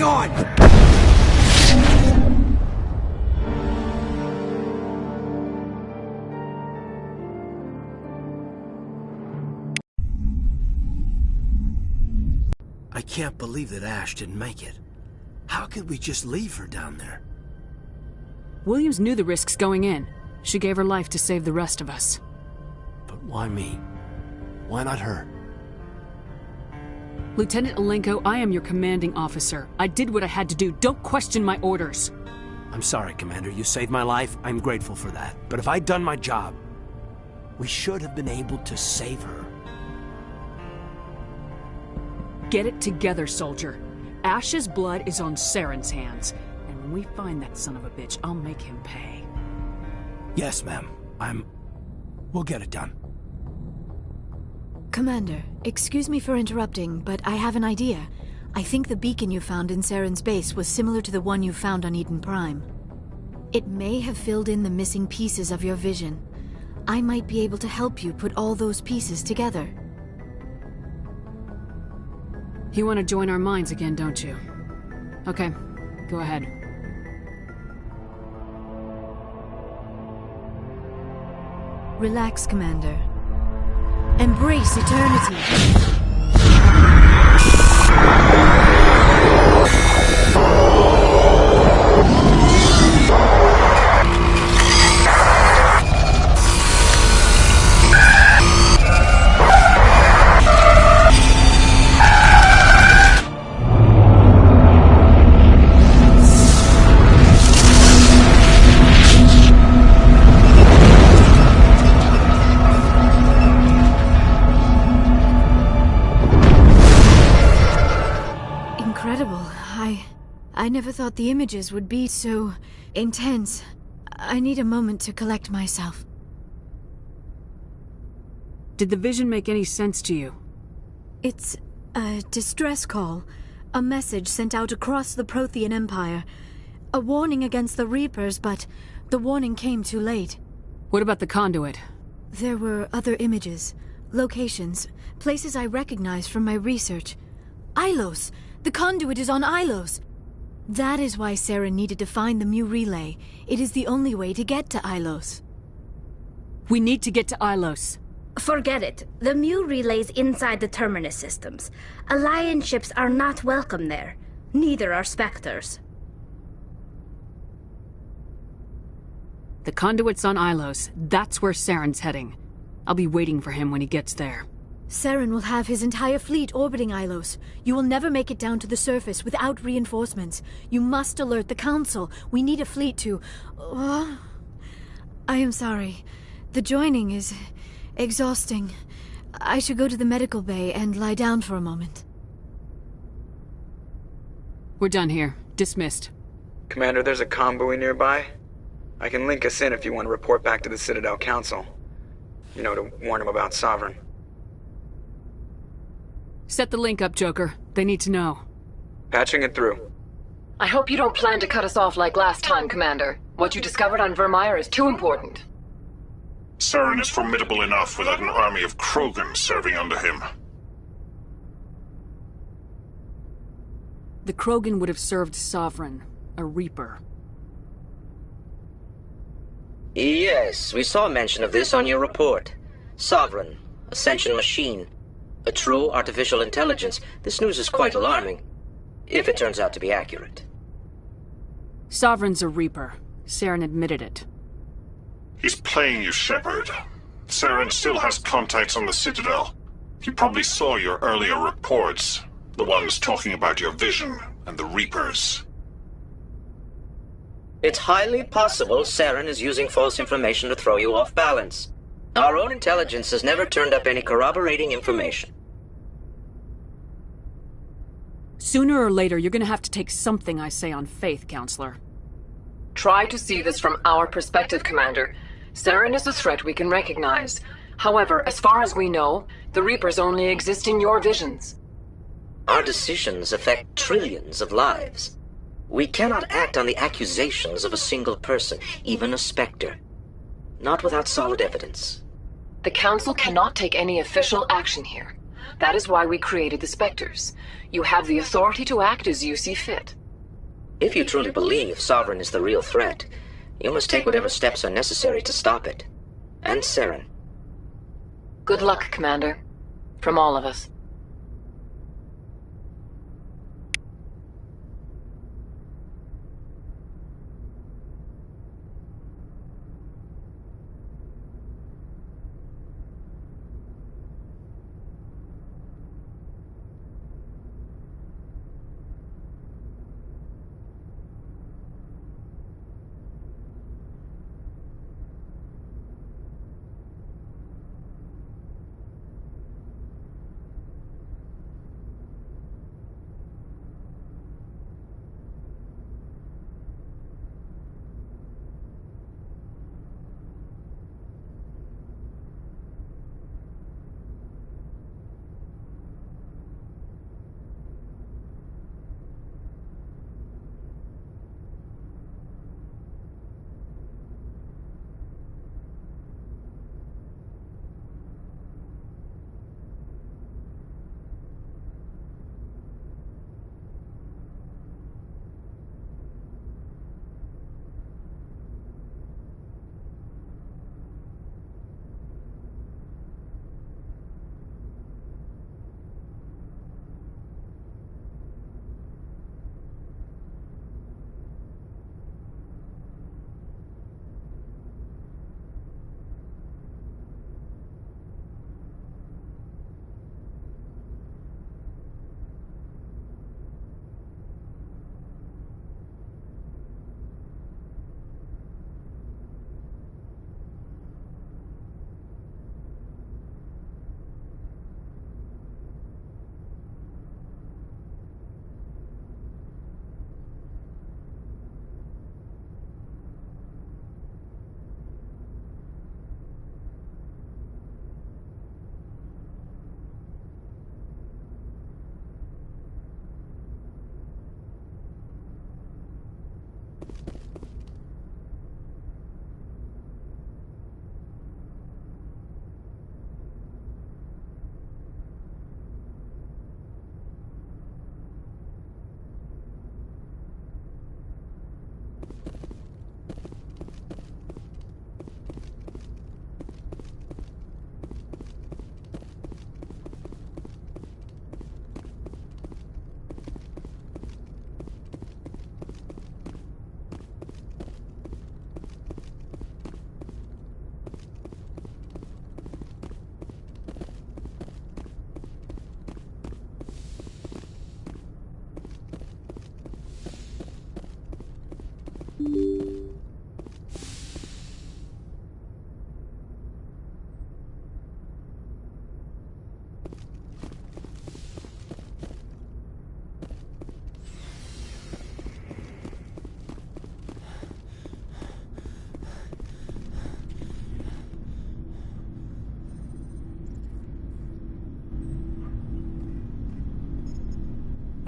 Hang on! I can't believe that Ash didn't make it. How could we just leave her down there? Williams knew the risks going in. She gave her life to save the rest of us. But why me? Why not her? Lieutenant Alenko, I am your commanding officer. I did what I had to do. Don't question my orders. I'm sorry, Commander. You saved my life. I'm grateful for that. But if I'd done my job, we should have been able to save her. Get it together, soldier. Ash's blood is on Saren's hands. And when we find that son of a bitch, I'll make him pay. Yes, ma'am. We'll get it done. Commander, excuse me for interrupting, but I have an idea. I think the beacon you found in Saren's base was similar to the one you found on Eden Prime. It may have filled in the missing pieces of your vision. I might be able to help you put all those pieces together. You want to join our minds again, don't you? Okay, go ahead. Relax, Commander. Embrace eternity. I never thought the images would be so intense. I need a moment to collect myself. Did the vision make any sense to you? It's a distress call. A message sent out across the Prothean Empire. A warning against the Reapers, but the warning came too late. What about the conduit? There were other images, locations, places I recognized from my research. Ilos! The conduit is on Ilos! That is why Saren needed to find the Mu relay. It is the only way to get to Ilos. We need to get to Ilos. Forget it. The Mu relay's inside the Terminus systems. Alliance ships are not welcome there. Neither are Spectres. The conduit's on Ilos. That's where Saren's heading. I'll be waiting for him when he gets there. Saren will have his entire fleet orbiting Ilos. You will never make it down to the surface without reinforcements. You must alert the Council. We need a fleet to... I am sorry. The joining is exhausting. I should go to the medical bay and lie down for a moment. We're done here. Dismissed. Commander, there's a comm buoy nearby. I can link us in if you want to report back to the Citadel Council. You know, to warn them about Sovereign. Set the link up, Joker. They need to know. Patching it through. I hope you don't plan to cut us off like last time, Commander. What you discovered on Vermeer is too important. Saren is formidable enough without an army of Krogan serving under him. The Krogan would have served Sovereign, a Reaper. Yes, we saw mention of this on your report. Sovereign, Ascension machine. A true artificial intelligence. This news is quite alarming, if it turns out to be accurate. Sovereign's a Reaper. Saren admitted it. He's playing you, Shepard. Saren still has contacts on the Citadel. He probably saw your earlier reports. The ones talking about your vision and the Reapers. It's highly possible Saren is using false information to throw you off balance. Our own intelligence has never turned up any corroborating information. Sooner or later, you're gonna have to take something I say on faith, Counselor. Try to see this from our perspective, Commander. Saren is a threat we can recognize. However, as far as we know, the Reapers only exist in your visions. Our decisions affect trillions of lives. We cannot act on the accusations of a single person, even a Spectre. Not without solid evidence. The Council cannot take any official action here. That is why we created the Spectres. You have the authority to act as you see fit. If you truly believe Sovereign is the real threat, you must take whatever steps are necessary to stop it. And Saren. Good luck, Commander. From all of us.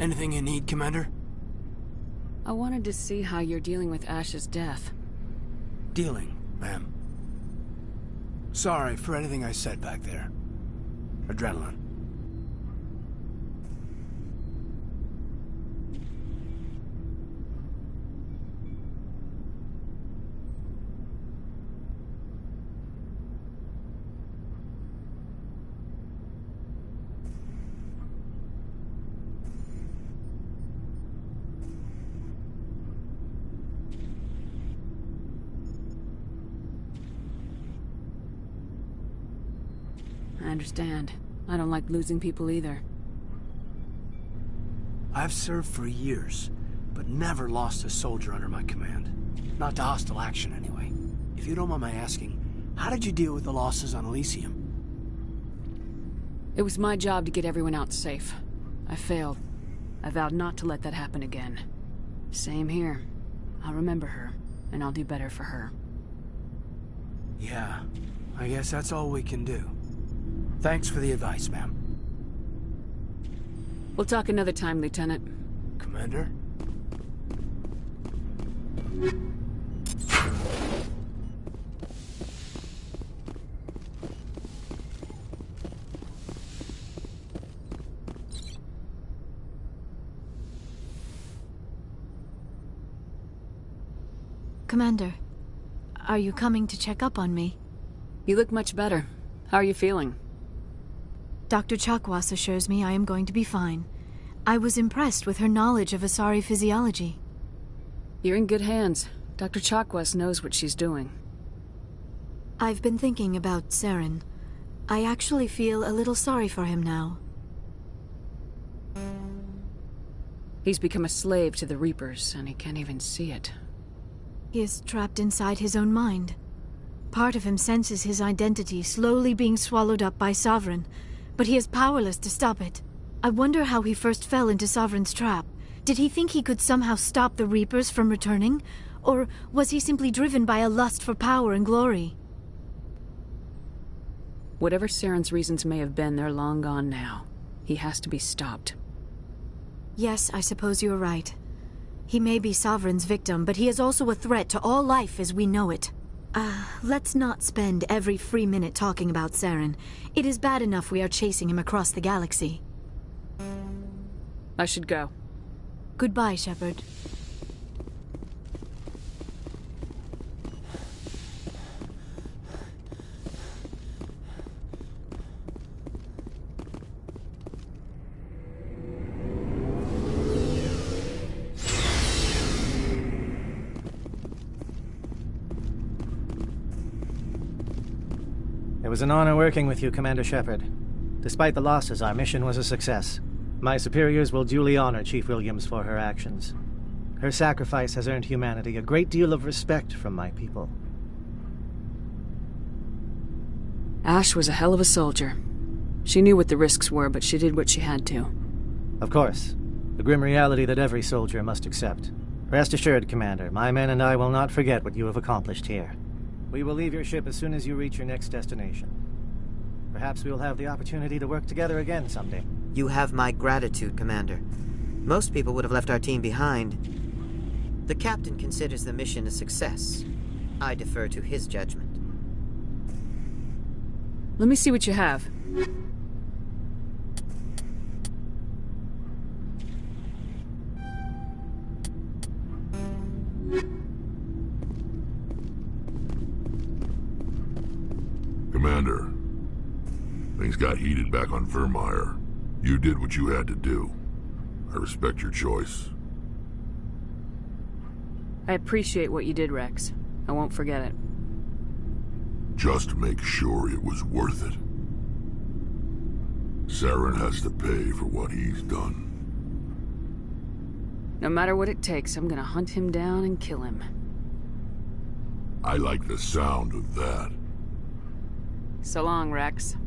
Anything you need, Commander? I wanted to see how you're dealing with Ash's death. Dealing, ma'am. Sorry for anything I said back there. Adrenaline. I understand. I don't like losing people either. I've served for years, but never lost a soldier under my command. Not to hostile action, anyway. If you don't mind my asking, how did you deal with the losses on Elysium? It was my job to get everyone out safe. I failed. I vowed not to let that happen again. Same here. I'll remember her, and I'll do better for her. Yeah, I guess that's all we can do. Thanks for the advice, ma'am. We'll talk another time, Lieutenant. Commander? Commander, are you coming to check up on me? You look much better. How are you feeling? Dr. Chakwas assures me I am going to be fine. I was impressed with her knowledge of Asari physiology. You're in good hands. Dr. Chakwas knows what she's doing. I've been thinking about Saren. I actually feel a little sorry for him now. He's become a slave to the Reapers, and he can't even see it. He is trapped inside his own mind. Part of him senses his identity slowly being swallowed up by Sovereign, but he is powerless to stop it. I wonder how he first fell into Sovereign's trap. Did he think he could somehow stop the Reapers from returning? Or was he simply driven by a lust for power and glory? Whatever Saren's reasons may have been, they're long gone now. He has to be stopped. Yes, I suppose you're right. He may be Sovereign's victim, but he is also a threat to all life as we know it. Let's not spend every free minute talking about Saren. It is bad enough we are chasing him across the galaxy. I should go. Goodbye, Shepard. It was an honor working with you, Commander Shepard. Despite the losses, our mission was a success. My superiors will duly honor Chief Williams for her actions. Her sacrifice has earned humanity a great deal of respect from my people. Ash was a hell of a soldier. She knew what the risks were, but she did what she had to. Of course. The grim reality that every soldier must accept. Rest assured, Commander, my men and I will not forget what you have accomplished here. We will leave your ship as soon as you reach your next destination. Perhaps we will have the opportunity to work together again someday. You have my gratitude, Commander. Most people would have left our team behind. The captain considers the mission a success. I defer to his judgment. Let me see what you have. Commander, things got heated back on Vermeer. You did what you had to do. I respect your choice. I appreciate what you did, Rex. I won't forget it. Just make sure it was worth it. Saren has to pay for what he's done. No matter what it takes, I'm gonna hunt him down and kill him. I like the sound of that. So long, Rex.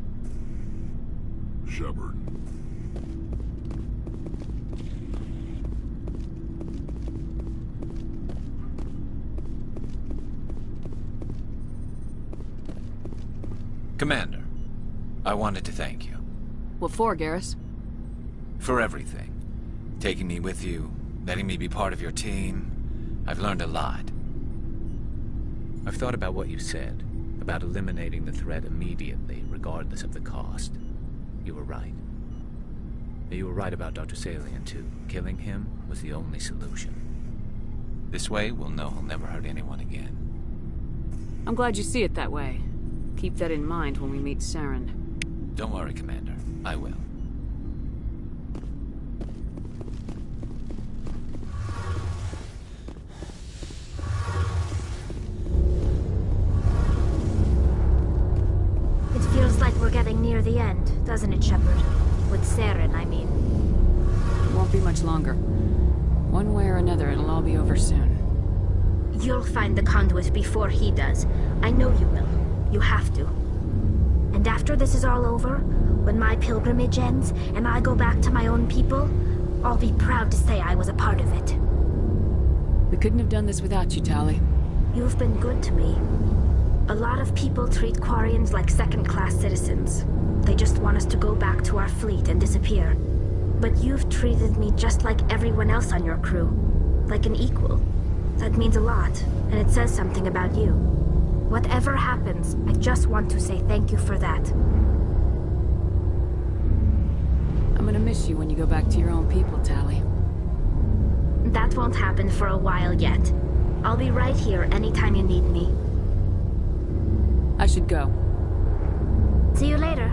Shepard. Commander, I wanted to thank you. What for, Garrus? For everything. Taking me with you, letting me be part of your team. I've learned a lot. I've thought about what you said, about eliminating the threat immediately, regardless of the cost. You were right. You were right about Dr. Salian, too. Killing him was the only solution. This way, we'll know he'll never hurt anyone again. I'm glad you see it that way. Keep that in mind when we meet Saren. Don't worry, Commander. I will. It feels like we're getting near the end, doesn't it, Shepard? With Saren, I mean. It won't be much longer. One way or another, it'll all be over soon. You'll find the conduit before he does. I know you will. You have to. And after this is all over, when my pilgrimage ends and I go back to my own people, I'll be proud to say I was a part of it. We couldn't have done this without you, Tali. You've been good to me. A lot of people treat Quarians like second-class citizens. They just want us to go back to our fleet and disappear. But you've treated me just like everyone else on your crew. Like an equal. That means a lot, and it says something about you. Whatever happens, I just want to say thank you for that. I'm gonna miss you when you go back to your own people, Tali. That won't happen for a while yet. I'll be right here anytime you need me. I should go. See you later.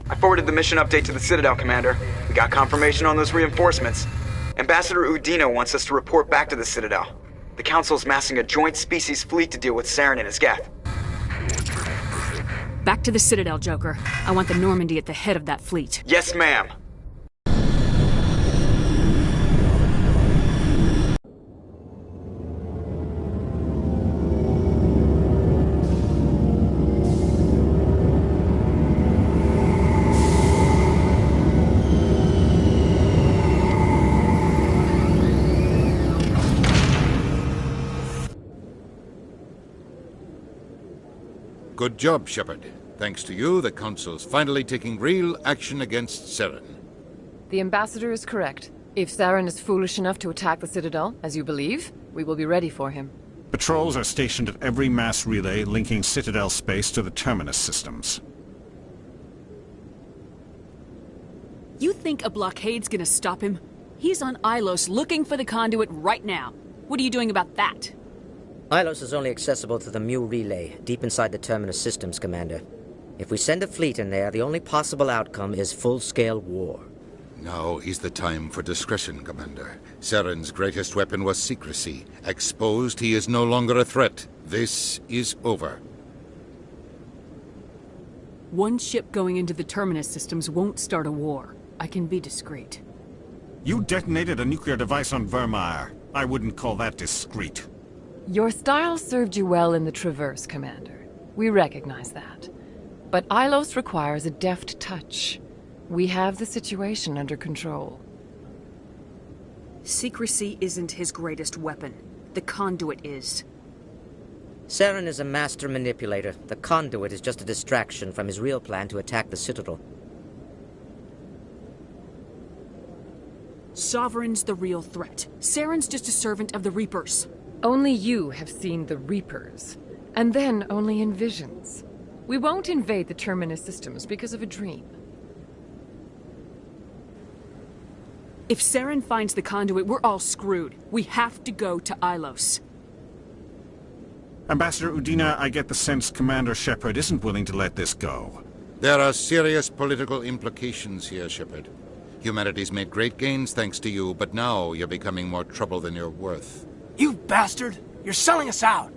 I forwarded the mission update to the Citadel, Commander. We got confirmation on those reinforcements. Ambassador Udina wants us to report back to the Citadel. The Council's massing a joint species fleet to deal with Saren and his Geth. Back to the Citadel, Joker. I want the Normandy at the head of that fleet. Yes, ma'am. Good job, Shepard. Thanks to you, the Council's finally taking real action against Saren. The Ambassador is correct. If Saren is foolish enough to attack the Citadel, as you believe, we will be ready for him. Patrols are stationed at every mass relay linking Citadel space to the Terminus systems. You think a blockade's gonna stop him? He's on Ilos looking for the conduit right now. What are you doing about that? Ilos is only accessible to the Mu relay, deep inside the Terminus systems, Commander. If we send a fleet in there, the only possible outcome is full-scale war. Now is the time for discretion, Commander. Saren's greatest weapon was secrecy. Exposed, he is no longer a threat. This is over. One ship going into the Terminus systems won't start a war. I can be discreet. You detonated a nuclear device on Vermeer. I wouldn't call that discreet. Your style served you well in the Traverse, Commander. We recognize that. But Ilos requires a deft touch. We have the situation under control. Secrecy isn't his greatest weapon. The conduit is. Saren is a master manipulator. The conduit is just a distraction from his real plan to attack the Citadel. Sovereign's the real threat. Saren's just a servant of the Reapers. Only you have seen the Reapers, and then only in visions. We won't invade the Terminus systems because of a dream. If Saren finds the conduit, we're all screwed. We have to go to Ilos. Ambassador Udina, I get the sense Commander Shepard isn't willing to let this go. There are serious political implications here, Shepard. Humanity's made great gains thanks to you, but now you're becoming more trouble than you're worth. You bastard! You're selling us out!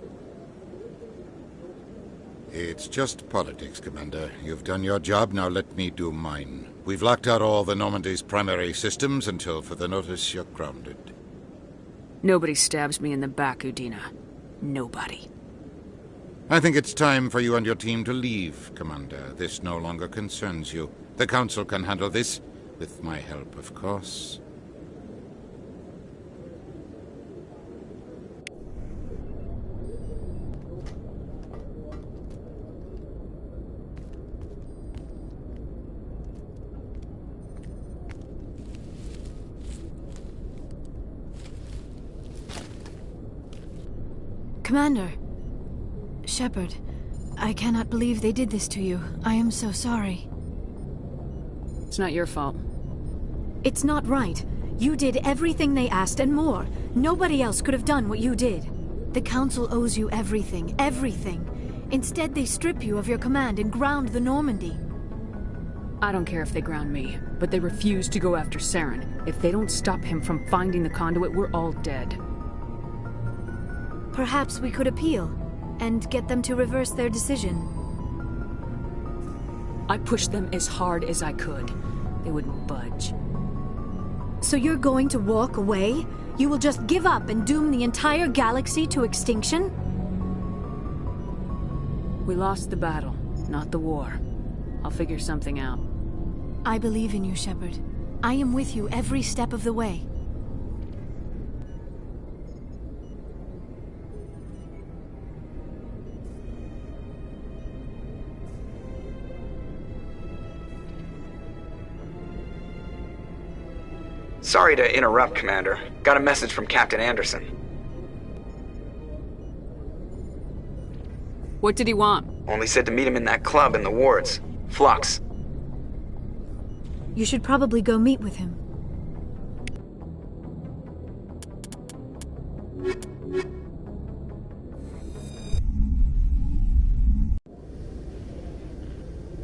It's just politics, Commander. You've done your job, now let me do mine. We've locked out all the Normandy's primary systems until further notice you're grounded. Nobody stabs me in the back, Udina. Nobody. I think it's time for you and your team to leave, Commander. This no longer concerns you. The Council can handle this, with my help, of course. Commander. Shepard, I cannot believe they did this to you. I am so sorry. It's not your fault. It's not right. You did everything they asked and more. Nobody else could have done what you did. The Council owes you everything, everything. Instead, they strip you of your command and ground the Normandy. I don't care if they ground me, but they refuse to go after Saren. If they don't stop him from finding the conduit, we're all dead. Perhaps we could appeal, and get them to reverse their decision. I pushed them as hard as I could. They wouldn't budge. So you're going to walk away? You will just give up and doom the entire galaxy to extinction? We lost the battle, not the war. I'll figure something out. I believe in you, Shepard. I am with you every step of the way. Sorry to interrupt, Commander. Got a message from Captain Anderson. What did he want? Only said to meet him in that club in the wards. Flux. You should probably go meet with him.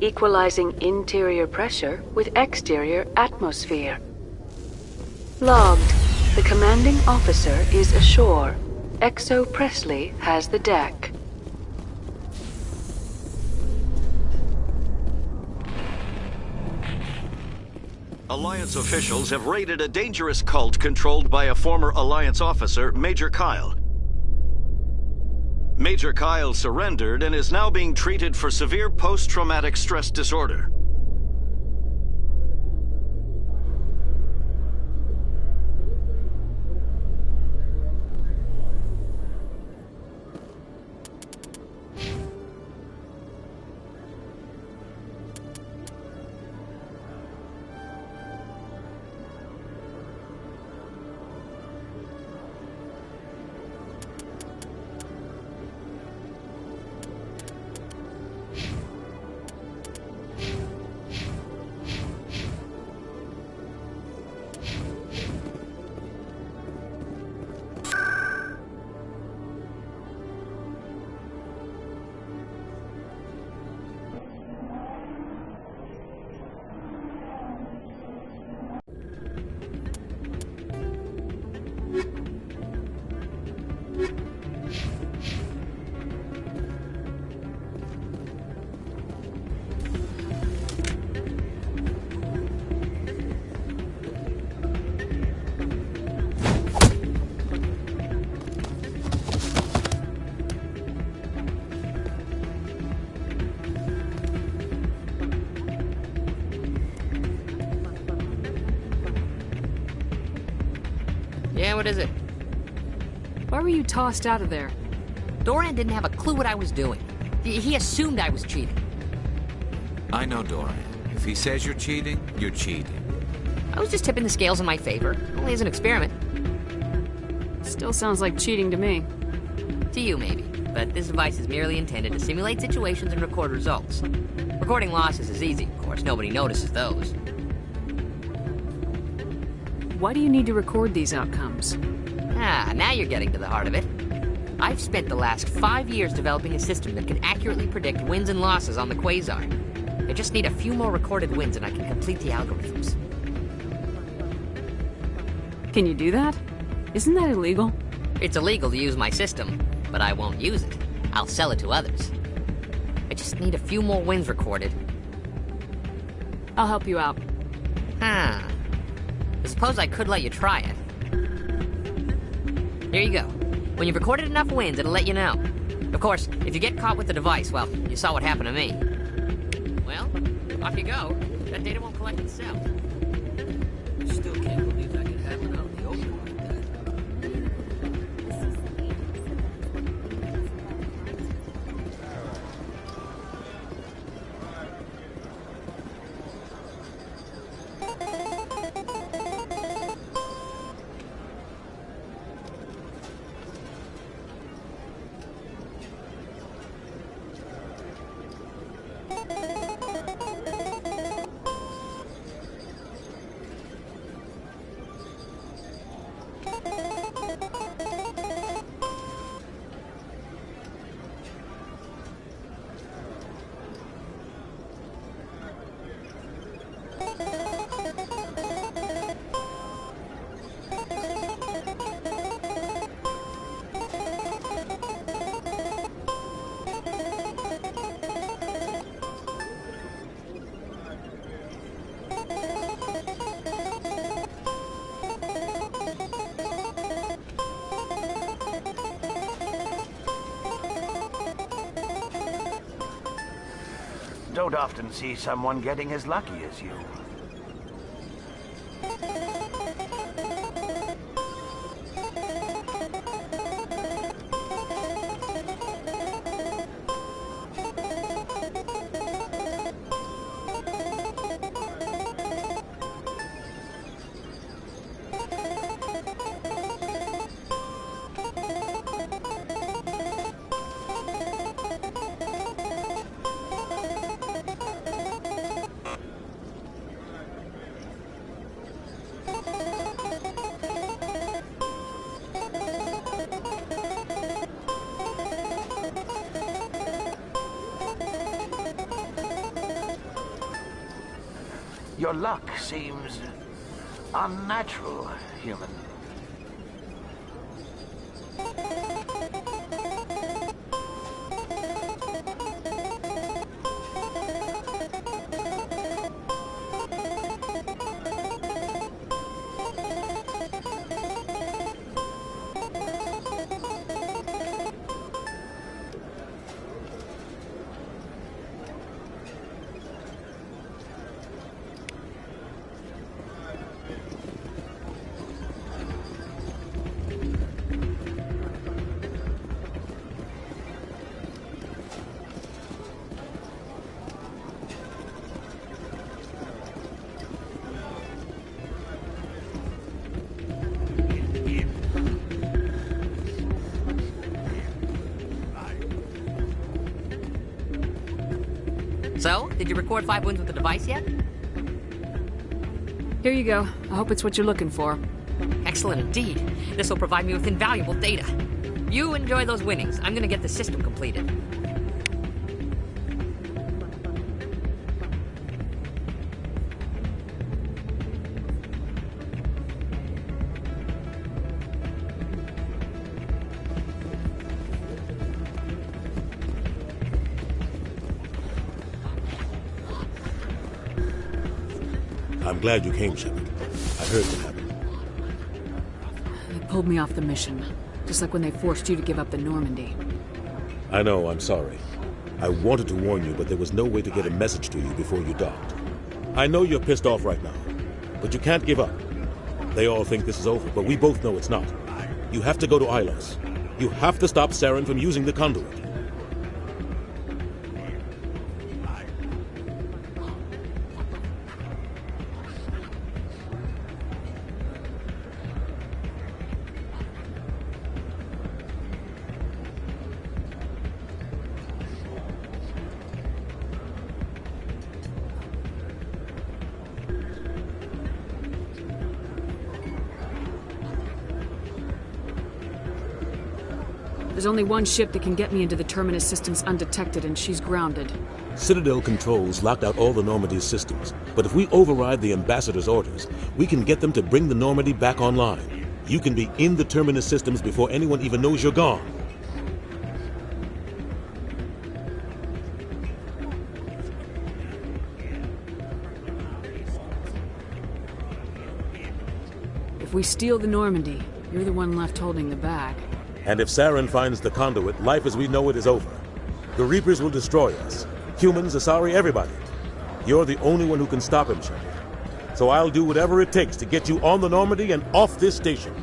Equalizing interior pressure with exterior atmosphere. Logged. The commanding officer is ashore. Exo Presley has the deck. Alliance officials have raided a dangerous cult controlled by a former Alliance officer, Major Kyle. Major Kyle surrendered and is now being treated for severe post-traumatic stress disorder. Yeah, what is it? Why were you tossed out of there? Doran didn't have a clue what I was doing. He assumed I was cheating. I know Doran. If he says you're cheating, you're cheating. I was just tipping the scales in my favor. Only as an experiment. Still sounds like cheating to me. To you, maybe. But this device is merely intended to simulate situations and record results. Recording losses is easy, of course. Nobody notices those. Why do you need to record these outcomes? Ah, now you're getting to the heart of it. I've spent the last 5 years developing a system that can accurately predict wins and losses on the Quasar. I just need a few more recorded wins and I can complete the algorithms. Can you do that? Isn't that illegal? It's illegal to use my system, but I won't use it. I'll sell it to others. I just need a few more wins recorded. I'll help you out. Huh. I suppose I could let you try it. Here you go. When you've recorded enough wins, it'll let you know. Of course, if you get caught with the device, well, you saw what happened to me. Well, off you go. That data won't collect itself. Still can't believe that could happen out in the open like that. Don't often see someone getting as lucky as you. Your luck seems unnatural, human. So, did you record 5 wounds with the device yet? Here you go. I hope it's what you're looking for. Excellent indeed. This will provide me with invaluable data. You enjoy those winnings. I'm gonna get the system completed. I'm glad you came, Shepard. I heard what happened. They pulled me off the mission, just like when they forced you to give up the Normandy. I know, I'm sorry. I wanted to warn you, but there was no way to get a message to you before you docked. I know you're pissed off right now, but you can't give up. They all think this is over, but we both know it's not. You have to go to Ilos. You have to stop Saren from using the conduit. There's only one ship that can get me into the Terminus systems undetected, and she's grounded. Citadel controls locked out all the Normandy's systems, but if we override the Ambassador's orders, we can get them to bring the Normandy back online. You can be in the Terminus systems before anyone even knows you're gone. If we steal the Normandy, you're the one left holding the bag. And if Saren finds the conduit, life as we know it is over. The Reapers will destroy us. Humans, Asari, everybody. You're the only one who can stop him, Shepard. So I'll do whatever it takes to get you on the Normandy and off this station.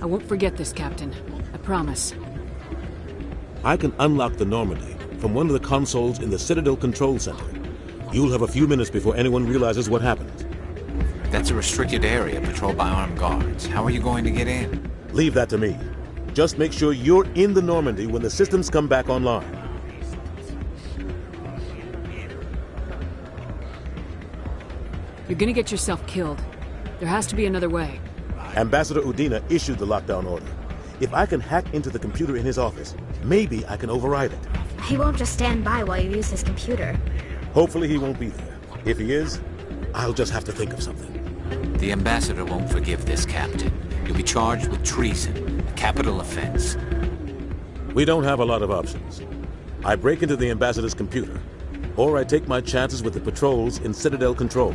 I won't forget this, Captain. I promise. I can unlock the Normandy from one of the consoles in the Citadel Control Center. You'll have a few minutes before anyone realizes what happened. That's a restricted area patrolled by armed guards. How are you going to get in? Leave that to me. Just make sure you're in the Normandy when the systems come back online. You're gonna get yourself killed. There has to be another way. Ambassador Udina issued the lockdown order. If I can hack into the computer in his office, maybe I can override it. He won't just stand by while you use his computer. Hopefully he won't be there. If he is, I'll just have to think of something. The Ambassador won't forgive this, Captain. You'll be charged with treason, a capital offense. We don't have a lot of options. I break into the Ambassador's computer, or I take my chances with the patrols in Citadel Control.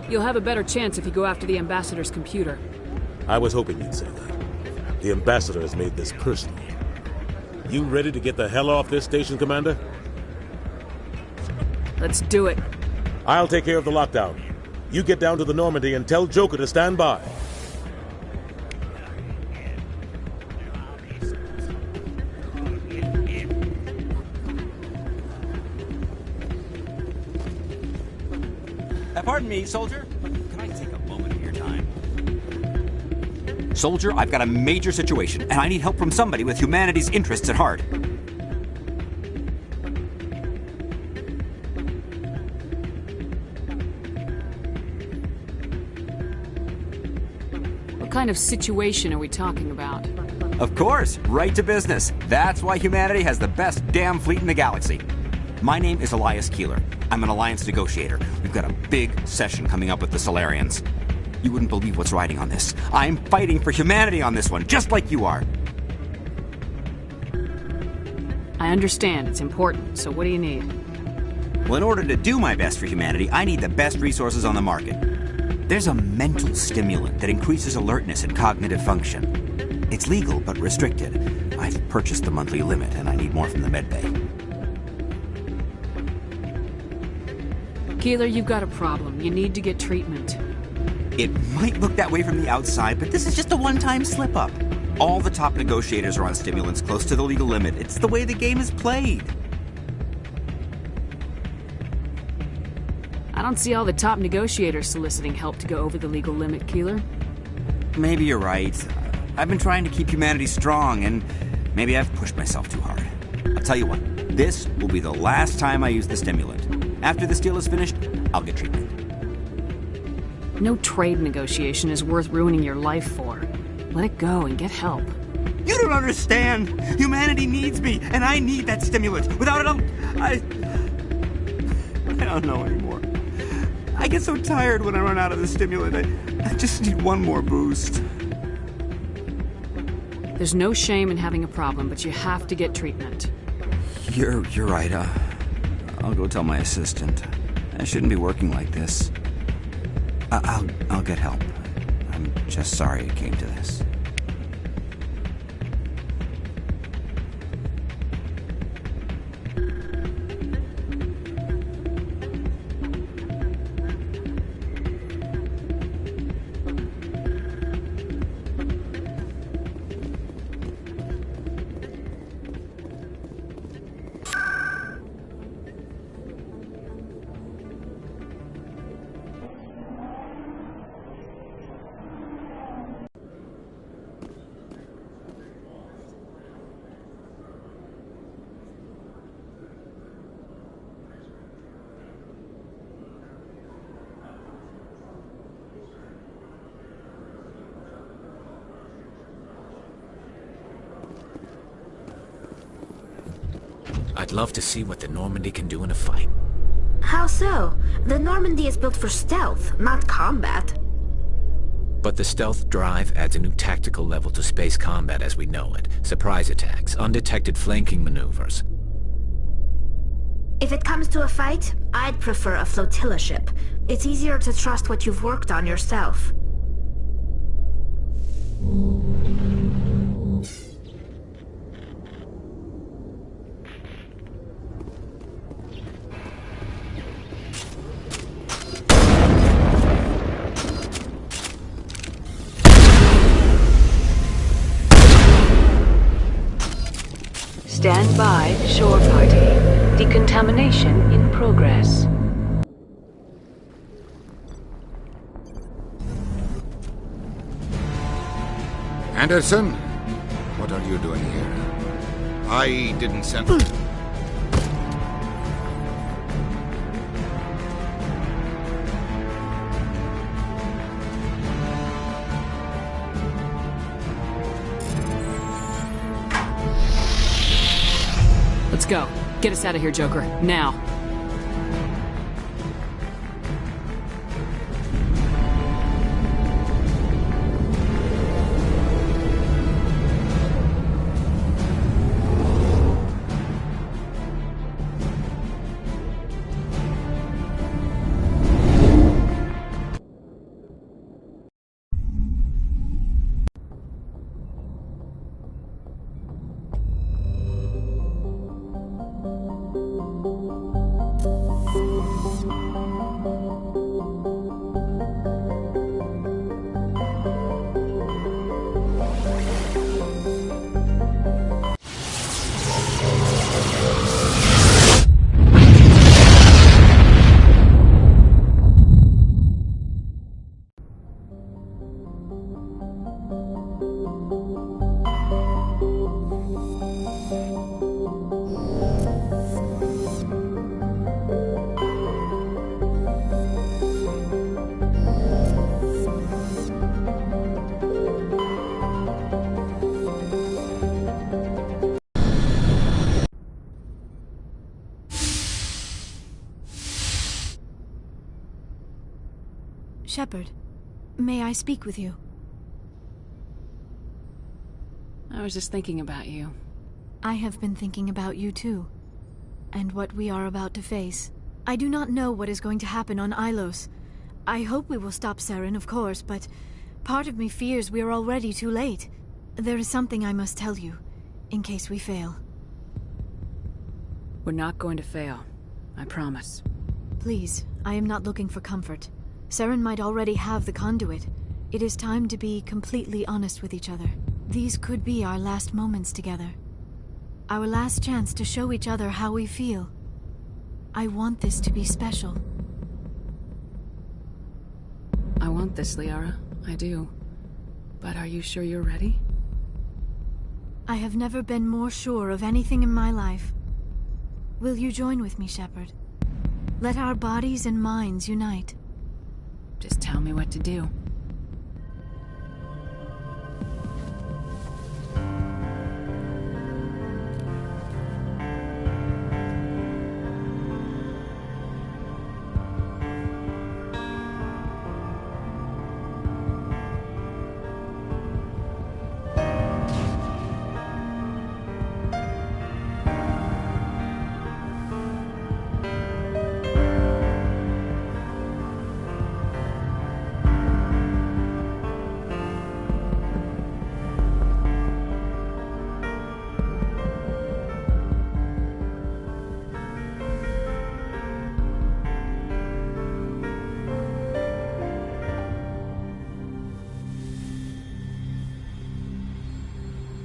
You'll have a better chance if you go after the Ambassador's computer. I was hoping you'd say that. The Ambassador has made this personal. You ready to get the hell off this station, Commander? Let's do it. I'll take care of the lockdown. You get down to the Normandy and tell Joker to stand by. Pardon me, soldier. Can I take a moment of your time? Soldier, I've got a major situation, and I need help from somebody with humanity's interests at heart. What kind of situation are we talking about? Of course, right to business. That's why humanity has the best damn fleet in the galaxy. My name is Elias Keeler. I'm an alliance negotiator. We've got a big session coming up with the Solarians. You wouldn't believe what's riding on this. I'm fighting for humanity on this one, just like you are. I understand. It's important. So what do you need? Well, in order to do my best for humanity, I need the best resources on the market. There's a mental stimulant that increases alertness and cognitive function. It's legal, but restricted. I've purchased the monthly limit, and I need more from the medbay. Keeler, you've got a problem. You need to get treatment. It might look that way from the outside, but this is just a one-time slip-up. All the top negotiators are on stimulants close to the legal limit. It's the way the game is played. I don't see all the top negotiators soliciting help to go over the legal limit, Keeler. Maybe you're right. I've been trying to keep humanity strong, and maybe I've pushed myself too hard. I'll tell you what, this will be the last time I use the stimulant. After this deal is finished, I'll get treatment. No trade negotiation is worth ruining your life for. Let it go and get help. You don't understand! Humanity needs me, and I need that stimulant. Without it, I don't know anymore. I get so tired when I run out of the stimulant. I just need one more boost. There's no shame in having a problem, but you have to get treatment. You're right. I'll go tell my assistant. I shouldn't be working like this. I'll get help. I'm just sorry it came to this. I'd love to see what the Normandy can do in a fight. How so? The Normandy is built for stealth, not combat. But the stealth drive adds a new tactical level to space combat as we know it. Surprise attacks, undetected flanking maneuvers. If it comes to a fight, I'd prefer a flotilla ship. It's easier to trust what you've worked on yourself. Stand by, shore party. Decontamination in progress. Anderson? What are you doing here? I didn't send... Let's go. Get us out of here, Joker. Now. Shepard, may I speak with you? I was just thinking about you. I have been thinking about you too, and what we are about to face. I do not know what is going to happen on Ilos. I hope we will stop Saren, of course, but part of me fears we are already too late. There is something I must tell you, in case we fail. We're not going to fail. I promise. Please, I am not looking for comfort. Saren might already have the conduit. It is time to be completely honest with each other. These could be our last moments together. Our last chance to show each other how we feel. I want this to be special. I want this, Liara. I do. But are you sure you're ready? I have never been more sure of anything in my life. Will you join with me, Shepard? Let our bodies and minds unite. Just tell me what to do.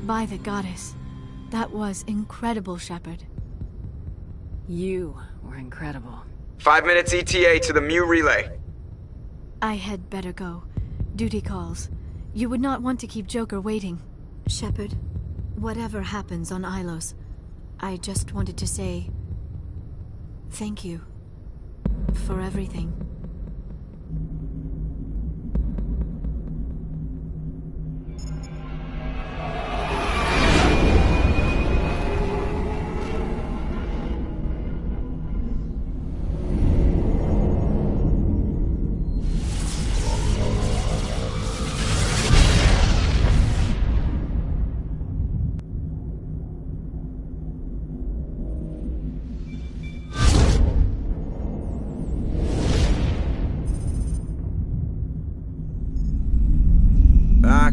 By the goddess. That was incredible, Shepard. You were incredible. 5 minutes ETA to the Mu relay. I had better go. Duty calls. You would not want to keep Joker waiting. Shepard, whatever happens on Ilos, I just wanted to say... thank you. For everything.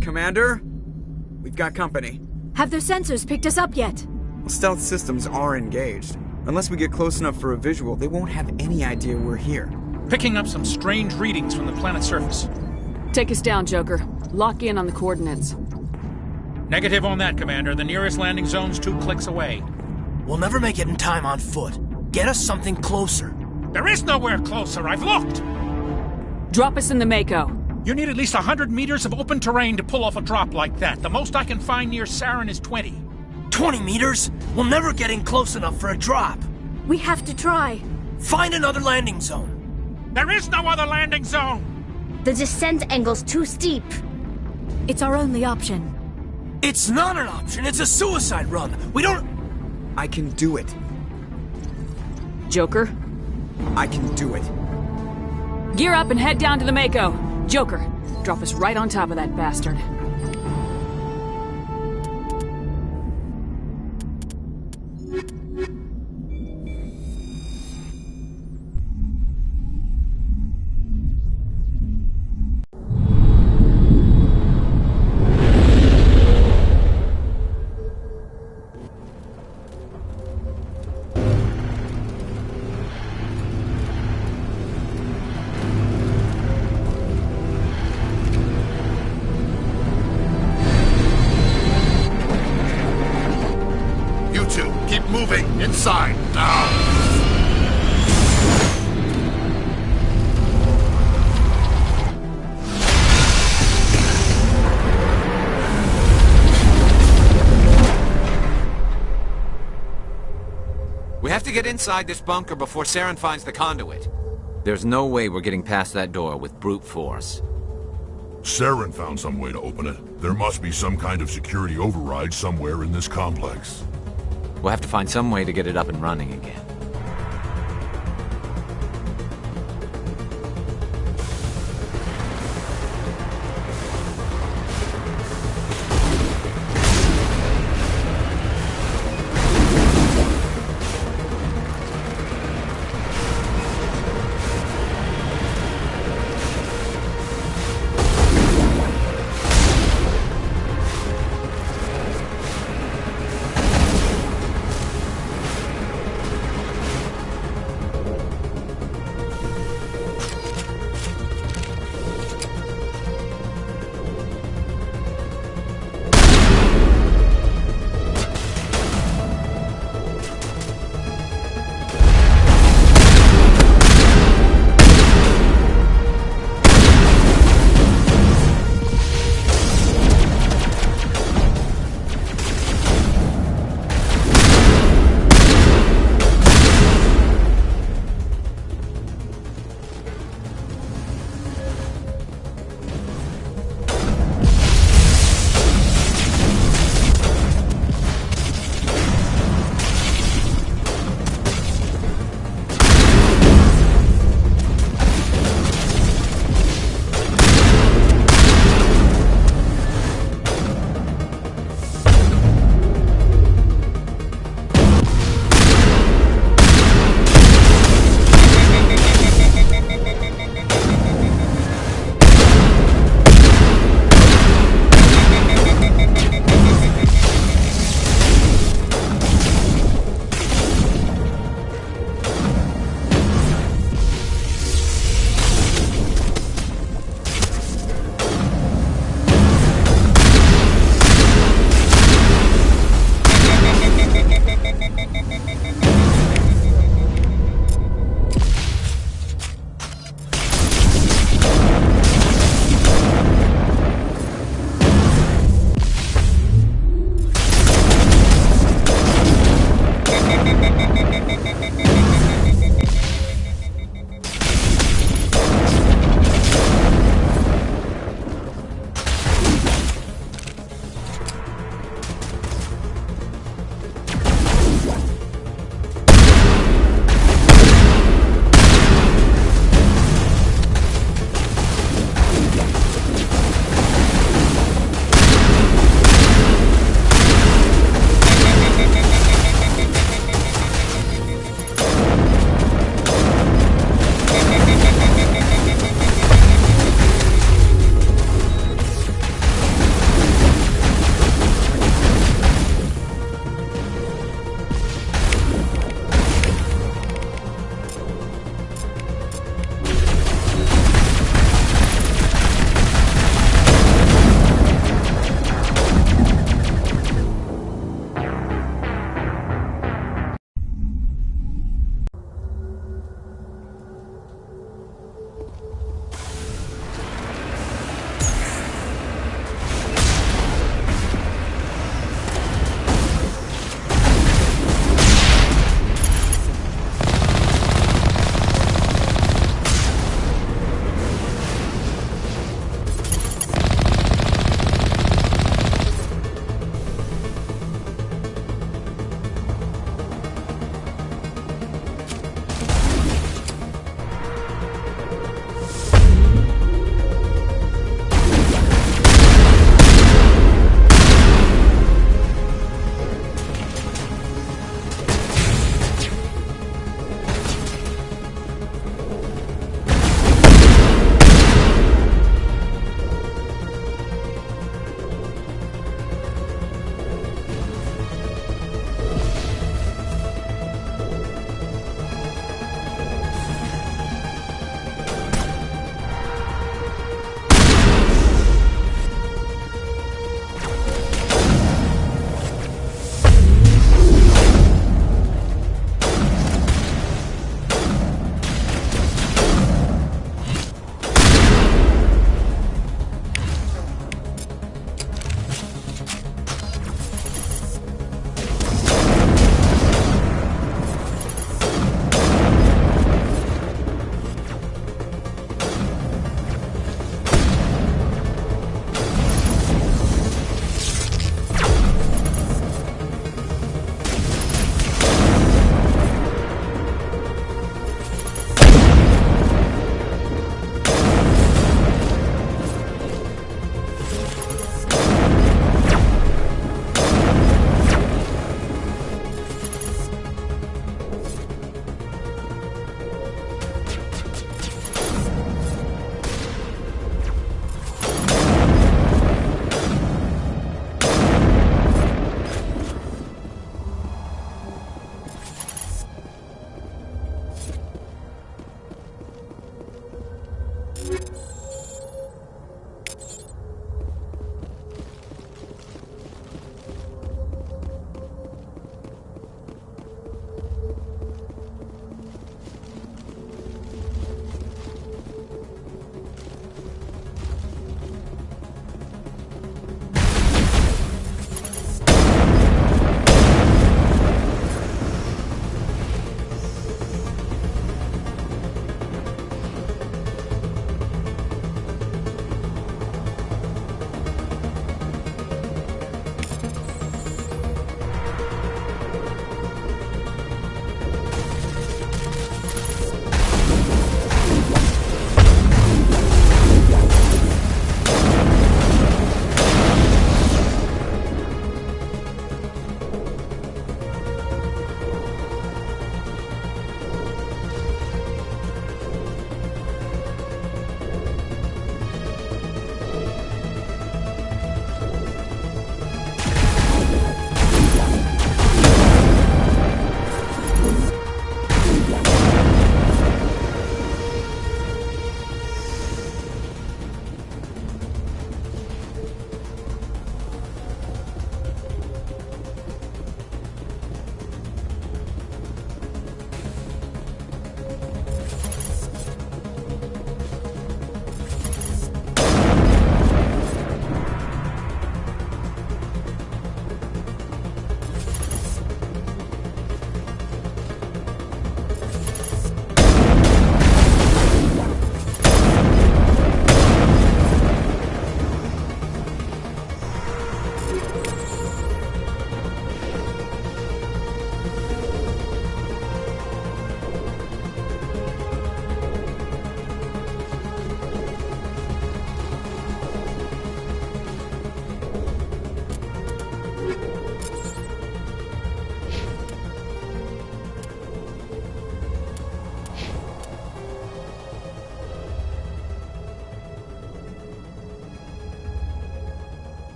Commander? We've got company. Have their sensors picked us up yet? Well, stealth systems are engaged. Unless we get close enough for a visual, they won't have any idea we're here. Picking up some strange readings from the planet's surface. Take us down, Joker. Lock in on the coordinates. Negative on that, Commander. The nearest landing zone's 2 clicks away. We'll never make it in time on foot. Get us something closer. There is nowhere closer. I've looked. Drop us in the Mako. You need at least 100 meters of open terrain to pull off a drop like that. The most I can find near Saren is 20. 20 meters? We'll never get in close enough for a drop. We have to try. Find another landing zone. There is no other landing zone! The descent angle's too steep. It's our only option. It's not an option. It's a suicide run. We don't... I can do it. Joker? I can do it. Gear up and head down to the Mako. Joker, drop us right on top of that bastard. Inside, now! We have to get inside this bunker before Saren finds the conduit. There's no way we're getting past that door with brute force. Saren found some way to open it. There must be some kind of security override somewhere in this complex. We'll have to find some way to get it up and running again.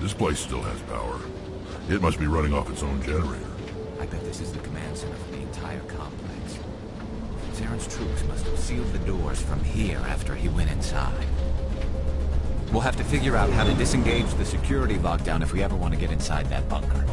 This place still has power. It must be running off its own generator. I bet this is the command center for the entire complex. Saren's troops must have sealed the doors from here after he went inside. We'll have to figure out how to disengage the security lockdown if we ever want to get inside that bunker.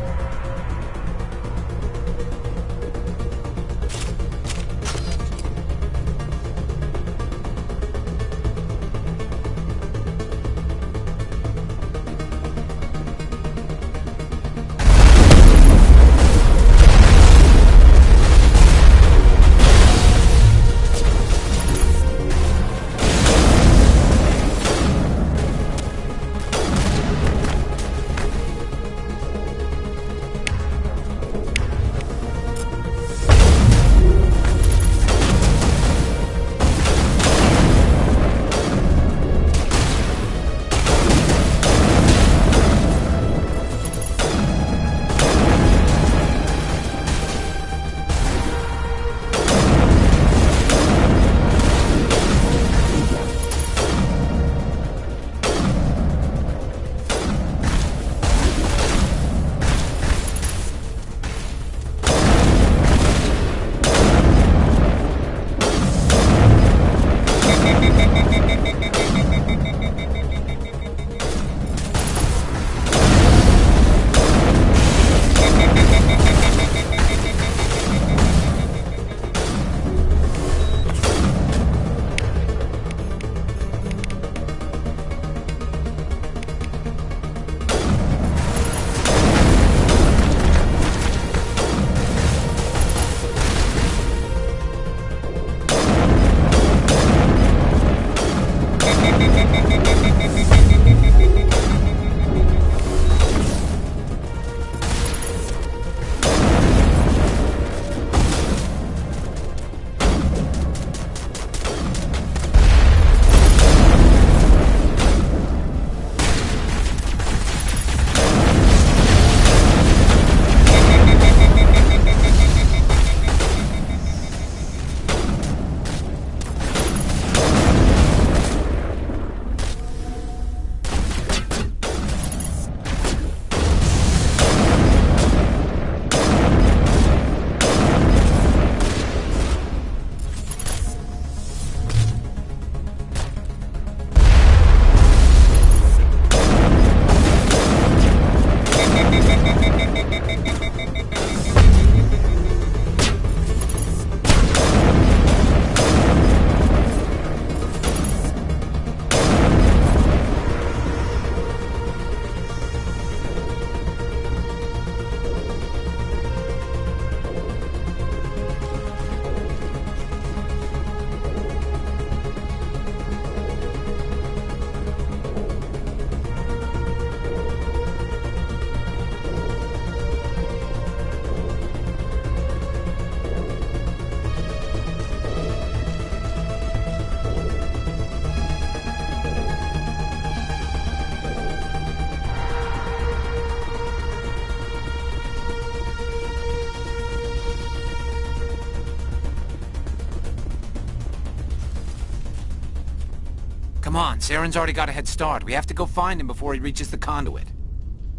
Come on, Saren's already got a head start. We have to go find him before he reaches the conduit.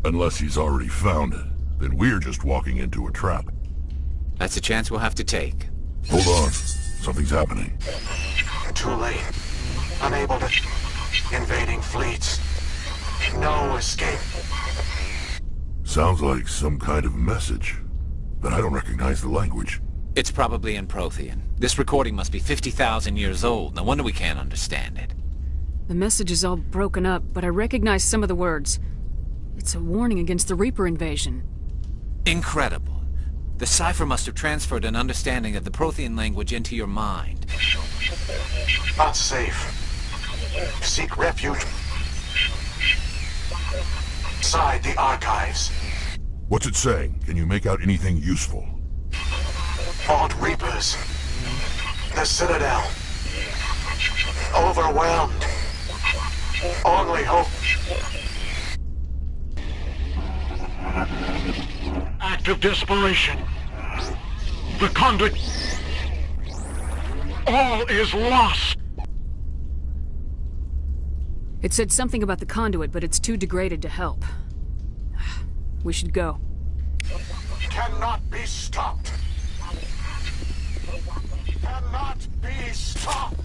Unless he's already found it, then we're just walking into a trap. That's a chance we'll have to take. Hold on. Something's happening. Too late. Unable to... Invading fleets. No escape. Sounds like some kind of message. But I don't recognize the language. It's probably in Prothean. This recording must be 50,000 years old. No wonder we can't understand it. The message is all broken up, but I recognize some of the words. It's a warning against the Reaper invasion. Incredible. The cipher must have transferred an understanding of the Prothean language into your mind. Not safe. Seek refuge inside the archives. What's it saying? Can you make out anything useful? Fought Reapers. The Citadel. Overwhelmed. Only hope. Act of desperation. The conduit. All is lost. It said something about the conduit, but it's too degraded to help. We should go. Cannot be stopped. Cannot be stopped.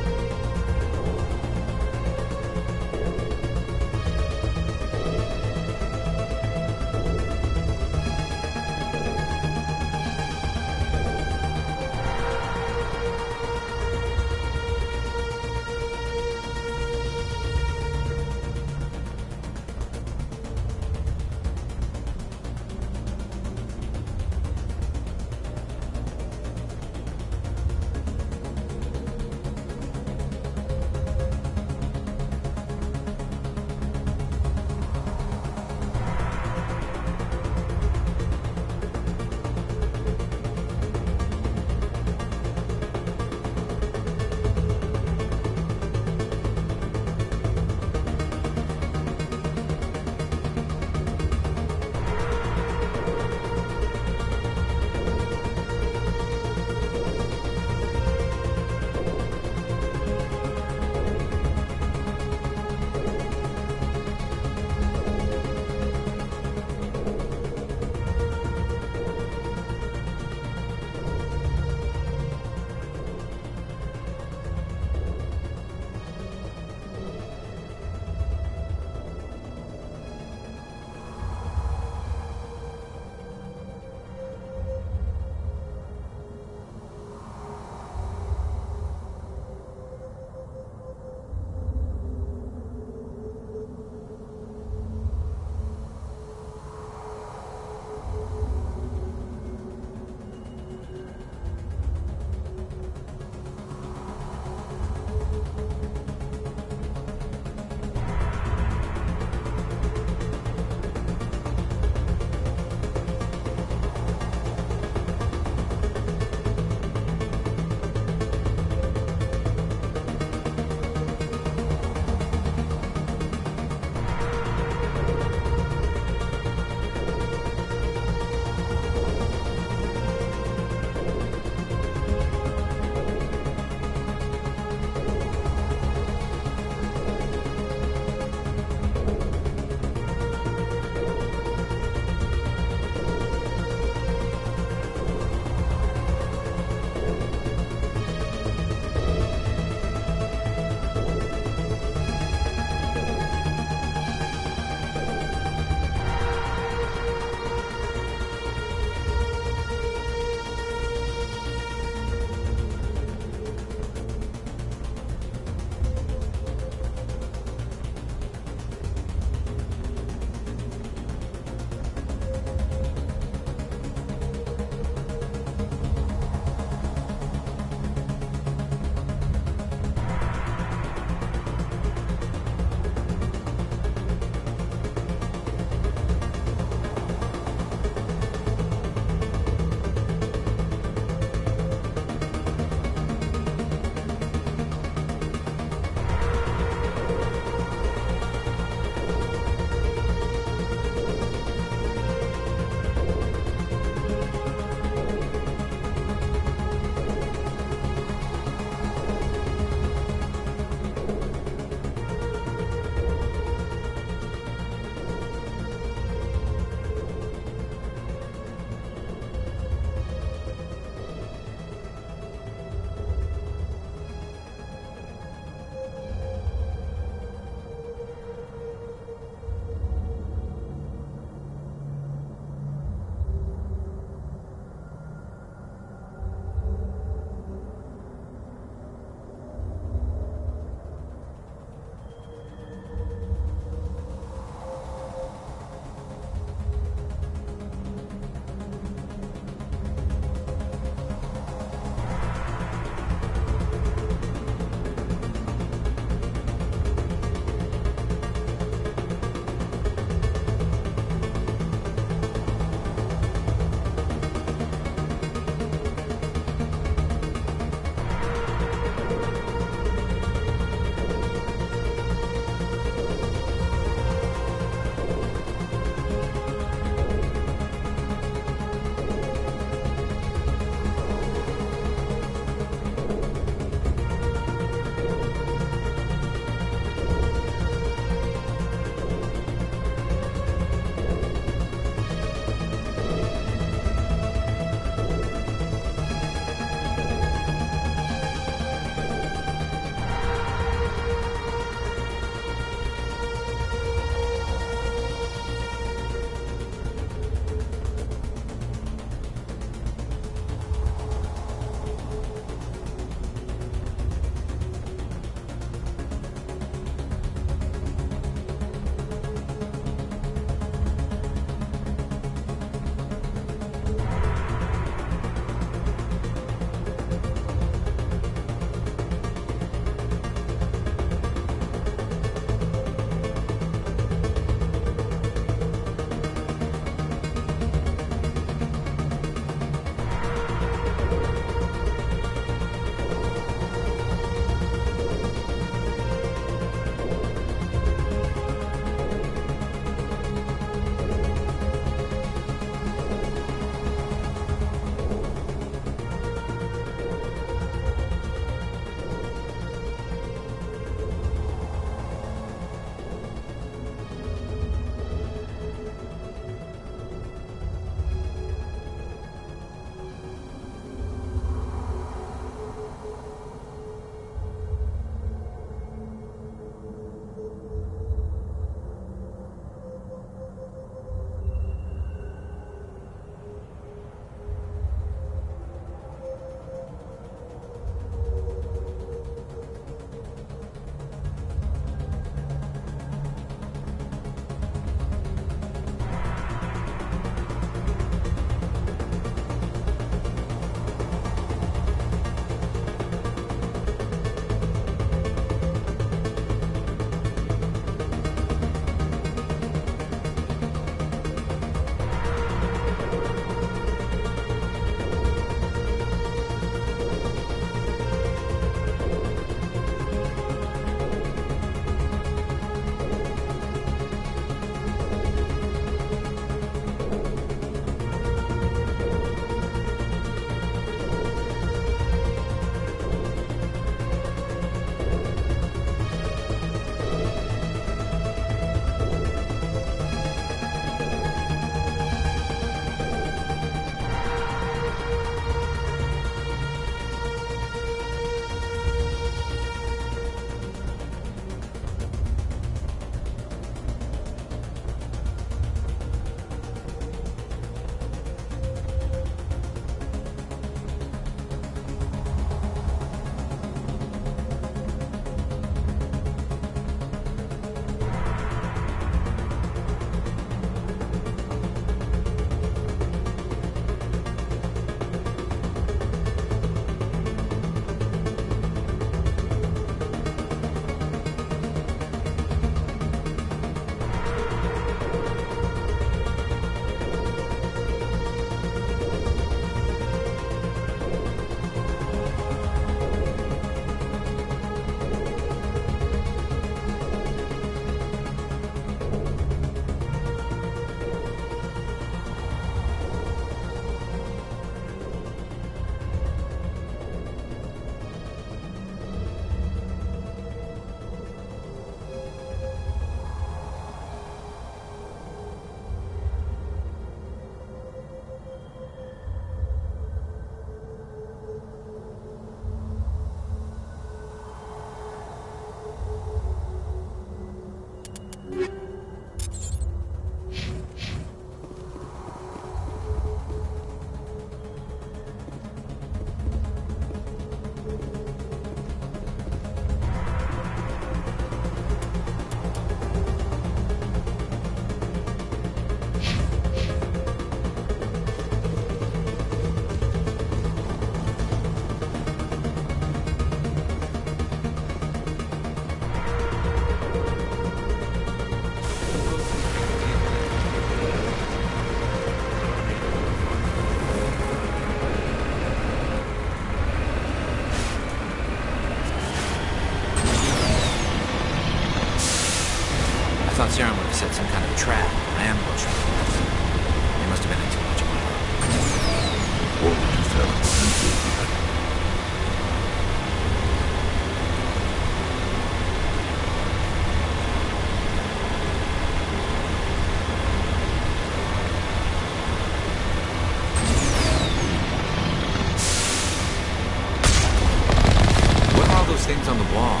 markings on the wall.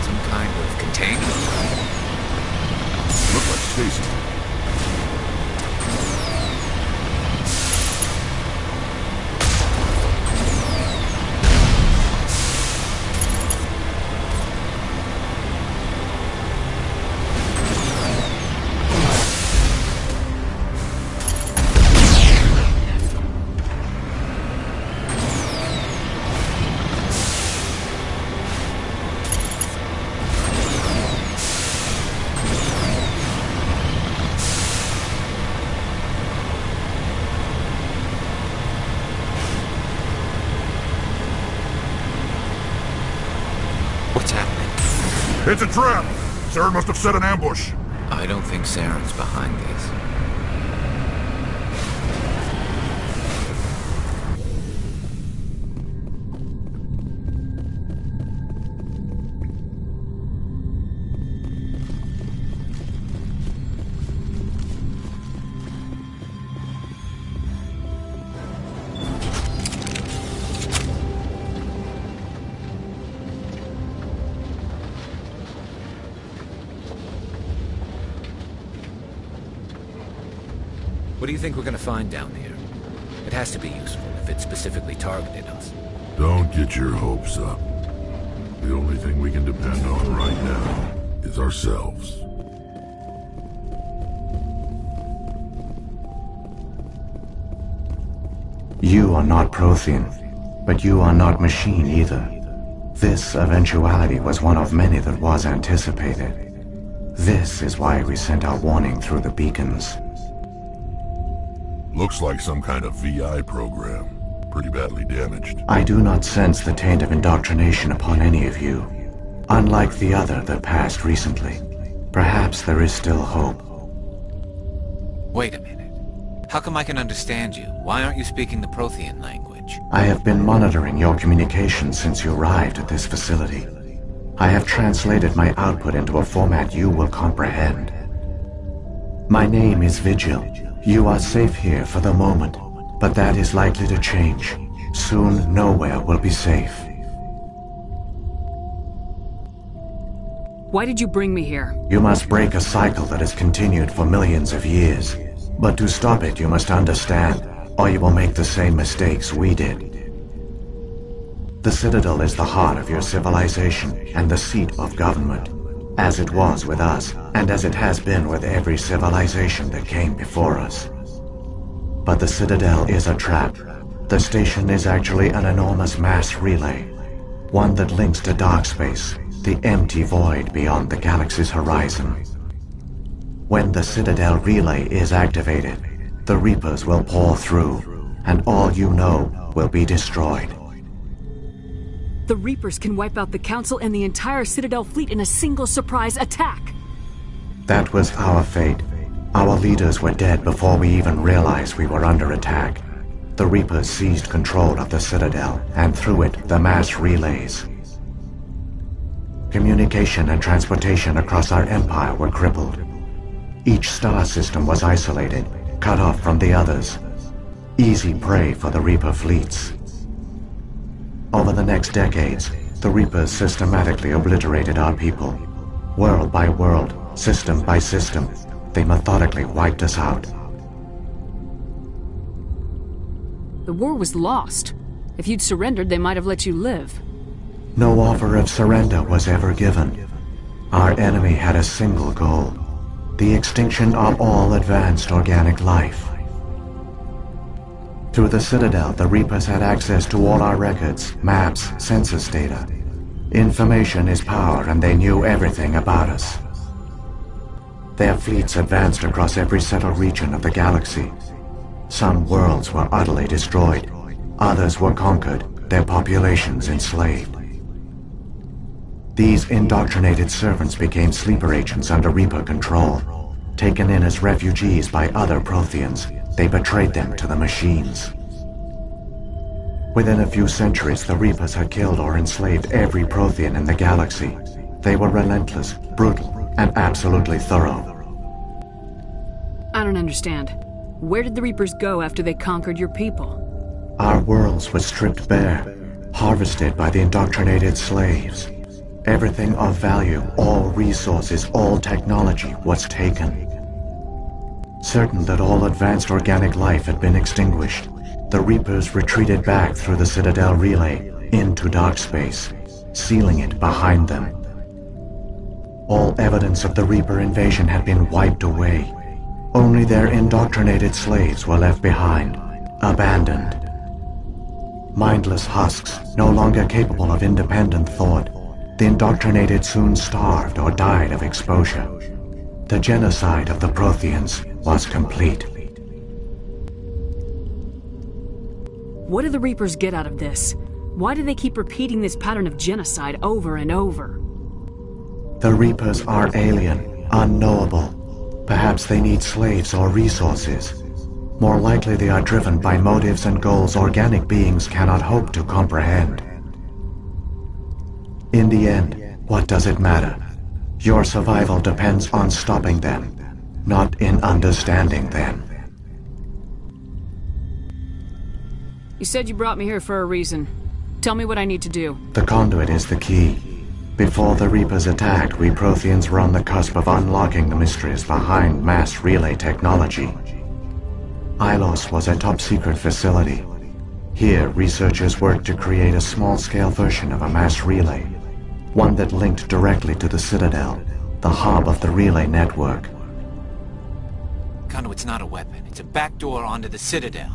Some kind of container. Look like Stacy. It's a trap! Saren must have set an ambush. I don't think Saren's behind this. What do you think we're gonna find down here? It has to be useful if it specifically targeted us. Don't get your hopes up. The only thing we can depend on right now is ourselves. You are not Prothean, but you are not machine either. This eventuality was one of many that was anticipated. This is why we sent our warning through the beacons. Looks like some kind of VI program. Pretty badly damaged. I do not sense the taint of indoctrination upon any of you. Unlike the other that passed recently. Perhaps there is still hope. Wait a minute. How come I can understand you? Why aren't you speaking the Prothean language? I have been monitoring your communications since you arrived at this facility. I have translated my output into a format you will comprehend. My name is Vigil. You are safe here for the moment, but that is likely to change. Soon, nowhere will be safe. Why did you bring me here? You must break a cycle that has continued for millions of years. But to stop it, you must understand, or you will make the same mistakes we did. The Citadel is the heart of your civilization and the seat of government, as it was with us, and as it has been with every civilization that came before us. But the Citadel is a trap. The station is actually an enormous mass relay, one that links to dark space, the empty void beyond the galaxy's horizon. When the Citadel relay is activated, the Reapers will pour through, and all you know will be destroyed. The Reapers can wipe out the Council and the entire Citadel fleet in a single surprise attack. That was our fate. Our leaders were dead before we even realized we were under attack. The Reapers seized control of the Citadel, and through it, the mass relays. Communication and transportation across our empire were crippled. Each star system was isolated, cut off from the others. Easy prey for the Reaper fleets. Over the next decades, the Reapers systematically obliterated our people. World by world, system by system, they methodically wiped us out. The war was lost. If you'd surrendered, they might have let you live. No offer of surrender was ever given. Our enemy had a single goal: the extinction of all advanced organic life. Through the Citadel, the Reapers had access to all our records, maps, census data. Information is power, and they knew everything about us. Their fleets advanced across every settled region of the galaxy. Some worlds were utterly destroyed. Others were conquered, their populations enslaved. These indoctrinated servants became sleeper agents under Reaper control. Taken in as refugees by other Protheans, they betrayed them to the machines. Within a few centuries, the Reapers had killed or enslaved every Prothean in the galaxy. They were relentless, brutal, and absolutely thorough. I don't understand. Where did the Reapers go after they conquered your people? Our worlds were stripped bare, harvested by the indoctrinated slaves. Everything of value, all resources, all technology was taken. Certain that all advanced organic life had been extinguished, the Reapers retreated back through the Citadel relay into dark space, sealing it behind them. All evidence of the Reaper invasion had been wiped away. Only their indoctrinated slaves were left behind, abandoned. Mindless husks, no longer capable of independent thought, the indoctrinated soon starved or died of exposure. The genocide of the Protheans was complete. What do the Reapers get out of this? Why do they keep repeating this pattern of genocide over and over? The Reapers are alien, unknowable. Perhaps they need slaves or resources. More likely they are driven by motives and goals organic beings cannot hope to comprehend. In the end, what does it matter? Your survival depends on stopping them, not in understanding them. You said you brought me here for a reason. Tell me what I need to do. The conduit is the key. Before the Reapers attacked, we Protheans were on the cusp of unlocking the mysteries behind mass relay technology. Ilos was a top-secret facility. Here, researchers worked to create a small-scale version of a mass relay, one that linked directly to the Citadel, the hub of the relay network. Conduit's not a weapon. It's a backdoor onto the Citadel.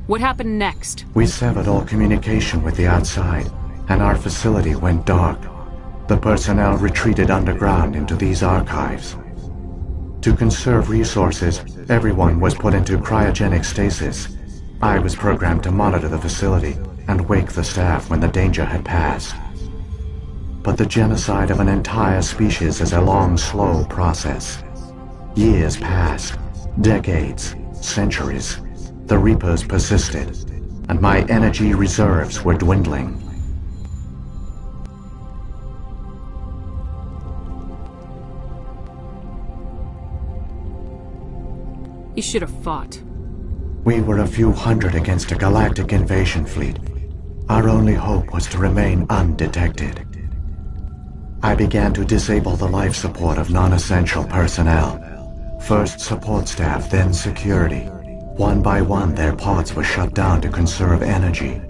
What happened next? We severed all communication with the outside, and our facility went dark. The personnel retreated underground into these archives. To conserve resources, everyone was put into cryogenic stasis. I was programmed to monitor the facility and wake the staff when the danger had passed. But the genocide of an entire species is a long, slow process. Years passed, decades, centuries. The Reapers persisted, and my energy reserves were dwindling. You should have fought. We were a few hundred against a galactic invasion fleet. Our only hope was to remain undetected. I began to disable the life support of non-essential personnel. First support staff, then security. One by one, their pods were shut down to conserve energy.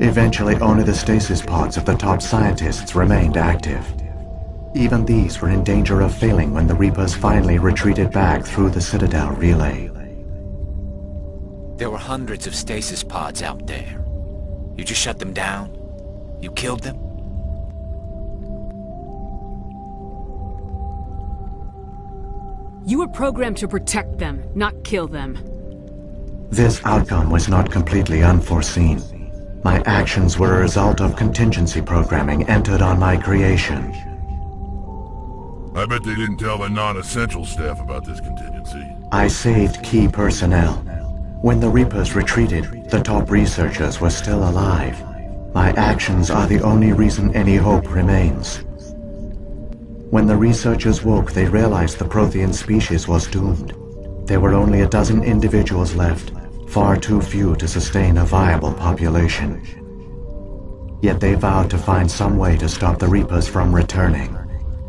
Eventually, only the stasis pods of the top scientists remained active. Even these were in danger of failing when the Reapers finally retreated back through the Citadel relay. There were hundreds of stasis pods out there. You just shut them down? You killed them? You were programmed to protect them, not kill them. This outcome was not completely unforeseen. My actions were a result of contingency programming entered on my creation. I bet they didn't tell the non-essential staff about this contingency. I saved key personnel. When the Reapers retreated, the top researchers were still alive. My actions are the only reason any hope remains. When the researchers woke, they realized the Prothean species was doomed. There were only a dozen individuals left, far too few to sustain a viable population. Yet they vowed to find some way to stop the Reapers from returning.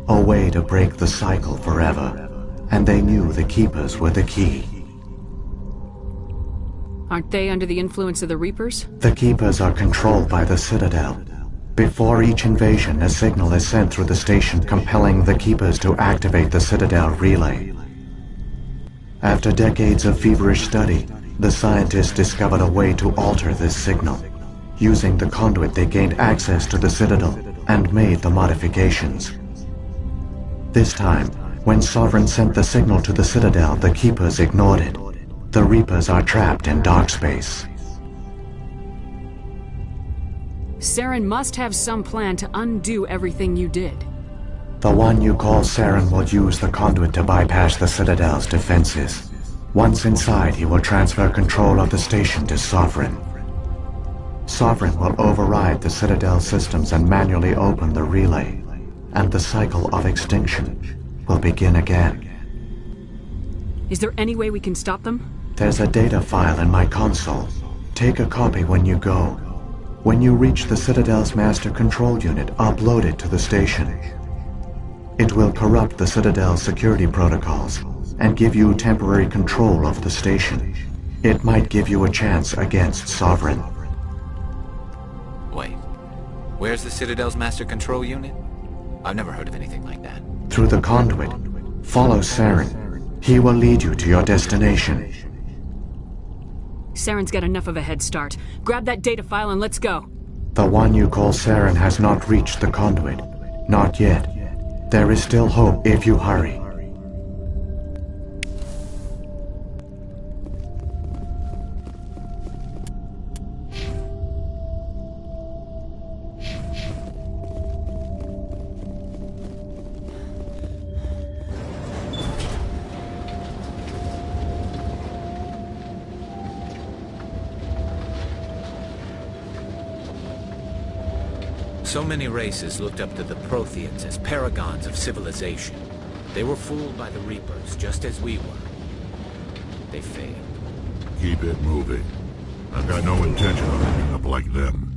A way to break the cycle forever. And they knew the Keepers were the key. Aren't they under the influence of the Reapers? The Keepers are controlled by the Citadel. Before each invasion, a signal is sent through the station compelling the Keepers to activate the Citadel relay. After decades of feverish study, the scientists discovered a way to alter this signal. Using the conduit, they gained access to the Citadel and made the modifications. This time, when Sovereign sent the signal to the Citadel, the Keepers ignored it. The Reapers are trapped in dark space. Saren must have some plan to undo everything you did. The one you call Saren will use the conduit to bypass the Citadel's defenses. Once inside, he will transfer control of the station to Sovereign. Sovereign will override the Citadel systems and manually open the relay, and the cycle of extinction will begin again. Is there any way we can stop them? There's a data file in my console. Take a copy when you go. When you reach the Citadel's master control unit, upload it to the station. It will corrupt the Citadel's security protocols and give you temporary control of the station. It might give you a chance against Sovereign. Wait. Where's the Citadel's master control unit? I've never heard of anything like that. Through the conduit, follow Saren. He will lead you to your destination. Saren's got enough of a head start. Grab that data file and let's go. The one you call Saren has not reached the conduit. Not yet. There is still hope if you hurry. So many races looked up to the Protheans as paragons of civilization. They were fooled by the Reapers, just as we were. They failed. Keep it moving. I've got no intention of ending up like them.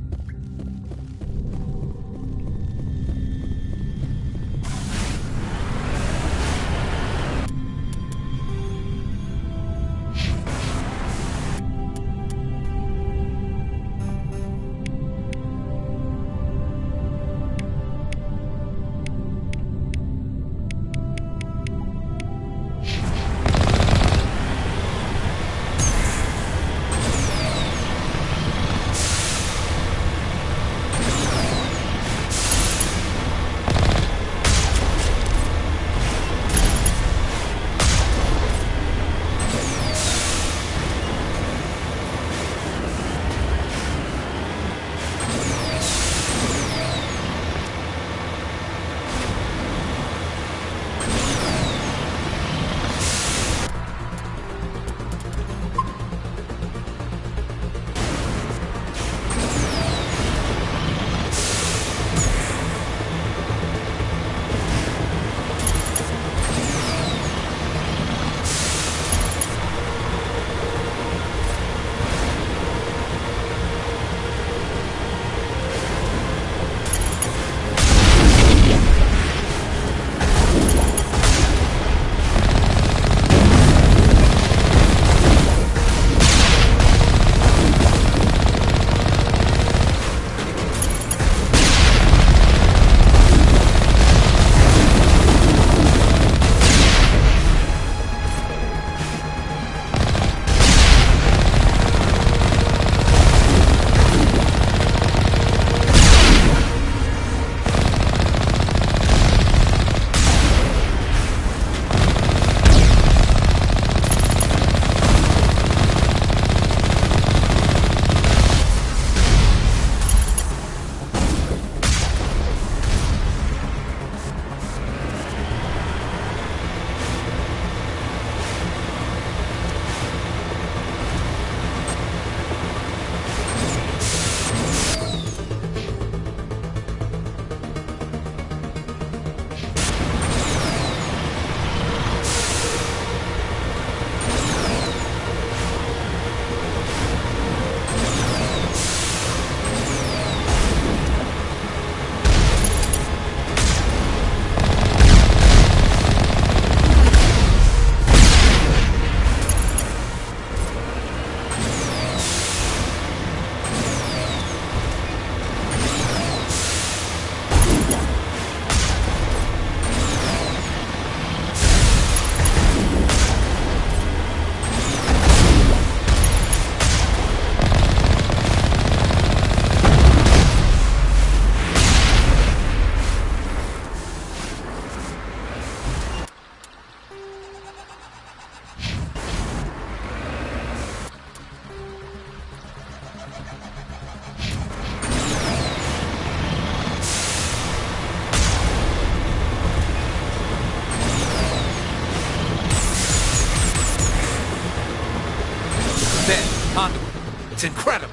It's incredible.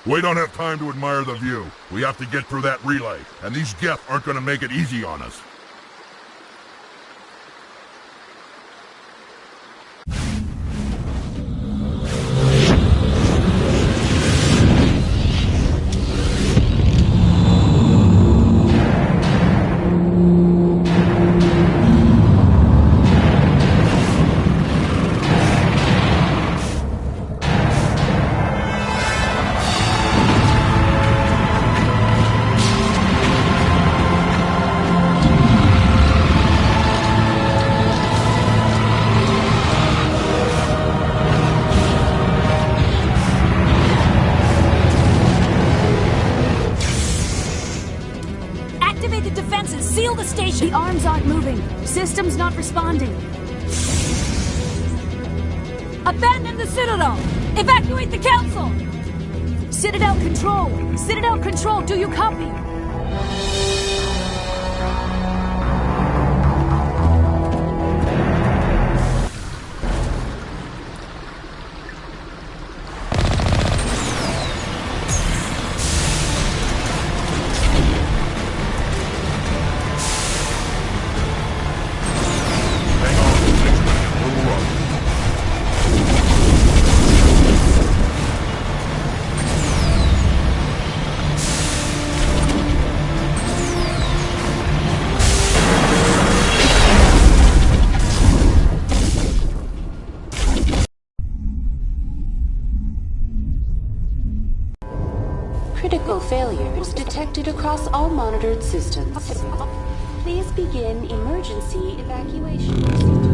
We don't have time to admire the view. We have to get through that relay, and these Geth aren't going to make it easy on us. situation? The arms aren't moving. System's not responding. Abandon the Citadel! Evacuate the Council! Citadel Control! Citadel Control, do you copy? Critical failures detected across all monitored systems. Please begin emergency evacuation procedure.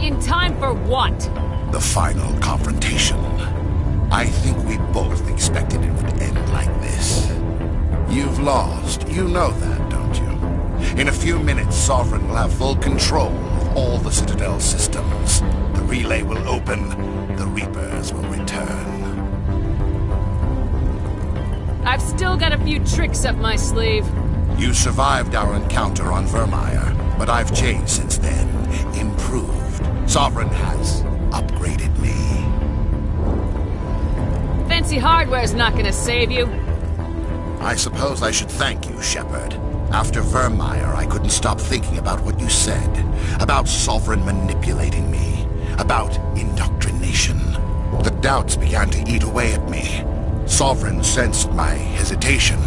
In time for what? The final confrontation. I think we both expected it would end like this. You've lost. You know that, don't you? In a few minutes, Sovereign will have full control of all the Citadel systems. The relay will open. The Reapers will return. I've still got a few tricks up my sleeve. You survived our encounter on Vermeer, but I've changed since then. Improved. Sovereign has upgraded me. Fancy hardware's not gonna save you. I suppose I should thank you, Shepard. After Vermeer, I couldn't stop thinking about what you said. About Sovereign manipulating me. About indoctrination. The doubts began to eat away at me. Sovereign sensed my hesitation.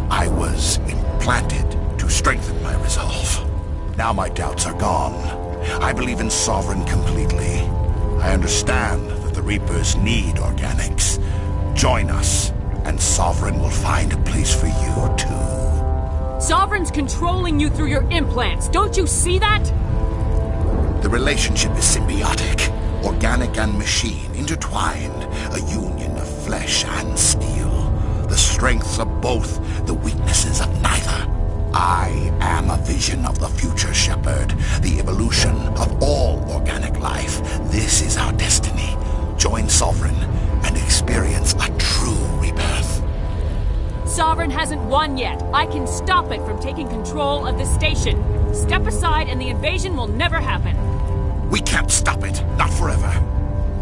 I was implanted to strengthen my resolve. Now my doubts are gone. I believe in Sovereign completely. I understand that the Reapers need organics. Join us, and Sovereign will find a place for you, too. Sovereign's controlling you through your implants. Don't you see that? The relationship is symbiotic. Organic and machine intertwined. A union of flesh and steel. The strengths of both, the weaknesses of neither. I am a vision of the future, Shepard. The evolution of all organic life. This is our destiny. Join Sovereign and experience a true rebirth. Sovereign hasn't won yet. I can stop it from taking control of the station. Step aside and the invasion will never happen. We can't stop it. Not forever.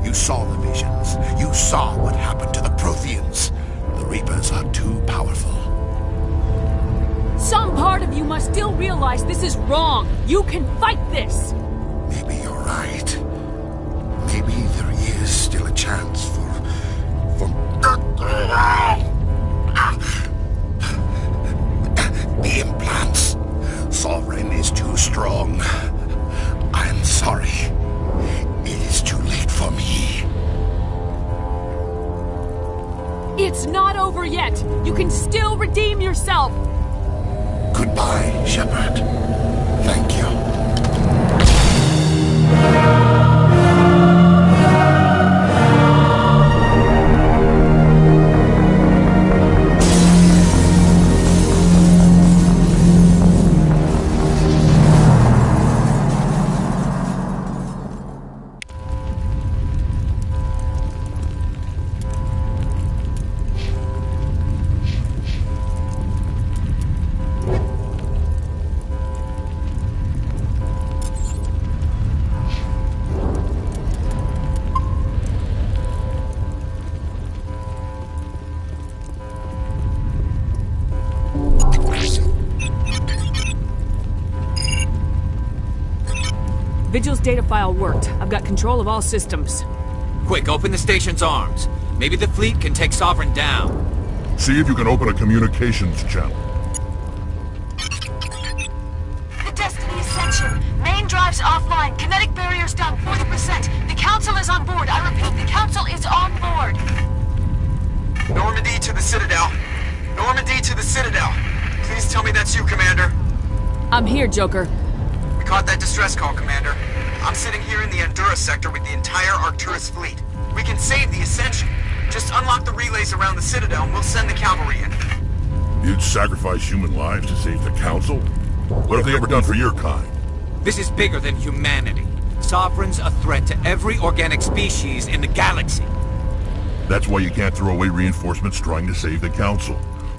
You saw the visions. You saw what happened to the Protheans. The Reapers are too powerful. Some part of you must still realize this is wrong. You can fight this. Maybe you're right. Maybe there is still a chance for... The implants. Sovereign is too strong. I'm sorry. It is too late for me. It's not over yet. You can still redeem yourself. Goodbye, Shepard. Thank you. Vigil's data file worked. I've got control of all systems. Quick, open the station's arms. Maybe the fleet can take Sovereign down. See if you can open a communications channel. The Destiny Ascension. Main drives offline. Kinetic barriers down 40%. The Council is on board. I repeat, the Council is on board. Normandy to the Citadel. Normandy to the Citadel. Please tell me that's you, Commander. I'm here, Joker. We caught that distress call, Commander. I'm sitting here in the Endura sector with the entire Arcturus fleet. We can save the Ascension. Just unlock the relays around the Citadel and we'll send the cavalry in. You'd sacrifice human lives to save the Council? What have they ever done for your kind? This is bigger than humanity. Sovereign's a threat to every organic species in the galaxy. That's why you can't throw away reinforcements trying to save the Council.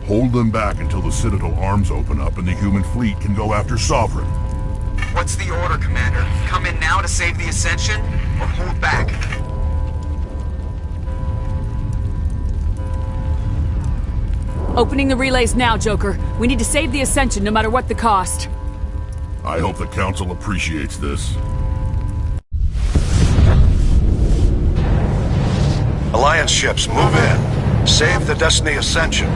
Hold them back until the Citadel arms open up and the human fleet can go after Sovereign. What's the order, Commander? Come in now to save the Ascension, or hold back? Opening the relays now, Joker. We need to save the Ascension no matter what the cost. I hope the Council appreciates this. Alliance ships, move in. Save the Destiny Ascension.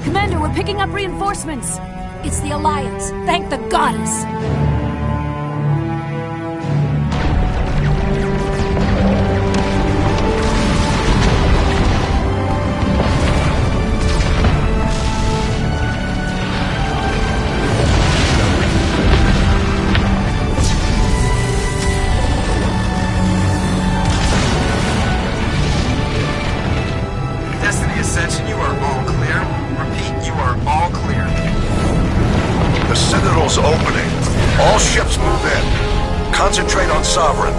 Commander, we're picking up reinforcements. It's the Alliance. Thank the goddess. All ships move in. Concentrate on Sovereign.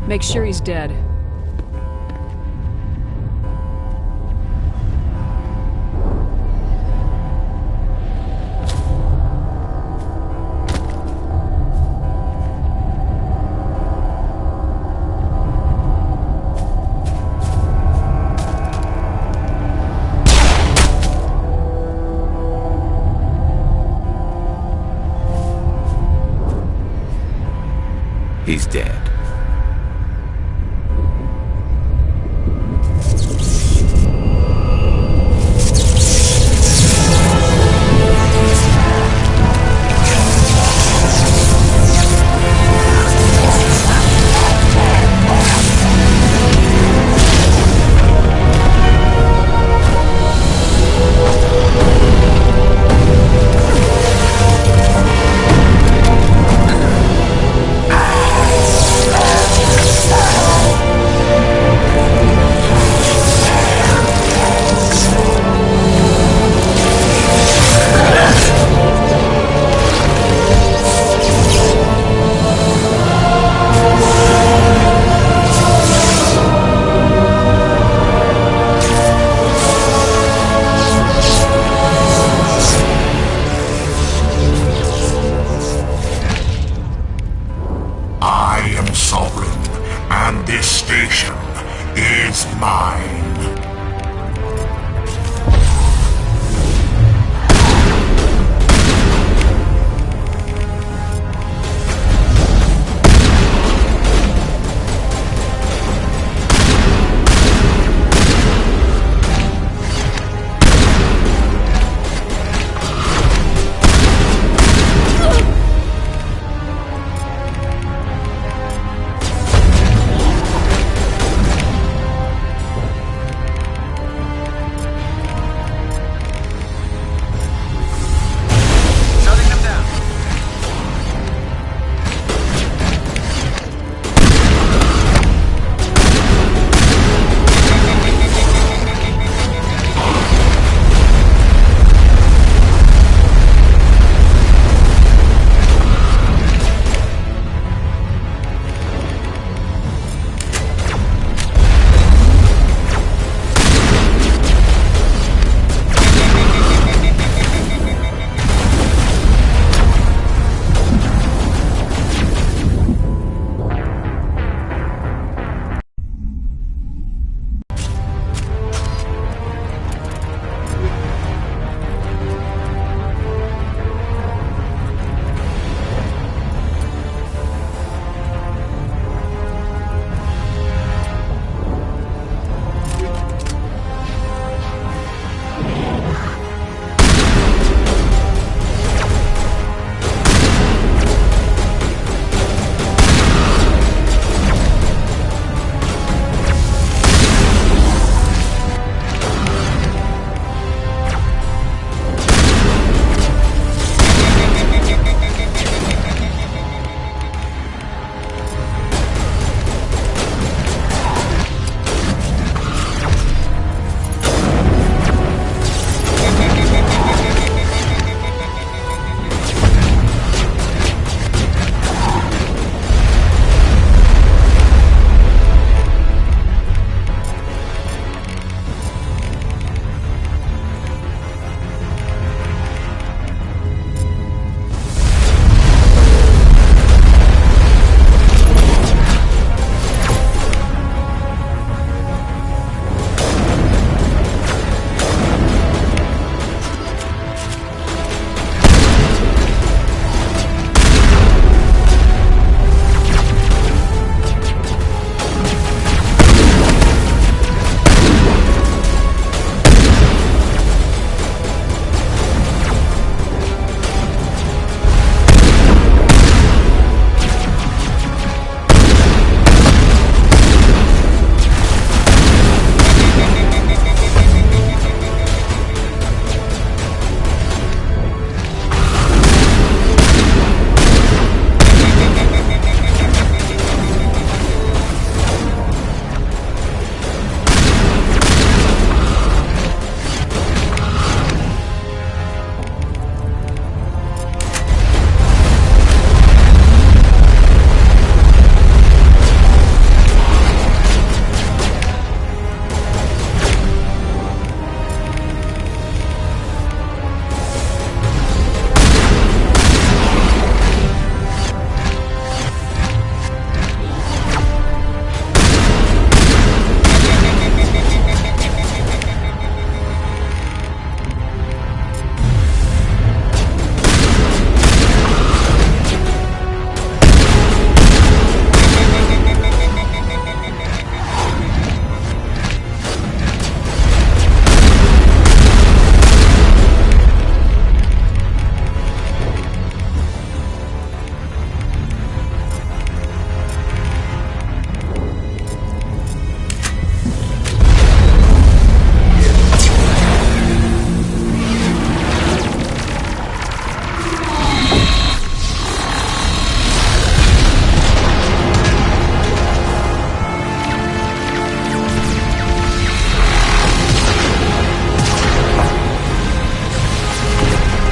Make sure he's dead. He's dead.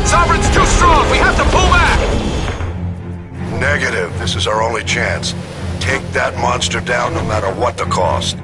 Sovereign's too strong! We have to pull back! Negative. This is our only chance. Take that monster down no matter what the cost.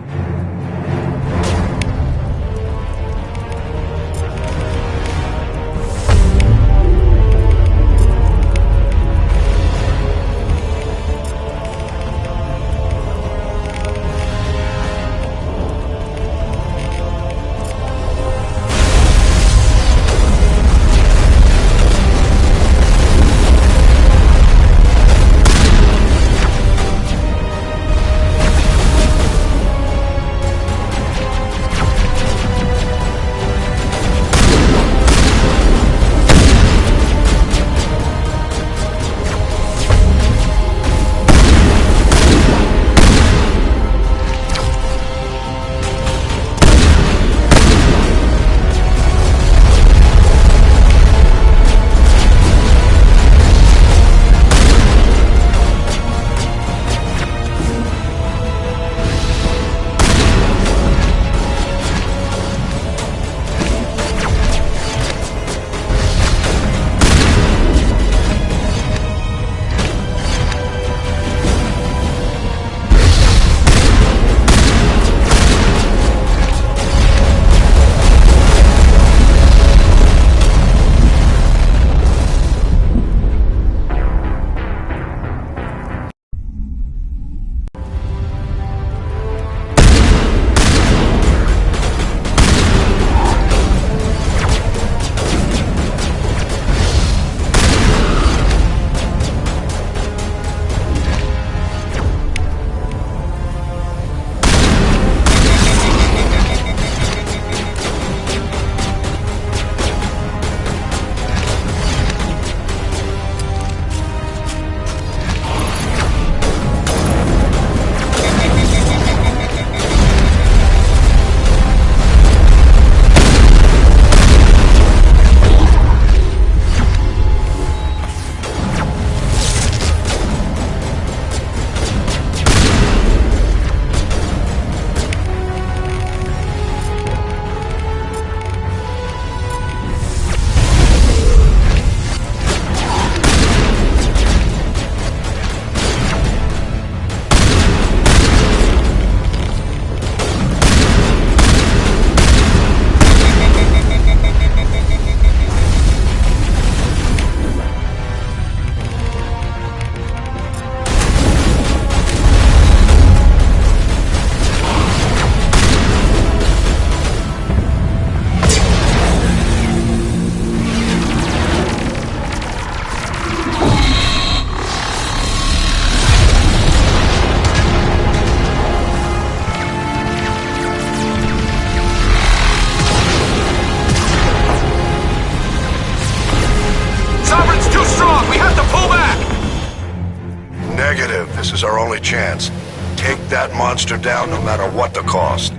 This is our only chance. Take that monster down no matter what the cost.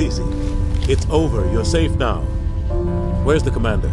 it easy. It's over. You're safe now. Where's the commander?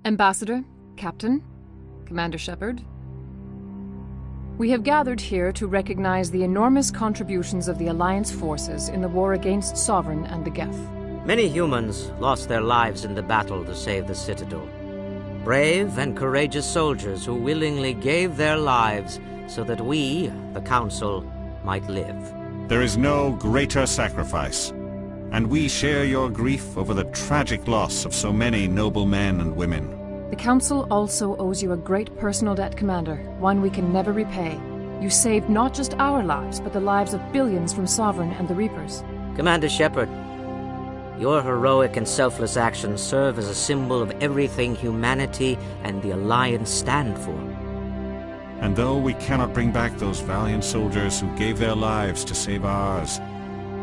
Ambassador, Captain, Commander Shepard, we have gathered here to recognize the enormous contributions of the Alliance forces in the war against Sovereign and the Geth. Many humans lost their lives in the battle to save the Citadel. Brave and courageous soldiers who willingly gave their lives so that we, the Council, might live. There is no greater sacrifice, and we share your grief over the tragic loss of so many noble men and women. The Council also owes you a great personal debt, Commander, one we can never repay. You saved not just our lives, but the lives of billions from Sovereign and the Reapers. Commander Shepard, your heroic and selfless actions serve as a symbol of everything humanity and the Alliance stand for. And though we cannot bring back those valiant soldiers who gave their lives to save ours,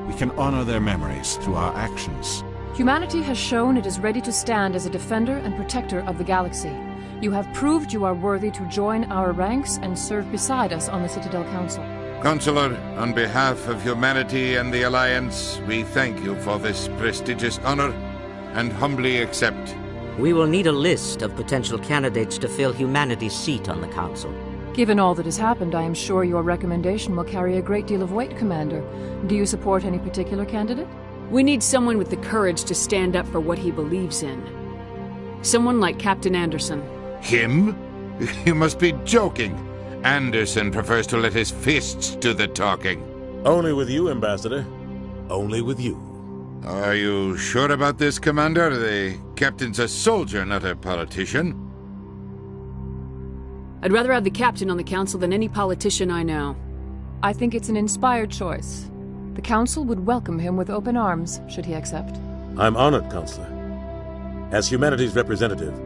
we can honor their memories through our actions. Humanity has shown it is ready to stand as a defender and protector of the galaxy. You have proved you are worthy to join our ranks and serve beside us on the Citadel Council. Counselor, on behalf of humanity and the Alliance, we thank you for this prestigious honor and humbly accept. We will need a list of potential candidates to fill humanity's seat on the Council. Given all that has happened, I am sure your recommendation will carry a great deal of weight, Commander. Do you support any particular candidate? We need someone with the courage to stand up for what he believes in. Someone like Captain Anderson. Him? You must be joking. Anderson prefers to let his fists do the talking. Only with you, Ambassador. Only with you. Are you sure about this, Commander? The captain's a soldier, not a politician. I'd rather have the captain on the council than any politician I know. I think it's an inspired choice. The Council would welcome him with open arms, should he accept. I'm honored, Counselor. As humanity's representative,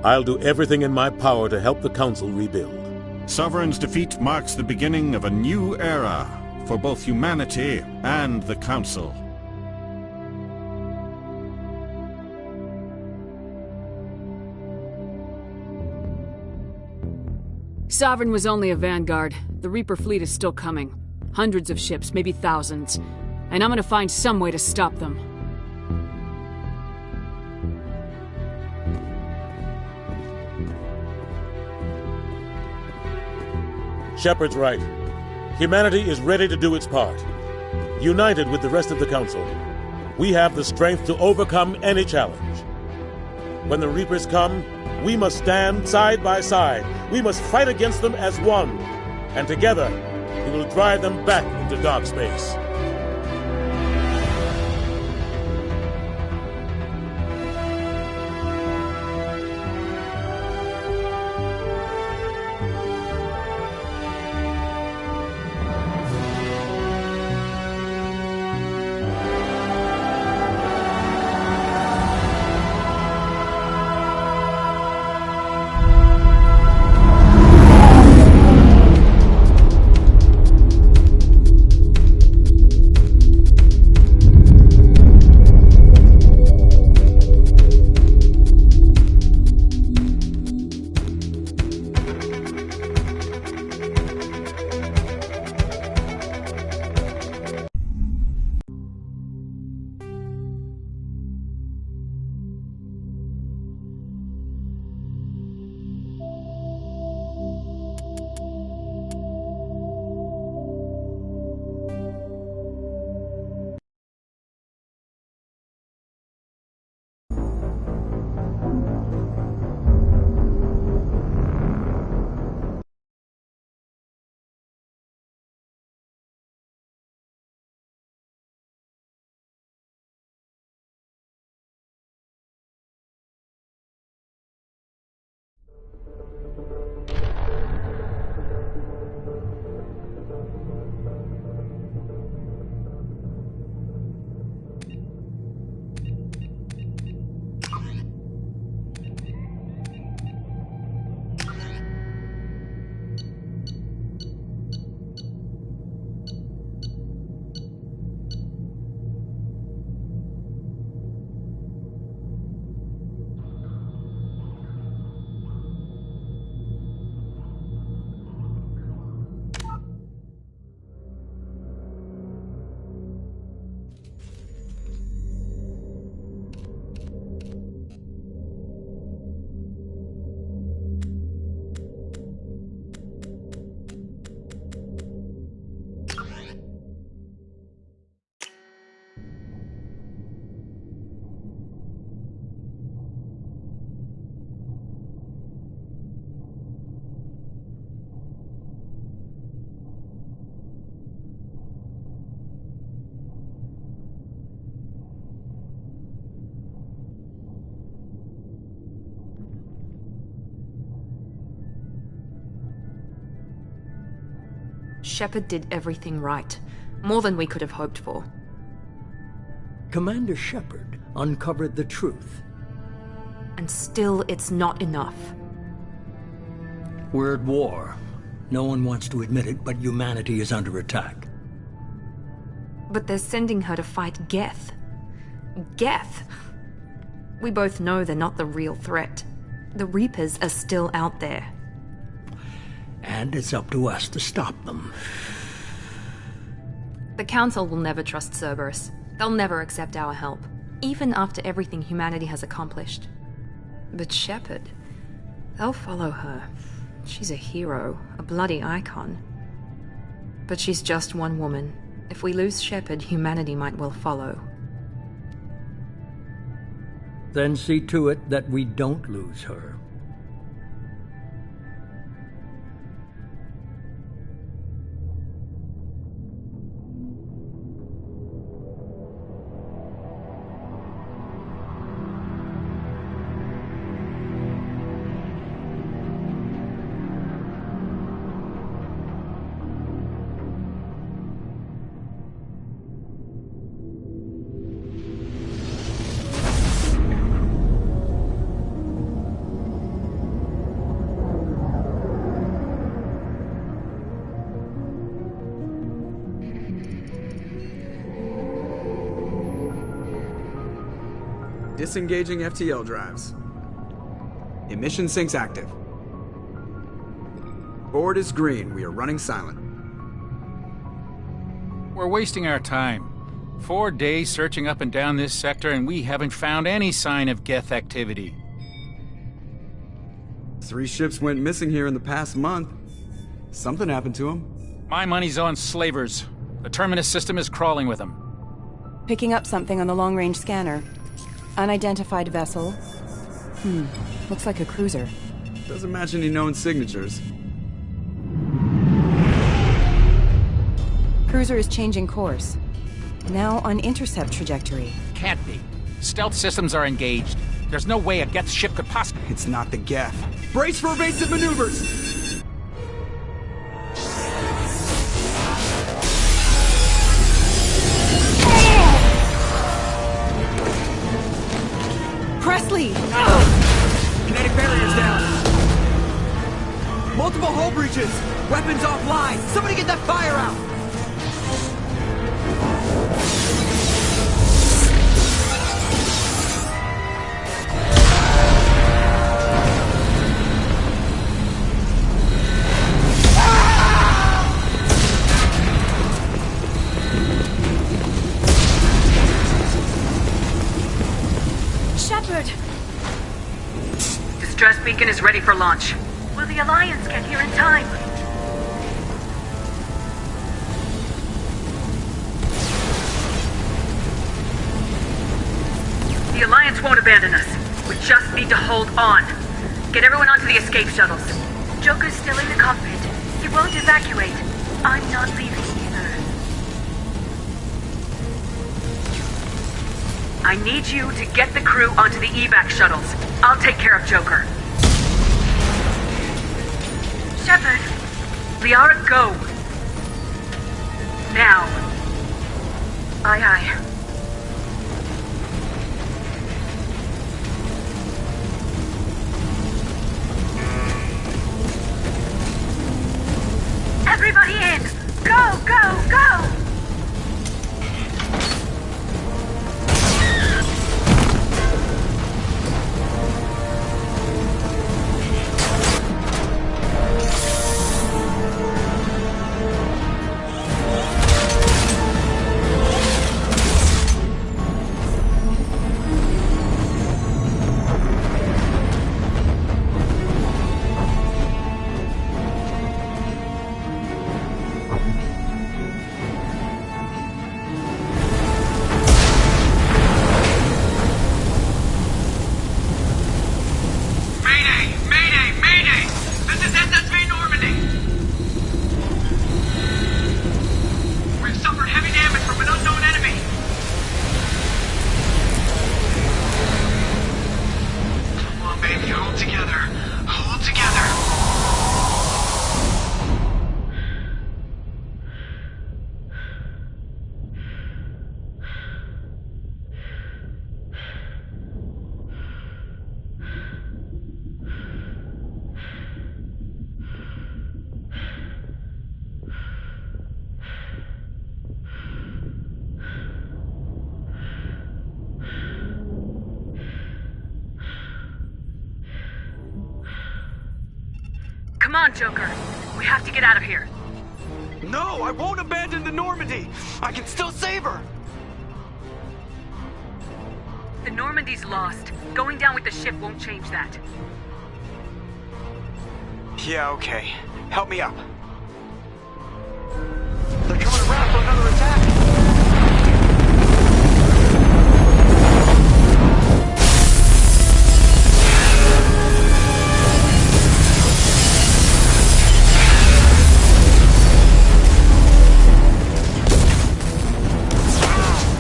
I'll do everything in my power to help the Council rebuild. Sovereign's defeat marks the beginning of a new era for both humanity and the Council. Sovereign was only a vanguard. The Reaper fleet is still coming. Hundreds of ships, maybe thousands. And I'm gonna find some way to stop them. Shepard's right. Humanity is ready to do its part. United with the rest of the Council, we have the strength to overcome any challenge. When the Reapers come, we must stand side by side. We must fight against them as one. And together, we will drive them back into dark space. Shepard did everything right. More than we could have hoped for. Commander Shepard uncovered the truth. And still, it's not enough. We're at war. No one wants to admit it, but humanity is under attack. But they're sending her to fight Geth. Geth! We both know they're not the real threat. The Reapers are still out there. And it's up to us to stop them. The Council will never trust Cerberus. They'll never accept our help, even after everything humanity has accomplished. But Shepard, they'll follow her. She's a hero, a bloody icon. But she's just one woman. If we lose Shepard, humanity might well follow. Then see to it that we don't lose her. Disengaging FTL drives. Emission sinks active. Board is green. We are running silent. We're wasting our time. 4 days searching up and down this sector, and we haven't found any sign of Geth activity. 3 ships went missing here in the past month. Something happened to them. My money's on slavers. The Terminus system is crawling with them. Picking up something on the long-range scanner. Unidentified vessel. Looks like a cruiser. Doesn't match any known signatures. Cruiser is changing course. Now on intercept trajectory. Can't be. Stealth systems are engaged. There's no way a Geth ship could possibly... It's not the Geth. Brace for evasive maneuvers! Presley! Kinetic barriers down! Multiple hull breaches! Weapons offline! Somebody get that fire out! Distress beacon is ready for launch. Will the Alliance get here in time? The Alliance won't abandon us. We just need to hold on. Get everyone onto the escape shuttles. Joker's still in the cockpit. He won't evacuate. I'm not leaving either. I need you to get the crew onto the evac shuttles. I'll take care of Joker. Shepard. Liara, go. Now. Aye, aye. Everybody in! Go, go, go! Come on, Joker. We have to get out of here. No, I won't abandon the Normandy. I can still save her. The Normandy's lost. Going down with the ship won't change that. Yeah, okay. Help me up. They're coming around for another attack.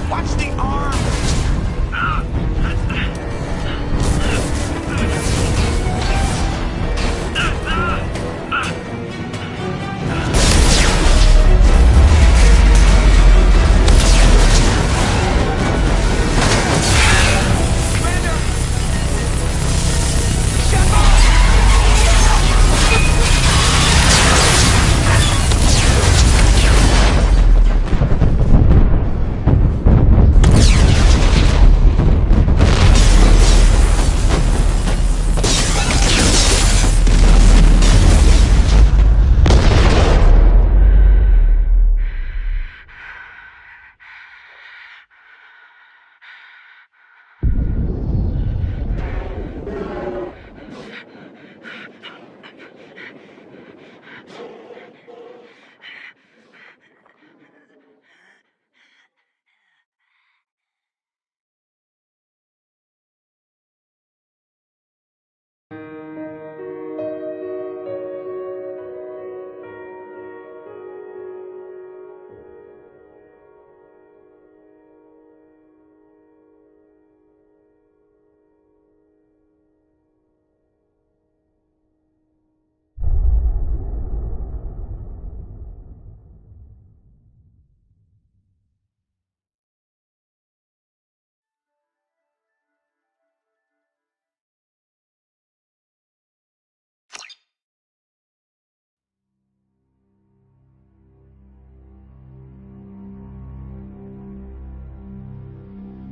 Watch the arm!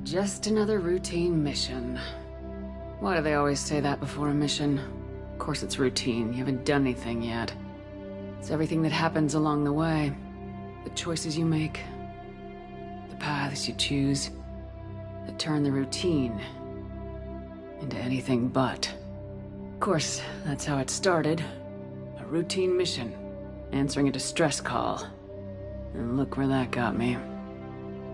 Just another routine mission. Why do they always say that before a mission? Of course it's routine. You haven't done anything yet. It's everything that happens along the way. The choices you make. The paths you choose. That turn the routine into anything but. Of course, that's how it started. A routine mission. Answering a distress call. And look where that got me.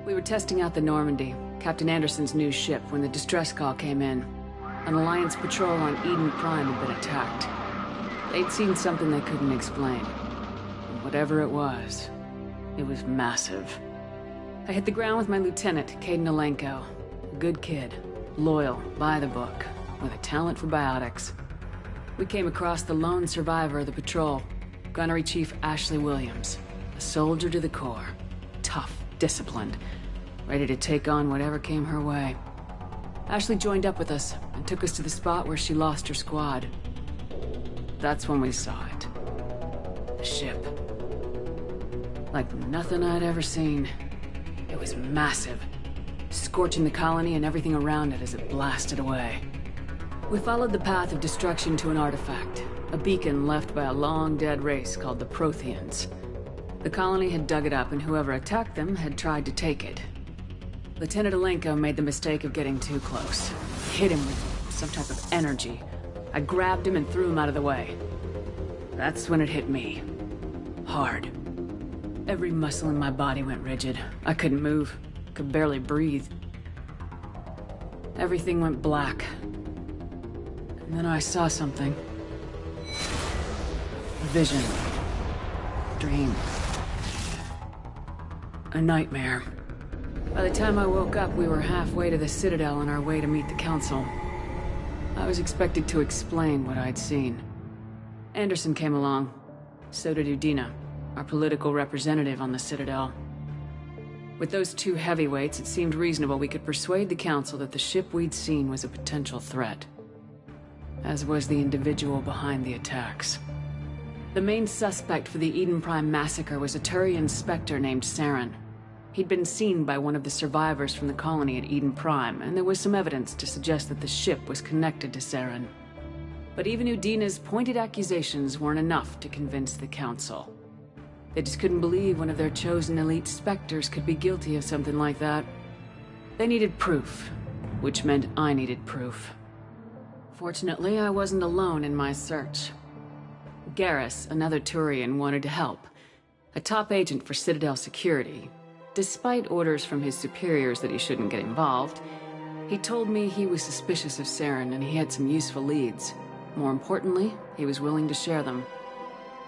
We were testing out the Normandy, Captain Anderson's new ship, when the distress call came in. An Alliance patrol on Eden Prime had been attacked. They'd seen something they couldn't explain. And whatever it was massive. I hit the ground with my lieutenant, Caden Alenko. A good kid, loyal, by the book, with a talent for biotics. We came across the lone survivor of the patrol, Gunnery Chief Ashley Williams. A soldier to the core. Tough, disciplined, ready to take on whatever came her way. Ashley joined up with us and took us to the spot where she lost her squad. That's when we saw it. The ship. Like nothing I'd ever seen. It was massive, scorching the colony and everything around it as it blasted away. We followed the path of destruction to an artifact, a beacon left by a long-dead race called the Protheans. The colony had dug it up, and whoever attacked them had tried to take it. Lieutenant Alenko made the mistake of getting too close. Hit him with some type of energy. I grabbed him and threw him out of the way. That's when it hit me. Hard. Every muscle in my body went rigid. I couldn't move. Could barely breathe. Everything went black. And then I saw something. A vision. Dream. A nightmare. By the time I woke up, we were halfway to the Citadel on our way to meet the Council. I was expected to explain what I'd seen. Anderson came along. So did Udina, our political representative on the Citadel. With those two heavyweights, it seemed reasonable we could persuade the Council that the ship we'd seen was a potential threat. As was the individual behind the attacks. The main suspect for the Eden Prime massacre was a Turian Spectre named Saren. He'd been seen by one of the survivors from the colony at Eden Prime, and there was some evidence to suggest that the ship was connected to Saren. But even Udina's pointed accusations weren't enough to convince the Council. They just couldn't believe one of their chosen elite Spectres could be guilty of something like that. They needed proof, which meant I needed proof. Fortunately, I wasn't alone in my search. Garrus, another Turian, wanted to help. A top agent for Citadel Security. Despite orders from his superiors that he shouldn't get involved, he told me he was suspicious of Saren and he had some useful leads. More importantly, he was willing to share them.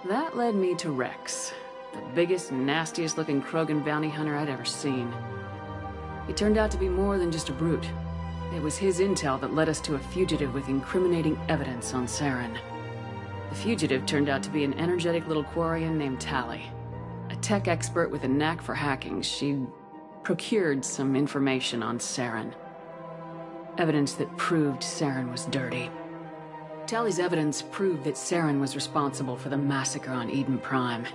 That led me to Rex, the biggest, nastiest looking Krogan bounty hunter I'd ever seen. He turned out to be more than just a brute. It was his intel that led us to a fugitive with incriminating evidence on Saren. The fugitive turned out to be an energetic little Quarian named Tali. A tech expert with a knack for hacking, she'd procured some information on Saren. Evidence that proved Saren was dirty. Tali's evidence proved that Saren was responsible for the massacre on Eden Prime,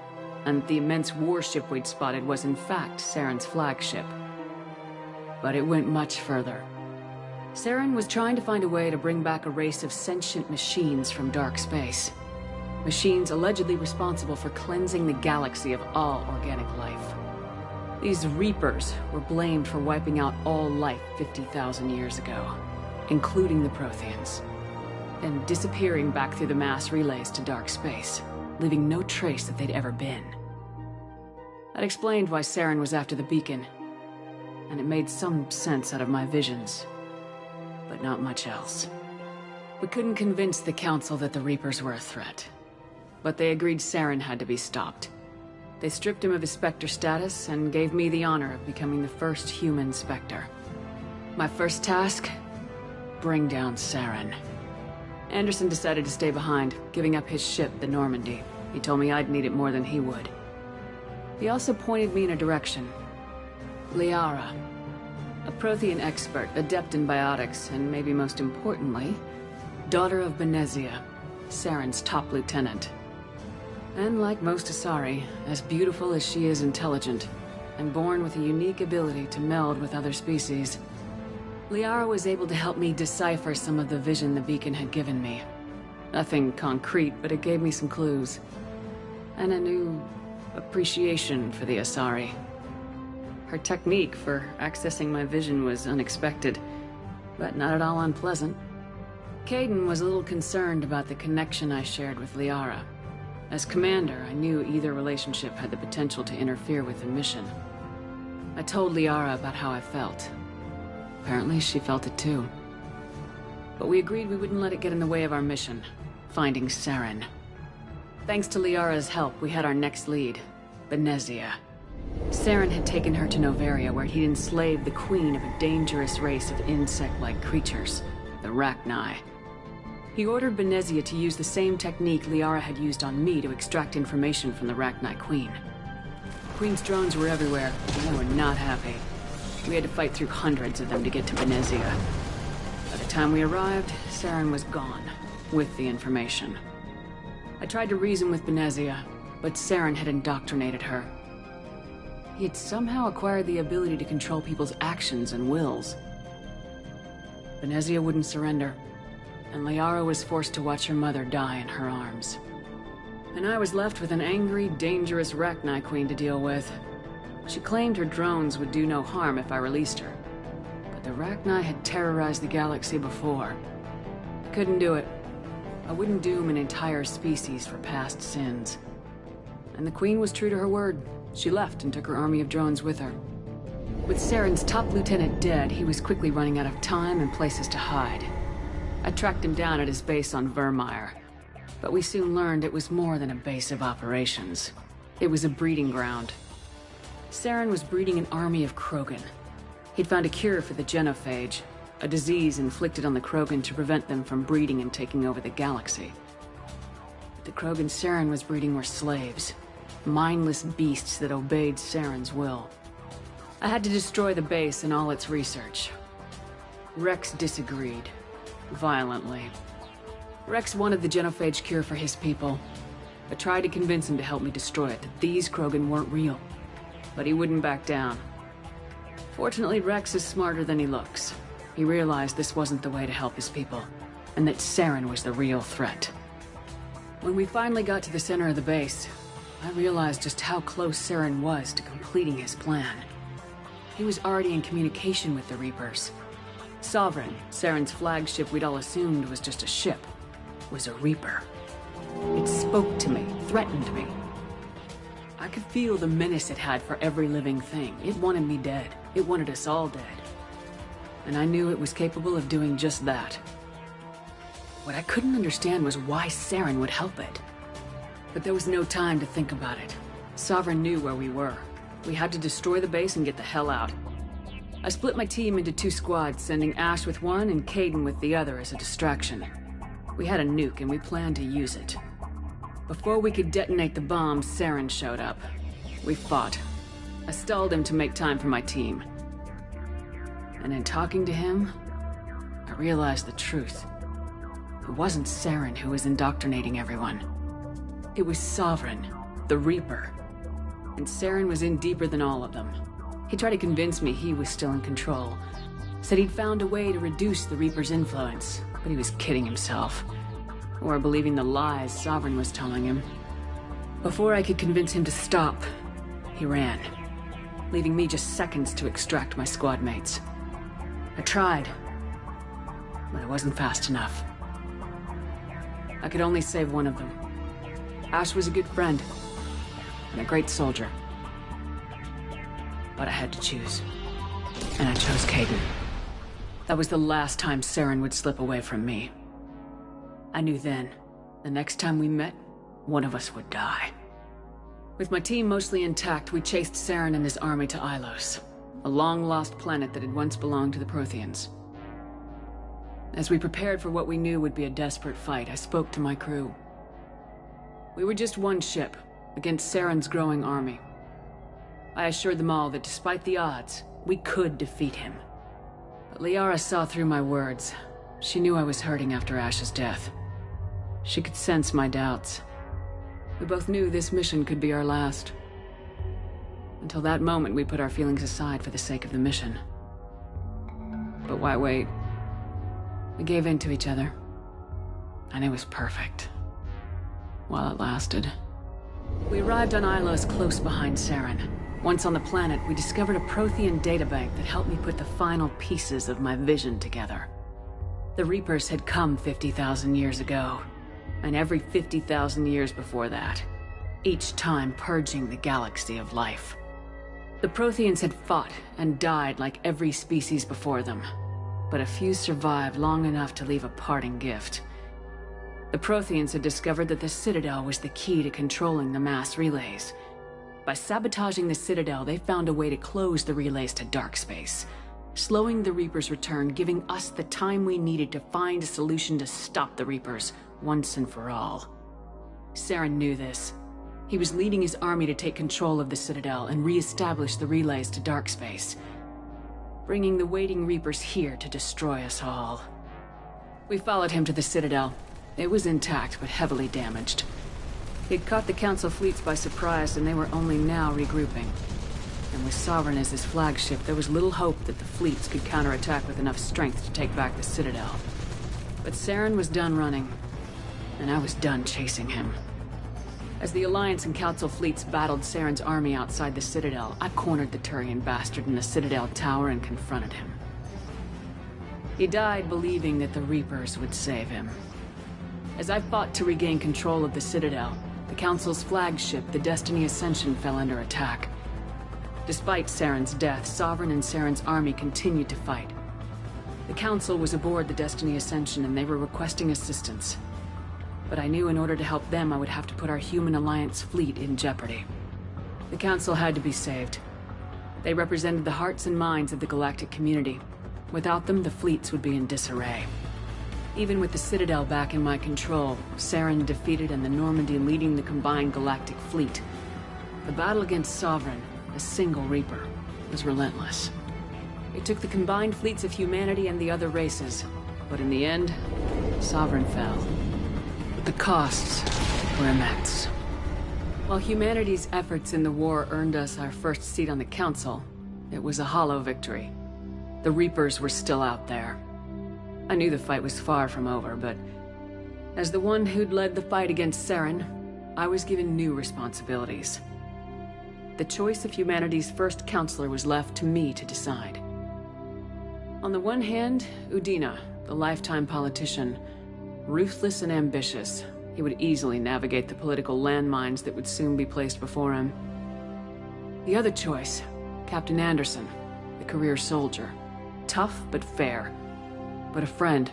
and the immense warship we'd spotted was in fact Saren's flagship. But it went much further. Saren was trying to find a way to bring back a race of sentient machines from dark space. Machines allegedly responsible for cleansing the galaxy of all organic life. These Reapers were blamed for wiping out all life 50,000 years ago, including the Protheans, and disappearing back through the mass relays to dark space, leaving no trace that they'd ever been. That explained why Saren was after the beacon, and it made some sense out of my visions, but not much else. We couldn't convince the Council that the Reapers were a threat, but they agreed Saren had to be stopped. They stripped him of his Spectre status and gave me the honor of becoming the first human Spectre. My first task? Bring down Saren. Anderson decided to stay behind, giving up his ship, the Normandy. He told me I'd need it more than he would. He also pointed me in a direction. Liara. A Prothean expert, adept in biotics, and maybe most importantly, daughter of Benezia, Saren's top lieutenant. And like most Asari, as beautiful as she is intelligent, and born with a unique ability to meld with other species. Liara was able to help me decipher some of the vision the beacon had given me. Nothing concrete, but it gave me some clues. And a new appreciation for the Asari. Her technique for accessing my vision was unexpected, but not at all unpleasant. Caden was a little concerned about the connection I shared with Liara. As commander, I knew either relationship had the potential to interfere with the mission. I told Liara about how I felt. Apparently, she felt it too. But we agreed we wouldn't let it get in the way of our mission, finding Saren. Thanks to Liara's help, we had our next lead, Benezia. Saren had taken her to Noveria, where he'd enslaved the queen of a dangerous race of insect-like creatures, the Rachni. He ordered Benezia to use the same technique Liara had used on me to extract information from the Rachni Queen. The Queen's drones were everywhere, and they were not happy. We had to fight through hundreds of them to get to Benezia. By the time we arrived, Saren was gone, with the information. I tried to reason with Benezia, but Saren had indoctrinated her. He had somehow acquired the ability to control people's actions and wills. Benezia wouldn't surrender, and Liara was forced to watch her mother die in her arms. And I was left with an angry, dangerous Rachni Queen to deal with. She claimed her drones would do no harm if I released her. But the Rachni had terrorized the galaxy before. I couldn't do it. I wouldn't doom an entire species for past sins. And the Queen was true to her word. She left and took her army of drones with her. With Saren's top lieutenant dead, he was quickly running out of time and places to hide. I tracked him down at his base on Vermeer, but we soon learned it was more than a base of operations. It was a breeding ground. Saren was breeding an army of Krogan. He'd found a cure for the genophage, a disease inflicted on the Krogan to prevent them from breeding and taking over the galaxy. The Krogan Saren was breeding were slaves, mindless beasts that obeyed Saren's will. I had to destroy the base and all its research. Rex disagreed. Violently. Rex wanted the genophage cure for his people. I tried to convince him to help me destroy it, that these Krogan weren't real. But he wouldn't back down. Fortunately, Rex is smarter than he looks. He realized this wasn't the way to help his people. and that Saren was the real threat. When we finally got to the center of the base, I realized just how close Saren was to completing his plan. He was already in communication with the Reapers. Sovereign, Saren's flagship we'd all assumed was just a ship, was a Reaper. It spoke to me, threatened me. I could feel the menace it had for every living thing. It wanted me dead. It wanted us all dead. And I knew it was capable of doing just that. What I couldn't understand was why Saren would help it. But there was no time to think about it. Sovereign knew where we were. We had to destroy the base and get the hell out. I split my team into 2 squads, sending Ash with one and Caden with the other as a distraction. We had a nuke and we planned to use it. Before we could detonate the bomb, Saren showed up. We fought. I stalled him to make time for my team. And in talking to him, I realized the truth. It wasn't Saren who was indoctrinating everyone. It was Sovereign, the Reaper. And Saren was in deeper than all of them. He tried to convince me he was still in control. Said he'd found a way to reduce the Reaper's influence, but he was kidding himself. Or believing the lies Sovereign was telling him. Before I could convince him to stop, he ran, leaving me just seconds to extract my squad mates. I tried, but it wasn't fast enough. I could only save one of them. Ash was a good friend, and a great soldier. But I had to choose, and I chose Caden. That was the last time Saren would slip away from me. I knew then, the next time we met, one of us would die. With my team mostly intact, we chased Saren and his army to Ilos, a long-lost planet that had once belonged to the Protheans. As we prepared for what we knew would be a desperate fight, I spoke to my crew. We were just one ship, against Saren's growing army. I assured them all that despite the odds, we could defeat him. But Liara saw through my words. She knew I was hurting after Ash's death. She could sense my doubts. We both knew this mission could be our last. Until that moment, we put our feelings aside for the sake of the mission. But why wait? We gave in to each other. And it was perfect. While it lasted. We arrived on Ilos close behind Saren. Once on the planet, we discovered a Prothean databank that helped me put the final pieces of my vision together. The Reapers had come 50,000 years ago, and every 50,000 years before that, each time purging the galaxy of life. The Protheans had fought and died like every species before them, but a few survived long enough to leave a parting gift. The Protheans had discovered that the Citadel was the key to controlling the mass relays. By sabotaging the Citadel, they found a way to close the relays to dark space, slowing the Reapers' return, giving us the time we needed to find a solution to stop the Reapers once and for all. Saren knew this. He was leading his army to take control of the Citadel and re-establish the relays to dark space, bringing the waiting Reapers here to destroy us all. We followed him to the Citadel. It was intact, but heavily damaged. He'd caught the Council fleets by surprise, and they were only now regrouping. And with Sovereign as his flagship, there was little hope that the fleets could counterattack with enough strength to take back the Citadel. But Saren was done running, and I was done chasing him. As the Alliance and Council fleets battled Saren's army outside the Citadel, I cornered the Turian bastard in the Citadel tower and confronted him. He died believing that the Reapers would save him. As I fought to regain control of the Citadel, the Council's flagship, the Destiny Ascension, fell under attack. Despite Saren's death, Sovereign and Saren's army continued to fight. The Council was aboard the Destiny Ascension and they were requesting assistance. But I knew in order to help them, I would have to put our human Alliance fleet in jeopardy. The Council had to be saved. They represented the hearts and minds of the galactic community. Without them, the fleets would be in disarray. Even with the Citadel back in my control, Saren defeated and the Normandy leading the combined galactic fleet. The battle against Sovereign, a single Reaper, was relentless. It took the combined fleets of humanity and the other races, but in the end, Sovereign fell. But the costs were immense. While humanity's efforts in the war earned us our first seat on the Council, it was a hollow victory. The Reapers were still out there. I knew the fight was far from over, but as the one who'd led the fight against Saren, I was given new responsibilities. The choice of humanity's first counselor was left to me to decide. On the one hand, Udina, the lifetime politician, ruthless and ambitious. He would easily navigate the political landmines that would soon be placed before him. The other choice, Captain Anderson, the career soldier. Tough but fair, but a friend,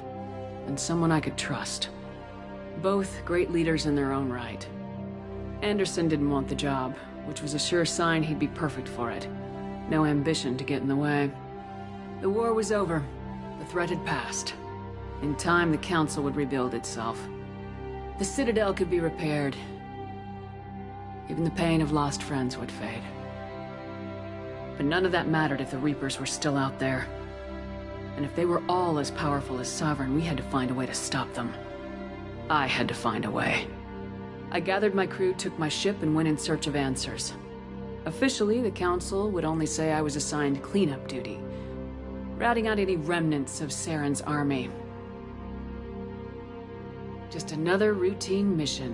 and someone I could trust. Both great leaders in their own right. Anderson didn't want the job, which was a sure sign he'd be perfect for it. No ambition to get in the way. The war was over. The threat had passed. In time, the Council would rebuild itself. The Citadel could be repaired. Even the pain of lost friends would fade. But none of that mattered if the Reapers were still out there. And if they were all as powerful as Sovereign, we had to find a way to stop them. I had to find a way. I gathered my crew, took my ship, and went in search of answers. Officially, the Council would only say I was assigned cleanup duty, routing out any remnants of Saren's army. Just another routine mission.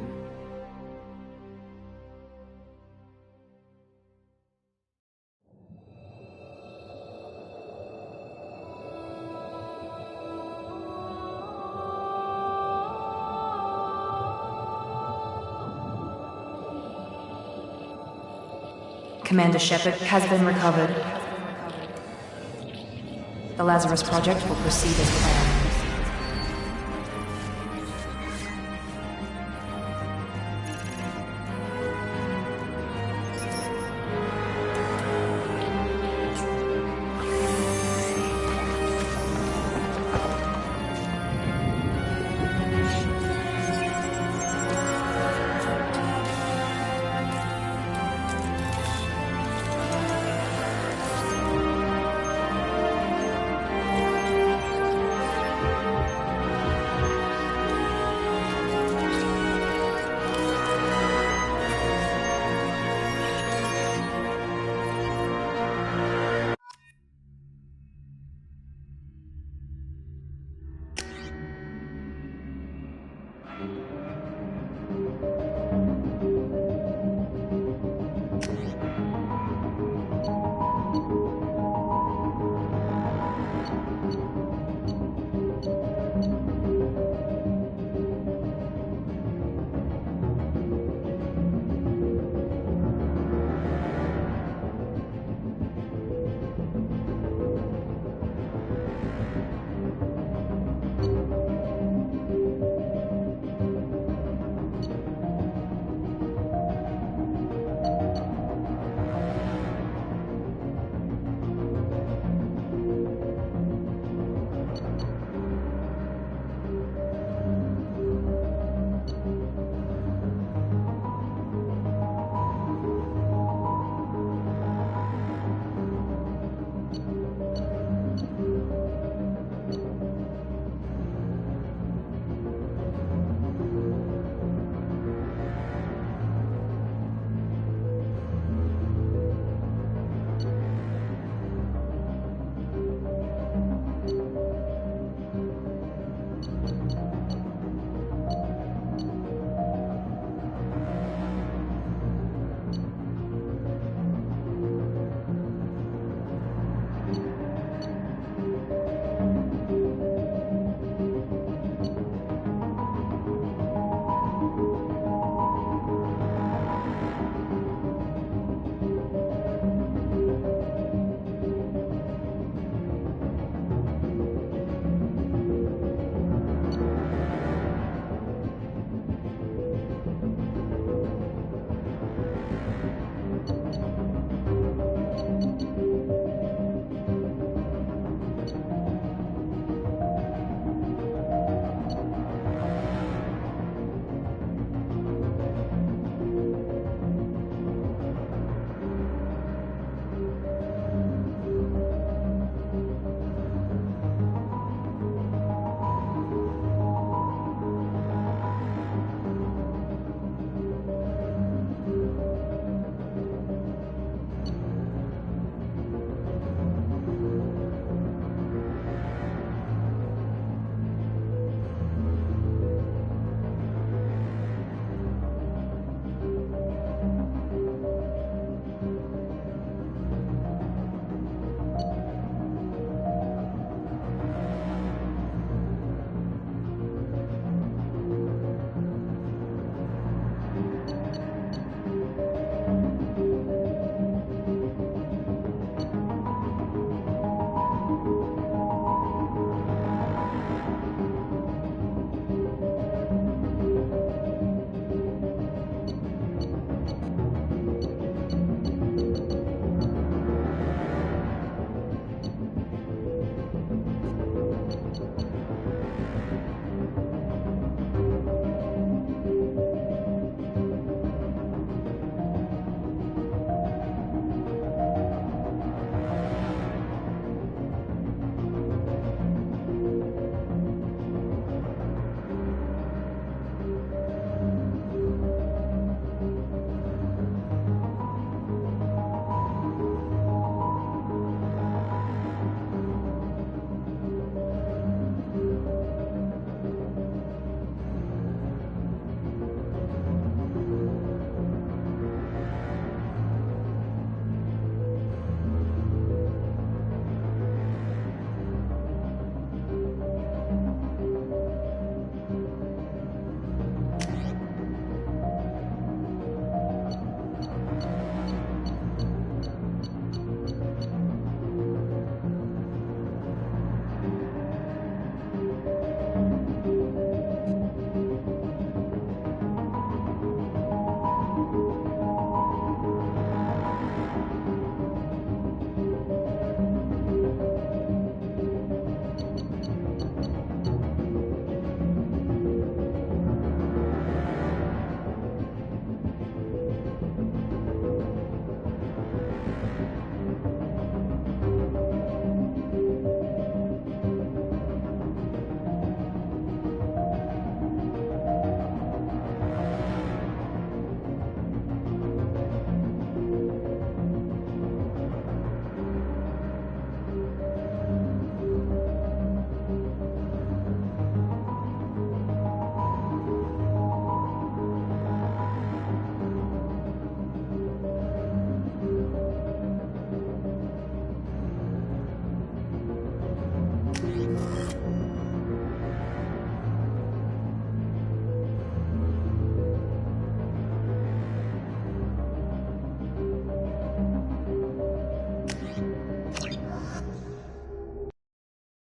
Commander Shepard has been recovered. The Lazarus Project will proceed as planned.